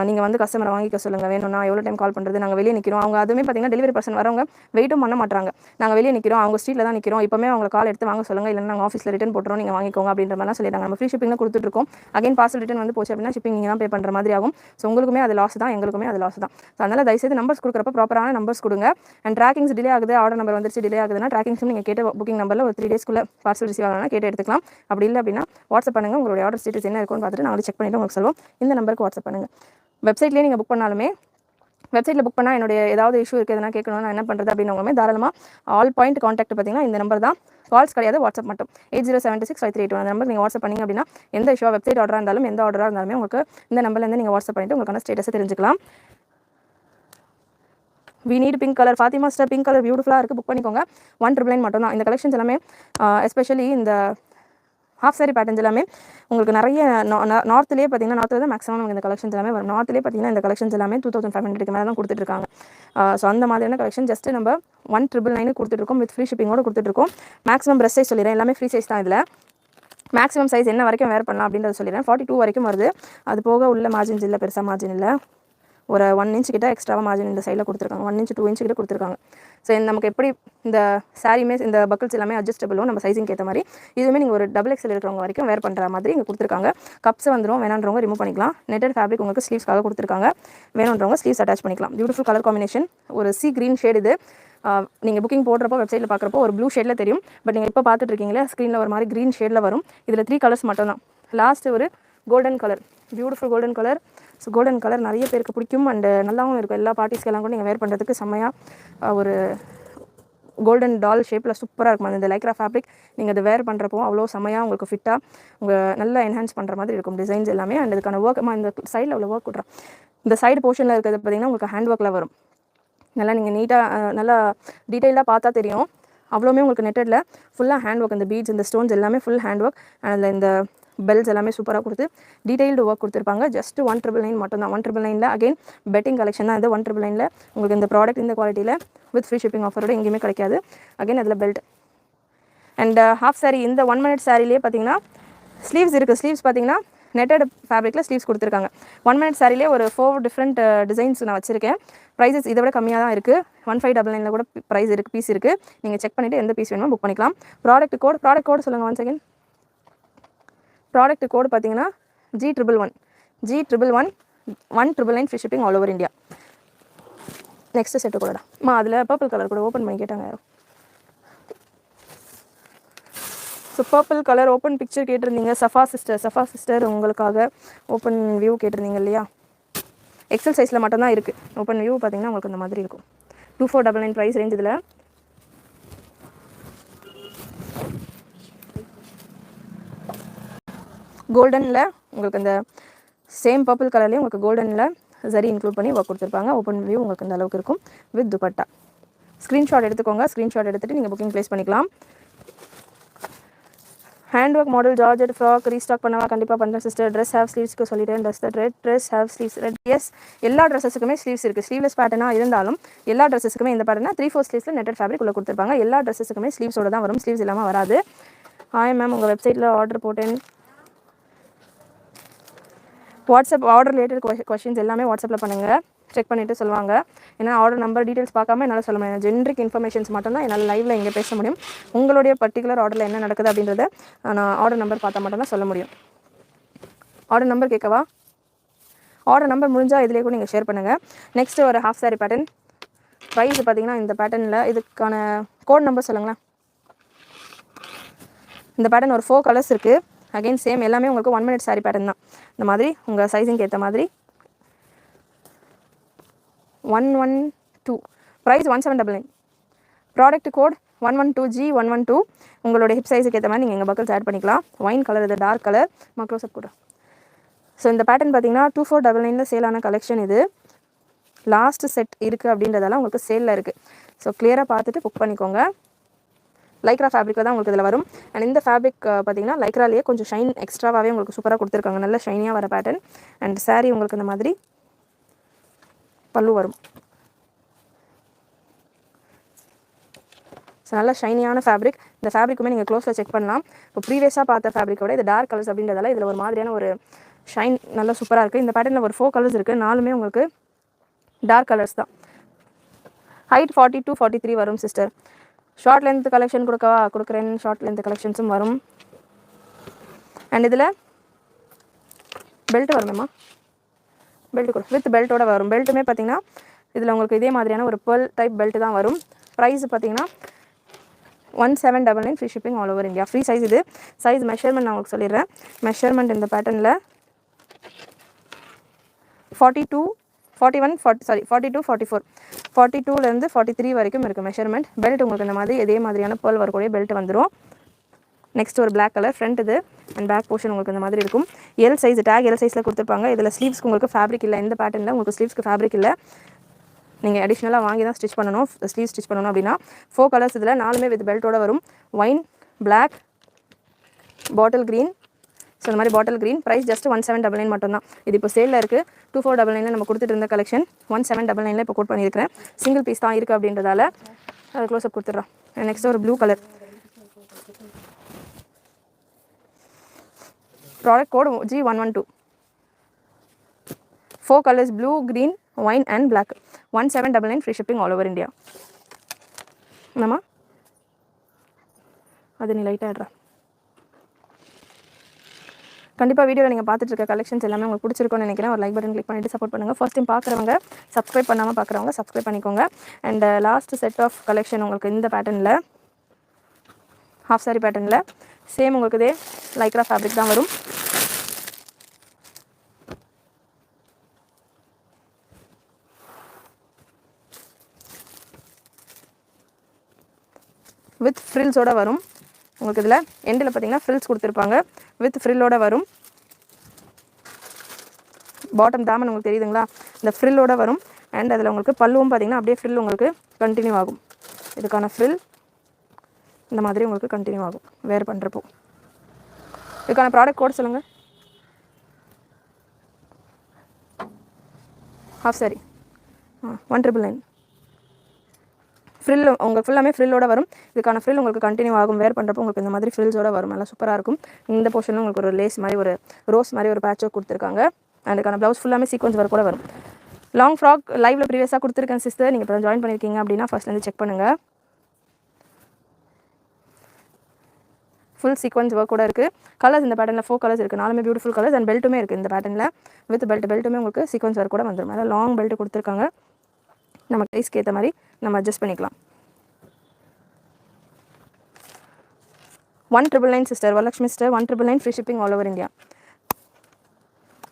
நீங்கள் வந்து கஸ்டமரை வாங்கிக்க சொல்லுங்கள், வேணும்னா எவ்வளோ டைம் கால் பண்ணுறது, நாங்கள் வெளியே நிற்கிறோம். அவங்க அதுவுமே பார்த்தீங்கன்னா டெலிவரி பர்சன் வரவங்க வெயிட்டும் பண்ண மாட்டாங்க. நாங்கள் வெளியே நிற்கிறோம், அவங்க ஸ்ட்ரீட்டில் தான் நிற்கிறோம், இப்போமே அவங்க கால் எடுத்து வாங்க சொல்லுங்கள், இல்லைன்னா நாங்கள் ஆஃபீஸில் ரிட்டன் போட்டுறோம், நீங்கள் வாங்கிக்கோங்க அப்படின்ற மாதிரிலாம் சொல்லிட்டாங்க. நம்ம ஃப்ரீ ஷிப்பிங் கொடுத்துட்ருக்கோம். அகைன் பார்சல் ரிட்டன் வந்து போச்சு அப்படின்னா ஷிப்பிங் நீங்கள் தான் பே பண்ணுற மாதிரி ஆகும். ஸோ உங்களுக்குமே அது லாஸ் தான், எங்களுக்குமே அது லாஸ் தான். ஸோ அதனால் தயவுசெய்து நம்பர்ஸ் கொடுக்குறப்ப ப்ராப்பரான நம்பர்ஸ் கொடுங்க. அண்ட் ட்ராக்கிங்ஸ் டிலே ஆகுது, ஆர்டர் நம்பர் வந்துருச்சு டிலே ஆகுதுன்னா ட்ராக்கிங்ஸும் நீங்கள் கேட்ட புக்கிங் நம்பரில் ஒரு 3 டேஸ்க்குள்ளே பார்சல் ரிசீவ் ஆகலாம் கேட்டு எடுத்துக்கலாம். அப்படி இல்லை அப்படின்னா வாட்ஸ்அப் பண்ணுங்கள். உங்களுடைய ஆர்டர் ஸ்டேட்டஸ் என்ன இருக்குன்னு பார்த்துட்டு நாங்கள் செக் பண்ணிவிட்டு உங்களுக்கு சொல்லுவோம். இந்த நம்பருக்கு வாட்ஸ்அப் பண்ணுங்கள். வெப்சைட்லேயே நீங்கள் புக் பண்ணாலுமே, வெப்சைட்டில் புக் பண்ணால் என்னுடைய ஏதாவது இஷ்யூ இருக்குது, எதனா கேட்கணும், நான் என்ன பண்ணுறது அப்படின்னவங்களுமே தாராளமாக ஆல் பாயிண்ட் கான்டாக்ட் பார்த்தீங்கன்னா இந்த நம்பர் தான். கால்ஸ் கிடையாது, வாட்ஸ்அப் மட்டும். 80765381 அந்த நம்பர் நீங்கள் வாட்ஸ்அப் பண்ணிங்க அப்படின்னா எந்த இஷ்யூ வெப்சைட் ஆர்டராக இருந்தாலும் எந்த ஆர்டராக இருந்தாலுமே உங்களுக்கு இந்த நம்பர்லேருந்து நீங்கள் வாட்ஸ்அப் பண்ணிவிட்டு உங்களுக்கான ஸ்டேட்டஸை தெரிஞ்சுக்கலாம். We need pink colour. Fathima star pink colour பியூட்டிஃபுல்லாக இருக்குது, புக் பண்ணிக்கோங்க. 199 மட்டும் தான். இந்த கலெக்ஷன்ஸ் எல்லாமே எஸ்பெஷலி இந்த ஹாஃப் சாரி பேட்டர்ன்ஸ் எல்லாமே உங்களுக்கு நிறைய நார்த்லேயே பார்த்தீங்கன்னா, நார்த்தில் தான் மேக்ஸிமம் நமக்கு இந்த கலெக்ஷன்ஸ் எல்லாமே வரும். நார்த்லேயே பார்த்தீங்கன்னா இந்த கலெக்ஷன்ஸ் எல்லாமே 2500 மேலே தான் கொடுத்துட்ருக்காங்க. ஸோ அந்த மாதிரியான கலெக்ஷன் ஜஸ்ட் நம்ம 199 கொடுத்துட்ருக்கோம். வித் ஃப்ரீ ஷிப்பிங்கோடு கொடுத்துட்ருக்கோம். மேக்ஸிமம் ப்ரெஸ் சைஸ் சொல்லிடுறேன், எல்லாமே ஃப்ரீ சைஸ் தான். இதில் மேக்ஸிமம் சைஸ் என்ன வரைக்கும் வேர் பண்ணலாம் அப்படின்றத சொல்லிடுறேன். 42 வரைக்கும் வருது. அது போக உள்ள மார்ஜின்ஸ் இல்லை, பெருசாக மார்ஜின் இல்லை. ஒரு 1 இன்ச் கிட்ட எக்ஸ்ட்ராவாக மார்ஜின் இந்த சைடில் கொடுத்துருக்காங்க. 1 இன்ச் 2 இன்ச் கிட்ட கொடுத்துருக்காங்க. ஸோ நமக்கு எப்படி இந்த சாரியுமே இந்த பக்கிள்ஸ் எல்லாமே அட்ஜஸ்டபிளும் நம்ம சைஸிங் ஏற்ற மாதிரி இதுவுமே நீங்கள் ஒரு டபுள் எக்ஸல் இருக்கிறவங்க வரைக்கும் வேர் பண்ணுற மாதிரி இங்கே கொடுத்துருக்காங்க. கப்ஸ் வந்துடும், வேணுன்றவங்க ரிமூவ் பண்ணிக்கலாம். நெட்டட் ஃபேப்ரிக் உங்களுக்கு ஸ்லீவ்ஸ்க்காக கொடுத்துருக்காங்க. வேணுன்றவங்க ஸ்லீவ்ஸ் அட்டாச் பண்ணிக்கலாம். பியூட்டிஃபுல் கலர் காம்பினேஷன், ஒரு சி கிரீன் ஷேட். இது நீங்கள் புக்கிங் போடுறப்போ வெப்சைட்டில் பார்க்குறப்போ ஒரு ப்ளூ ஷேடில் தெரியும். பட் நீங்கள் இப்போ பார்த்துட்டு இருக்கீங்களே ஸ்க்ரீனில் ஒரு மாதிரி க்ரீன் ஷேடில் வரும். இதில் 3 கலர்ஸ் மட்டும் தான். லாஸ்ட்டு ஒரு golden colour, beautiful golden colour. So golden colour நிறைய பேருக்கு பிடிக்கும் அண்ட் நல்லாவும் இருக்கும். எல்லா பார்ட்டிஸ்க்கெல்லாம் கூட நீங்கள் வேர் பண்ணுறதுக்கு செம்மையாக ஒரு கோல்டன் டால் ஷேப்பில் சூப்பராக இருக்கும். அந்த லைக்ரா ஃபேப்ரிக் நீங்கள் அதை வேர் பண்ணுறப்போ அவ்வளோ செம்மையாக உங்களுக்கு ஃபிட்டாக உங்கள் நல்லா என்ஹான்ஸ் பண்ணுற மாதிரி இருக்கும் டிசைன்ஸ் எல்லாமே. அண்ட் இதுக்கான ஒர்க் இந்த சைடில் அவ்வளோ ஒர்க் கொடுறேன். இந்த சைடு போர்ஷனில் இருக்கிறது பார்த்திங்கன்னா உங்களுக்கு ஹேண்ட் ஒர்க்கில் வரும். நல்லா நீங்கள் நீட்டாக நல்லா டீட்டெயிலாக பார்த்தா தெரியும். அவ்வளோமே உங்களுக்கு நெட்டடில் ஃபுல்லாக ஹேண்ட் ஒர்க். இந்த பீட்ஸ் இந்த ஸ்டோன்ஸ் எல்லாமே ஃபுல் ஹேண்ட் ஒர்க். அண்ட் அதில் இந்த பெல்ஸ் எல்லாமே சூப்பராக கொடுத்து டீட்டெயில்டு ஒர்க் கொடுத்துருப்பாங்க. ஜஸ்ட் 199 மட்டும் தான். 199 அகைன் பெட்டிங் கலெக்ஷன் தான். இது 199 உங்களுக்கு இந்த ப்ராடக்ட் இந்த குவாலிட்டியில் வித் ஃப்ரீ ஷிப்பிங் ஆஃபரோட எங்கேயுமே கிடைக்காது. அகைன் அதில் பெல்ட் அண்ட் ஹாஃப் சாரி. இந்த 1 மினிட் சாரிலே பார்த்தீங்கன்னா ஸ்லீவ்ஸ் இருக்குது. ஸ்லீவ்ஸ் பார்த்தீங்கன்னா நெட்டட் ஃபேப்ரிக்கில் ஸ்லீவ்ஸ் கொடுத்துருக்காங்க. 1 மினிட் சாரிலே ஒரு 4 டிஃப்ரெண்ட் டிசைன்ஸ் நான் வச்சுருக்கேன். ப்ரைஸஸ் இதை விட கம்மியாக தான் இருக்குது. 1599 கூட ப்ரைஸ் இருக்குது, பீஸ் இருக்குது. நீங்கள் செக் பண்ணிவிட்டு எந்த பீஸ் வேணுமோ புக் பண்ணிக்கலாம். ப்ராடக்ட் கோட் சொல்லுங்கள் ஒன் செகண்ட். ப்ராடக்ட் கோடு பார்த்தீங்கன்னா G111 199 free shipping all over India. Next set கூடடா அதில் பர்பிள் கலர் கூட ஓப்பன் பண்ணி கேட்டாங்க யாரும். So purple colour open picture கேட்டிருந்தீங்க. சஃபா சிஸ்டர் உங்களுக்காக ஓப்பன் வியூ கேட்டிருந்தீங்க இல்லையா. எக்ஸல் சைஸில் மட்டும்தான் இருக்குது. ஓப்பன் வியூ பார்த்தீங்கன்னா உங்களுக்கு இந்த மாதிரி இருக்கும். 2499 ப்ரைஸ் ரேஞ்ச். இதில் கோல்டனில் உங்களுக்கு இந்த சேம் பர்பிள் கலர்லேயும் உங்களுக்கு கோல்டனில் சரி இன்க்ளூட் பண்ணி ஒர்க் கொடுத்துருப்பாங்க. ஓப்பன் வியூ உங்களுக்கு இந்த அளவுக்கு இருக்கும் வித் துப்பட்டா. ஸ்க்ரீன்ஷாட் எடுத்துக்கோங்க. ஸ்க்ரீன்ஷாட் எடுத்துகிட்டு நீங்கள் புக்கிங் ப்ளேஸ் பண்ணிக்கலாம். Hand work model georgette frock restock பண்ணவா? கண்டிப்பாக பண்ணுறேன் சிஸ்டர். ட்ரெஸ் ஹேவ் ஸ்லீவ்ஸ்க்கு சொல்லிட்டேன். Dress half sleeves red. Yes, எல்லா ட்ரெஸ்ஸஸுக்குமே ஸ்லீவ்ஸ் இருக்குது. ஸ்லீவ்லெஸ் பேட்டர்னாக இருந்தாலும் எல்லா ட்ரெஸ்ஸுக்குமே இந்த பேட்டர்னா 3/4 ஸ்லீவ்ஸில் நெட்டட் ஃபேப்ரிக் உள்ள கொடுத்துருப்பாங்க. எல்லா ட்ரெஸ்ஸுக்குமே ஸ்லீவ்ஸோட தான் வரும், ஸ்லீவ்ஸ் இல்லாமல் வராது. ஹாய் மேம், உங்கள் வெப்சைட்டில் ஆர்டர் போட்டேன். வாட்ஸ்அப் ஆர்டர் ரிலேட்டட் கொஷின்ஸ் எல்லாமே வாட்ஸ்அப்பில் பண்ணுங்கள். செக் பண்ணிவிட்டு சொல்லுவாங்க. ஏன்னா ஆர்டர் நம்பர் டீட்டெயில்ஸ் பார்க்காம என்னால் சொல்ல முடியும். ஜென்ரிக் இன்ஃபர்மேஷன்ஸ் மட்டும்தான் என்னால் லைவில் இங்கே பேச முடியும். உங்களுடைய பர்டிகுலர் ஆர்டரில் என்ன நடக்குது அப்படின்றத நான் ஆர்டர் நம்பர் பார்த்தா மட்டும்தான் சொல்ல முடியும். ஆர்டர் நம்பர் கேட்கவா? ஆர்டர் நம்பர் முடிஞ்சால் இதிலே கூட நீங்கள் ஷேர் பண்ணுங்கள். நெக்ஸ்ட்டு ஒரு ஹாஃப் சாரி பேட்டர்ன். ப்ரைஸ் பார்த்தீங்கன்னா இந்த பேட்டர்னில் இதுக்கான கோட் நம்பர் சொல்லுங்களேன். இந்த பேட்டர்ன் ஒரு 4 கலர்ஸ் இருக்குது. அகைன் சேம் எல்லாமே உங்களுக்கு 1 minute சாரி பேட்டர்ன் தான். இந்த மாதிரி உங்கள் சைஸிங்க்கு ஏற்ற மாதிரி 112. ப்ரைஸ் 1799. Product code 112G112. உங்களோட ஹிப் சைஸுக்கு ஏற்ற மாதிரி நீங்கள் எங்கள் பக்கல்ஸ் ஆட் பண்ணிக்கலாம். ஒயின் கலர், இது டார்க் கலர். க்ளோஸ் அப் கூட. ஸோ இந்த பேட்டர்ன் பார்த்தீங்கன்னா 2499 சேலான கலெக்ஷன். இது லாஸ்ட் செட் இருக்குது அப்படின்றதால உங்களுக்கு சேலில் இருக்குது. ஸோ கிளியராக பார்த்துட்டு புக் பண்ணிக்கோங்க. லைக்ரா ஃபேப்ரிக்கில் தான் உங்களுக்கு இதில் வரும். அண்ட் இந்த ஃபேப்ரிக் பார்த்தீங்கன்னா லைக்ராலேயே கொஞ்சம் ஷைன் எக்ஸ்ட்ராவாகவே உங்களுக்கு சூப்பராக கொடுத்துருக்காங்க. நல்ல ஷைனியாக வர பேட்டர்ன். அண்ட் சாரீ உங்களுக்கு இந்த மாதிரி பல்லு வரும். ஸோ நல்ல ஷைனியான ஃபேப்ரிக். இந்த ஃபேப்ரிக்குமே நீங்கள் க்ளோஸில் செக் பண்ணலாம். இப்போ ப்ரீவியஸாக பார்த்த ஃபேப்ரிக்கோட இது டார்க் கலர்ஸ் அப்படின்றதால இதில் ஒரு மாதிரியான ஒரு ஷைன் நல்லா சூப்பராக இருக்குது. இந்த பேட்டர்னில் ஒரு 4 கலர்ஸ் இருக்குது. 4மே உங்களுக்கு டார்க் கலர்ஸ் தான். ஹைட் 40 to 43 வரும் சிஸ்டர். ஷார்ட் லென்த் கலெக்ஷன் கொடுக்குறேன். ஷார்ட் லென்த் கலெக்ஷன்ஸும் வரும். அண்ட் இதில் பெல்ட் வருமேம்மா, பெல்ட் கூட வித் பெல்ட்டோட வரும். பெல்ட்டுமே பார்த்தீங்கன்னா இதில் உங்களுக்கு இதே மாதிரியான ஒரு pearl டைப் பெல்ட் தான் வரும். ப்ரைஸ் பார்த்தீங்கன்னா 1799 free shipping all over India. Free size. இது சைஸ் மெஷர்மெண்ட் நான் உங்களுக்கு சொல்லிடுறேன். மெஷர்மெண்ட் இந்த பேட்டர்னில் 42, 44. 42லேருந்து 43 வரைக்கும் இருக்குது மெஷர்மெண்ட். பெல்ட் உங்களுக்கு இந்த மாதிரி இதே மாதிரியான pearl வரக்கூடிய பெல்ட் வந்துடும். நெக்ஸ்ட் ஒரு பிளாக் கலர் ஃப்ரண்ட். இது அண்ட் பேக் போர்ஷன் உங்களுக்கு இந்த மாதிரி இருக்கும். எல் சைஸ், டேக் எல் சைஸில் கொடுத்துருப்பாங்க. இதில் ஸ்லீவ்ஸ்க்கு உங்களுக்கு ஃபேப்ரிக் இல்லை. இந்த பேட்டர்னில் உங்களுக்கு ஸ்லீவ்ஸ்க்கு ஃபேப்ரிக் இல்லை. நீங்கள் அடிஷ்னலாக வாங்கி தான் ஸ்டிச் பண்ணணும். ஸ்லீவ் ஸ்டிச் பண்ணணும் அப்படின்னா 4 கலர்ஸ். இதில் 4மே வித் பெல்ட்டோட வரும். Wine, black, bottle green. So இந்த மாதிரி பாட்டில் க்ரீன். ப்ரைஸ் ஜஸ்ட் 1799 மட்டும்தான். இது இப்போ சேலில் இருக்குது. 2499 நம்ம கொடுத்துட்டு இருந்த கலெக்ஷன் 1799 இப்போ கோட் பண்ணியிருக்கிறேன். சிங்கிள் பீஸ் தான் இருக்குது அப்படின்றதால அதை க்ளோஸ் அப் கொடுத்துட்றோம். நெக்ஸ்ட் ஒரு blue colour. Product code G112. 4 colours blue, green, wine and black. 1799 free shipping all over India. என்னம்மா அது நீ லைட்டாக ஆடுறா. கண்டிப்பாக வீடியோவில் நீங்கள் பார்த்துட்டு இருக்க கலெக்ஷன்ஸ் எல்லாமே உங்களுக்கு பிடிச்சிருக்கும்னு நினைக்கிறேன். ஒரு லைக் பட்டன் கிளிக் பண்ணிவிட்டு சப்போர்ட் பண்ணுங்கள். ஃபர்ஸ்ட் டைம் பார்க்குறவங்க சப்ஸ்கிரைப் பண்ணாமல் பார்க்குறவங்க சப்ஸ்கிரைப் பண்ணிக்கோங்க. And last set of collection உங்களுக்கு இந்த பேட்டர்னில் ஹாஃப் சாரி பேட்டர்னில் சேம் உங்களுக்கு இதே லைக்ரா ஃபேப்ரிக் தான் வரும். வித் ஃப்ரில்ஸோடு வரும். உங்களுக்கு இதில் எண்டில் பார்த்தீங்கன்னா ஃப்ரில்ஸ் கொடுத்துருப்பாங்க. வித் ஃப்ரில்லோட வரும். பாட்டம் தாமன் உங்களுக்கு தெரியுதுங்களா, இந்த ஃப்ரில்லோட வரும். அண்ட் அதில் உங்களுக்கு பல்லுவும் பார்த்தீங்கன்னா அப்படியே ஃப்ரில் உங்களுக்கு கண்டினியூ ஆகும். இதுக்கான ஃப்ரில் இந்த மாதிரி உங்களுக்கு கண்டினியூ ஆகும் வேர் பண்ணுறப்போ. இதுக்கான ப்ராடக்ட் கோட் சொல்லுங்கள். Half sorry 1999. ஃப்ரில் உங்களுக்கு ஃபுல்லாமே ஃப்ரில்லோட வரும். இதுக்கான ஃப்ரில் உங்களுக்கு கண்டினியூ ஆகும். வேர் பண்ணுறப்போ உங்களுக்கு இந்த மாதிரி ஃப்ரில்ஸோட வரும். நல்லா சூப்பராக இருக்கும். இந்த போர்ஷனில் உங்களுக்கு ஒரு லேஸ் மாதிரி ஒரு ரோஸ் மாதிரி ஒரு பேட்ச் கொடுத்துருக்காங்க. அதுக்கான ப்ளவுஸ் ஃபுல்லாமே சீக்வன்ஸ் ஒர்க் கூட வரும். லாங் ஃப்ராக் லைவில் ப்ரீவியஸாக கொடுத்துருக்கேன் சிஸ்டர். நீங்கள் இப்போ ஜாயின் பண்ணியிருக்கீங்க அப்படின்னா ஃபர்ஸ்ட்லேருந்து செக் பண்ணுங்கள். ஃபுல் சீக்வன்ஸ் ஒர்க் கூட இருக்குது. கலர்ஸ் இந்த பேட்டர்னில் 4 கலர்ஸ் இருக்குது. 4மே பியூட்டிஃபுல் கலர்ஸ். அண்ட் பெல்ட்டுமே இருக்குது இந்த பேட்டர்னில். வித் பெல்ட்டுமே உங்களுக்கு சீக்வன்ஸ் ஒர்க் கூட வந்துடும். அதில் லாங் பெல்ட் கொடுத்துருக்காங்க. நம்ம ப்ரைஸ்க்கு ஏற்ற மாதிரி நம்ம அட்ஜஸ்ட் பண்ணிக்கலாம். 1999 sister, Varalakshmi sister, 1999 free shipping all over India.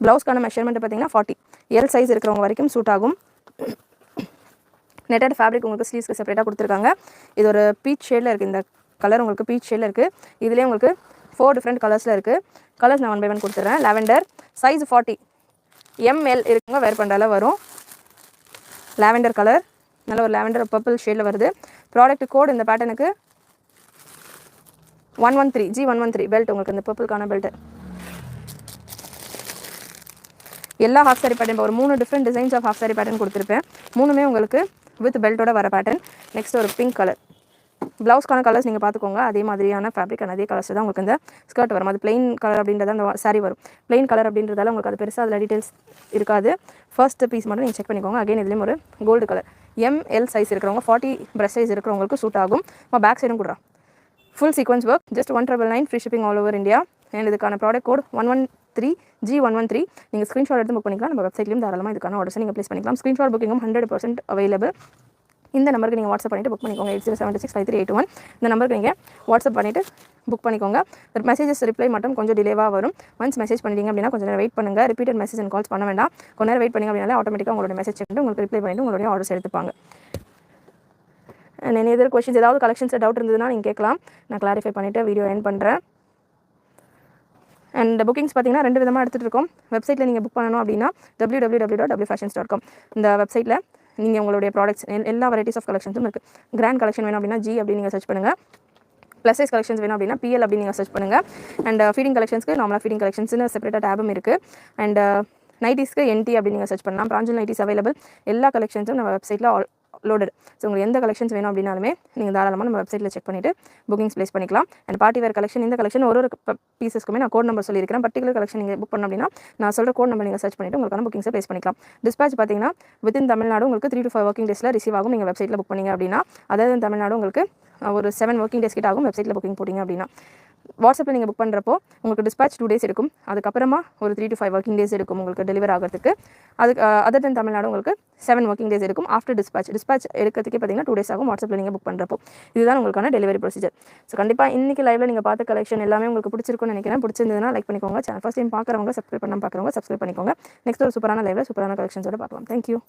ப்ளவுஸ்க்கான மெஷர்மெண்ட் பார்த்தீங்கன்னா 40 எல் சைஸ் இருக்கிறவங்க வரைக்கும் சூட் ஆகும். நெட்டட் ஃபேப்ரிக் உங்களுக்கு ஸ்லீவ்ஸ்க்கு செப்பரேட்டாக கொடுத்துருக்காங்க. இது ஒரு பீச் ஷேடில் இருக்குது. இந்த கலர் உங்களுக்கு பீச் ஷேடில் இருக்குது. இதுலேயே உங்களுக்கு 4 டிஃப்ரெண்ட் கலர்ஸில் இருக்குது. கலர்ஸ் நான் 1 by 1 கொடுத்துட்றேன். லாவெண்டர் சைஸ் 40 ML இருக்குங்க, வேர் பண்ணுற வரும். லாவெண்டர் கலர், நல்ல ஒரு லாவெண்டர் பர்பிள் ஷேடில் வருது. ப்ராடக்ட் கோட் இந்த பேட்டர்னுக்கு 113 G113 பெல்ட், உங்களுக்கு இந்த பர்பிள்கான பெல்ட். எல்லா ஹாஃப் சாரி பேட்டர்ன் ஒரு 3 different designs of half sari pattern கொடுத்துருப்பேன். 3மே உங்களுக்கு வித் பெல்ட்டோட வர பேட்டர்ன். நெக்ஸ்ட் ஒரு பிங்க் கலர். ப்ளவுஸ்க்கான கலர்ஸ் நீங்கள் பார்த்துக்கோங்க. அதே மாதிரியான ஃபேப்ரிக் அதே கலர்ஸ் தான் உங்களுக்கு இந்த ஸ்கர்ட் வரும். அது பிளெயின் கலர் அப்படின்றத அந்த சாரி வரும். பிளெயின் கலர் அப்படின்றதால உங்களுக்கு அது பெருசாக அதில் டீட்டெயில்ஸ் இருக்காது. ஃபர்ஸ்ட் பீஸ் மட்டும் நீங்கள் செக் பண்ணிக்கோங்க. அகைன் இதுலேயும் ஒரு கோல்டு கலர். ML சைஸ் இருக்கிறவங்க 40 பிரஷ் சைஸ் இருக்கிறவங்களுக்கு சூட் ஆகும். பேக் சைடும் கொடுறா. Full sequins work, just 1999 free shipping all over India. And இதுக்கான ப்ராடக்ட் கோட் 113 G113. நீங்கள் ஸ்க்ரீன்ஷாட் எடுத்து புக் பண்ணிக்கலாம். நம்ம வெப்சைட்லையும் தாராளமாக இதுக்கான ஆர்டர்ஸ் நீங்கள் ப்ளேஸ் பண்ணிக்கலாம். ஸ்க்ரீன்ஷாட் புக்கிங்கும் 100% அவைலபிள். இந்த நம்பருக்கு நீங்கள் வாட்ஸ்அப் பண்ணிவிட்டு புக் பண்ணிக்கோங்க. 80765381. இந்த நம்பருக்கு நீங்கள் வாட்ஸ்அப் பண்ணிவிட்டு புக் பண்ணிக்கோங்க. மெசேஜஸ் ரிப்ளை மட்டும் கொஞ்சம் டிலேவாக வரும். ஒன்ஸ் மெசேஜ் பண்ணிட்டீங்க அப்படின்னா கொஞ்சம் நேரம் வெயிட் பண்ணுங்கள். ரிப்பீட்டட் மெசேஜ் அண்ட் கால்ஸ் பண்ண வேண்டாம். கொஞ்சம் நேரம் வெயிட் பண்ணிங்க அப்படின்னாலே ஆட்டோமேட்டிக்காக உங்களோட மெசேஜ் செக் பண்ணிட்டு உங்களுக்கு ரிப்ளை பண்ணிட்டு உங்களுடைய ஆர்டர்ஸ் எடுத்துப்பாங்க. அண்ட் எதர் கொஸ்டின்ஸ் ஏதாவது கலெக்ஷன்ஸில் டவுட் இருந்ததுன்னா நீங்கள் கேட்கலாம். நான் கிளாரிஃபை பண்ணிவிட்டு வீடியோ எண்ட் பண்ணுறேன். அண்ட் புக்கிங்ஸ் பார்த்தீங்கன்னா 2 விதமாக எடுத்துகிட்டு இருக்கோம். வெப்சைட்டில் நீங்கள் புக் பண்ணணும் அப்படின்னா www.wfashions.com. இந்த வெப்சைட்டில் நீங்கள் உங்களுடைய ப்ராடக்ட்ஸ் எல்லா வெரைட்டிஸ் ஆஃப் கலெக்ஷன்ஸும் இருக்குது. கிராண்ட் கலெக்ஷன் வேணும் அப்படின்னா G அப்படின்னு நீங்கள் சர்ச் பண்ணுங்கள். ப்ளஸ் சைஸ் கலெக்ஷன்ஸ் வேணும் அப்படின்னா PL அப்படின்னு நீங்கள் சர்ச் பண்ணுங்கள். அண்ட் ஃபீடிங் கலெக்ஷன்ஸ்க்கு நார்மலாக ஃபீடிங் கலெக்ஷன்ஸ்னு செப்பரேட்டாக டேபும் இருக்குது. அண்ட் நைட்டிஸ்க்கு NT அப்படின்னு நீங்கள் சர்ச் பண்ணலாம். பிராஞ்சல் நைட்டிஸ் அவைலபிள். எல்லா கலெக்ஷன்ஸும் நம்ம வெப்சைட்டில் லோடட். ஸோ உங்களுக்கு எந்த கலெக்ஷன்ஸ் வேணும் அப்படின்னாலுமே நீங்கள் தாராளமாக நம்ம வெப்சைட்டில் செக் பண்ணிவிட்டு புக்கிங்ஸ் ப்ளேஸ் பண்ணிக்கலாம். அண்ட் பார்ட்டி வேர் கலெக்ஷன், இந்த கலெக்ஷன் ஒரு பீசஸ்க்குமே நான் கோட் நம்பர் சொல்லியிருக்கிறேன். பர்டிகுலர் கலெக்ஷன் நீங்கள் புக் பண்ணணும் அப்படின்னா நான் சொல்கிற கோட் நம்பர் நீங்கள் சர்ச் பண்ணிவிட்டு உங்களுக்கான புக்கிங்ஸை ப்ளேஸ் பண்ணிக்கலாம். டிஸ்பேச் பார்த்தீங்கன்னா வித்தின் தமிழ்நாடு உங்களுக்கு 3 to 5 ஒர்க்கிங் டேஸில் ரிசீவ் ஆகும். நீங்கள் வெப்சைட்டில் புக் பண்ணிங்க அப்படின்னா, அதாவது தமிழ்நாடு உங்களுக்கு ஒரு 7 ஒர்க்கிங் டேஸ் கிட்ட ஆகும் வெப்சைட்டில் புக்கிங் போட்டிங்க அப்படின்னா. வாட்ஸ்அப்பில் நீங்கள் புக் பண்ணுறப்போ உங்களுக்கு டிஸ்பேச் 2 days எடுக்கும். அதுக்கப்புறமா ஒரு 3 to 5 ஒர்க்கிங் டேஸ் எடுக்கும் உங்களுக்கு டெலிவர் ஆகிறதுக்கு. அதுக்கு அதர் தென் தமிழ்நாடு உங்களுக்கு 7 ஒர்க்கிங் டேஸ் எடுக்கும். ஆஃப்டர் டிஸ்பேச் எடுக்கிறதுக்கே பார்த்தீங்கன்னா 2 days ஆகும் வாட்ஸ்அப்பில் நீங்கள் புக் பண்ணுறப்போ. இதுதான் உங்களுக்கான டெலிவரி ப்ரொசீஜர். ஸோ கண்டிப்பாக இன்றைக்கி லைவில் நீங்கள் பார்த்த கலெக்ஷன் எல்லாமே உங்களுக்கு பிடிச்சிருக்குன்னு நினைக்கிறேன். பிடிச்சிருந்ததுன்னா லைக் பண்ணிக்கோங்க. சேனல் ஃபர்ஸ்ட் டைம் பார்க்குறவங்க சப்ஸ்கிரைப் பண்ணாமல் பார்க்குறவங்க சப்ஸ்கிரைப் பண்ணிக்கோங்க. நெக்ஸ்ட் ஒரு சூப்பரான லைவில் சூப்பரான கலெக்ஷன்ஸோட பார்க்கலாம். தேங்க்யூ.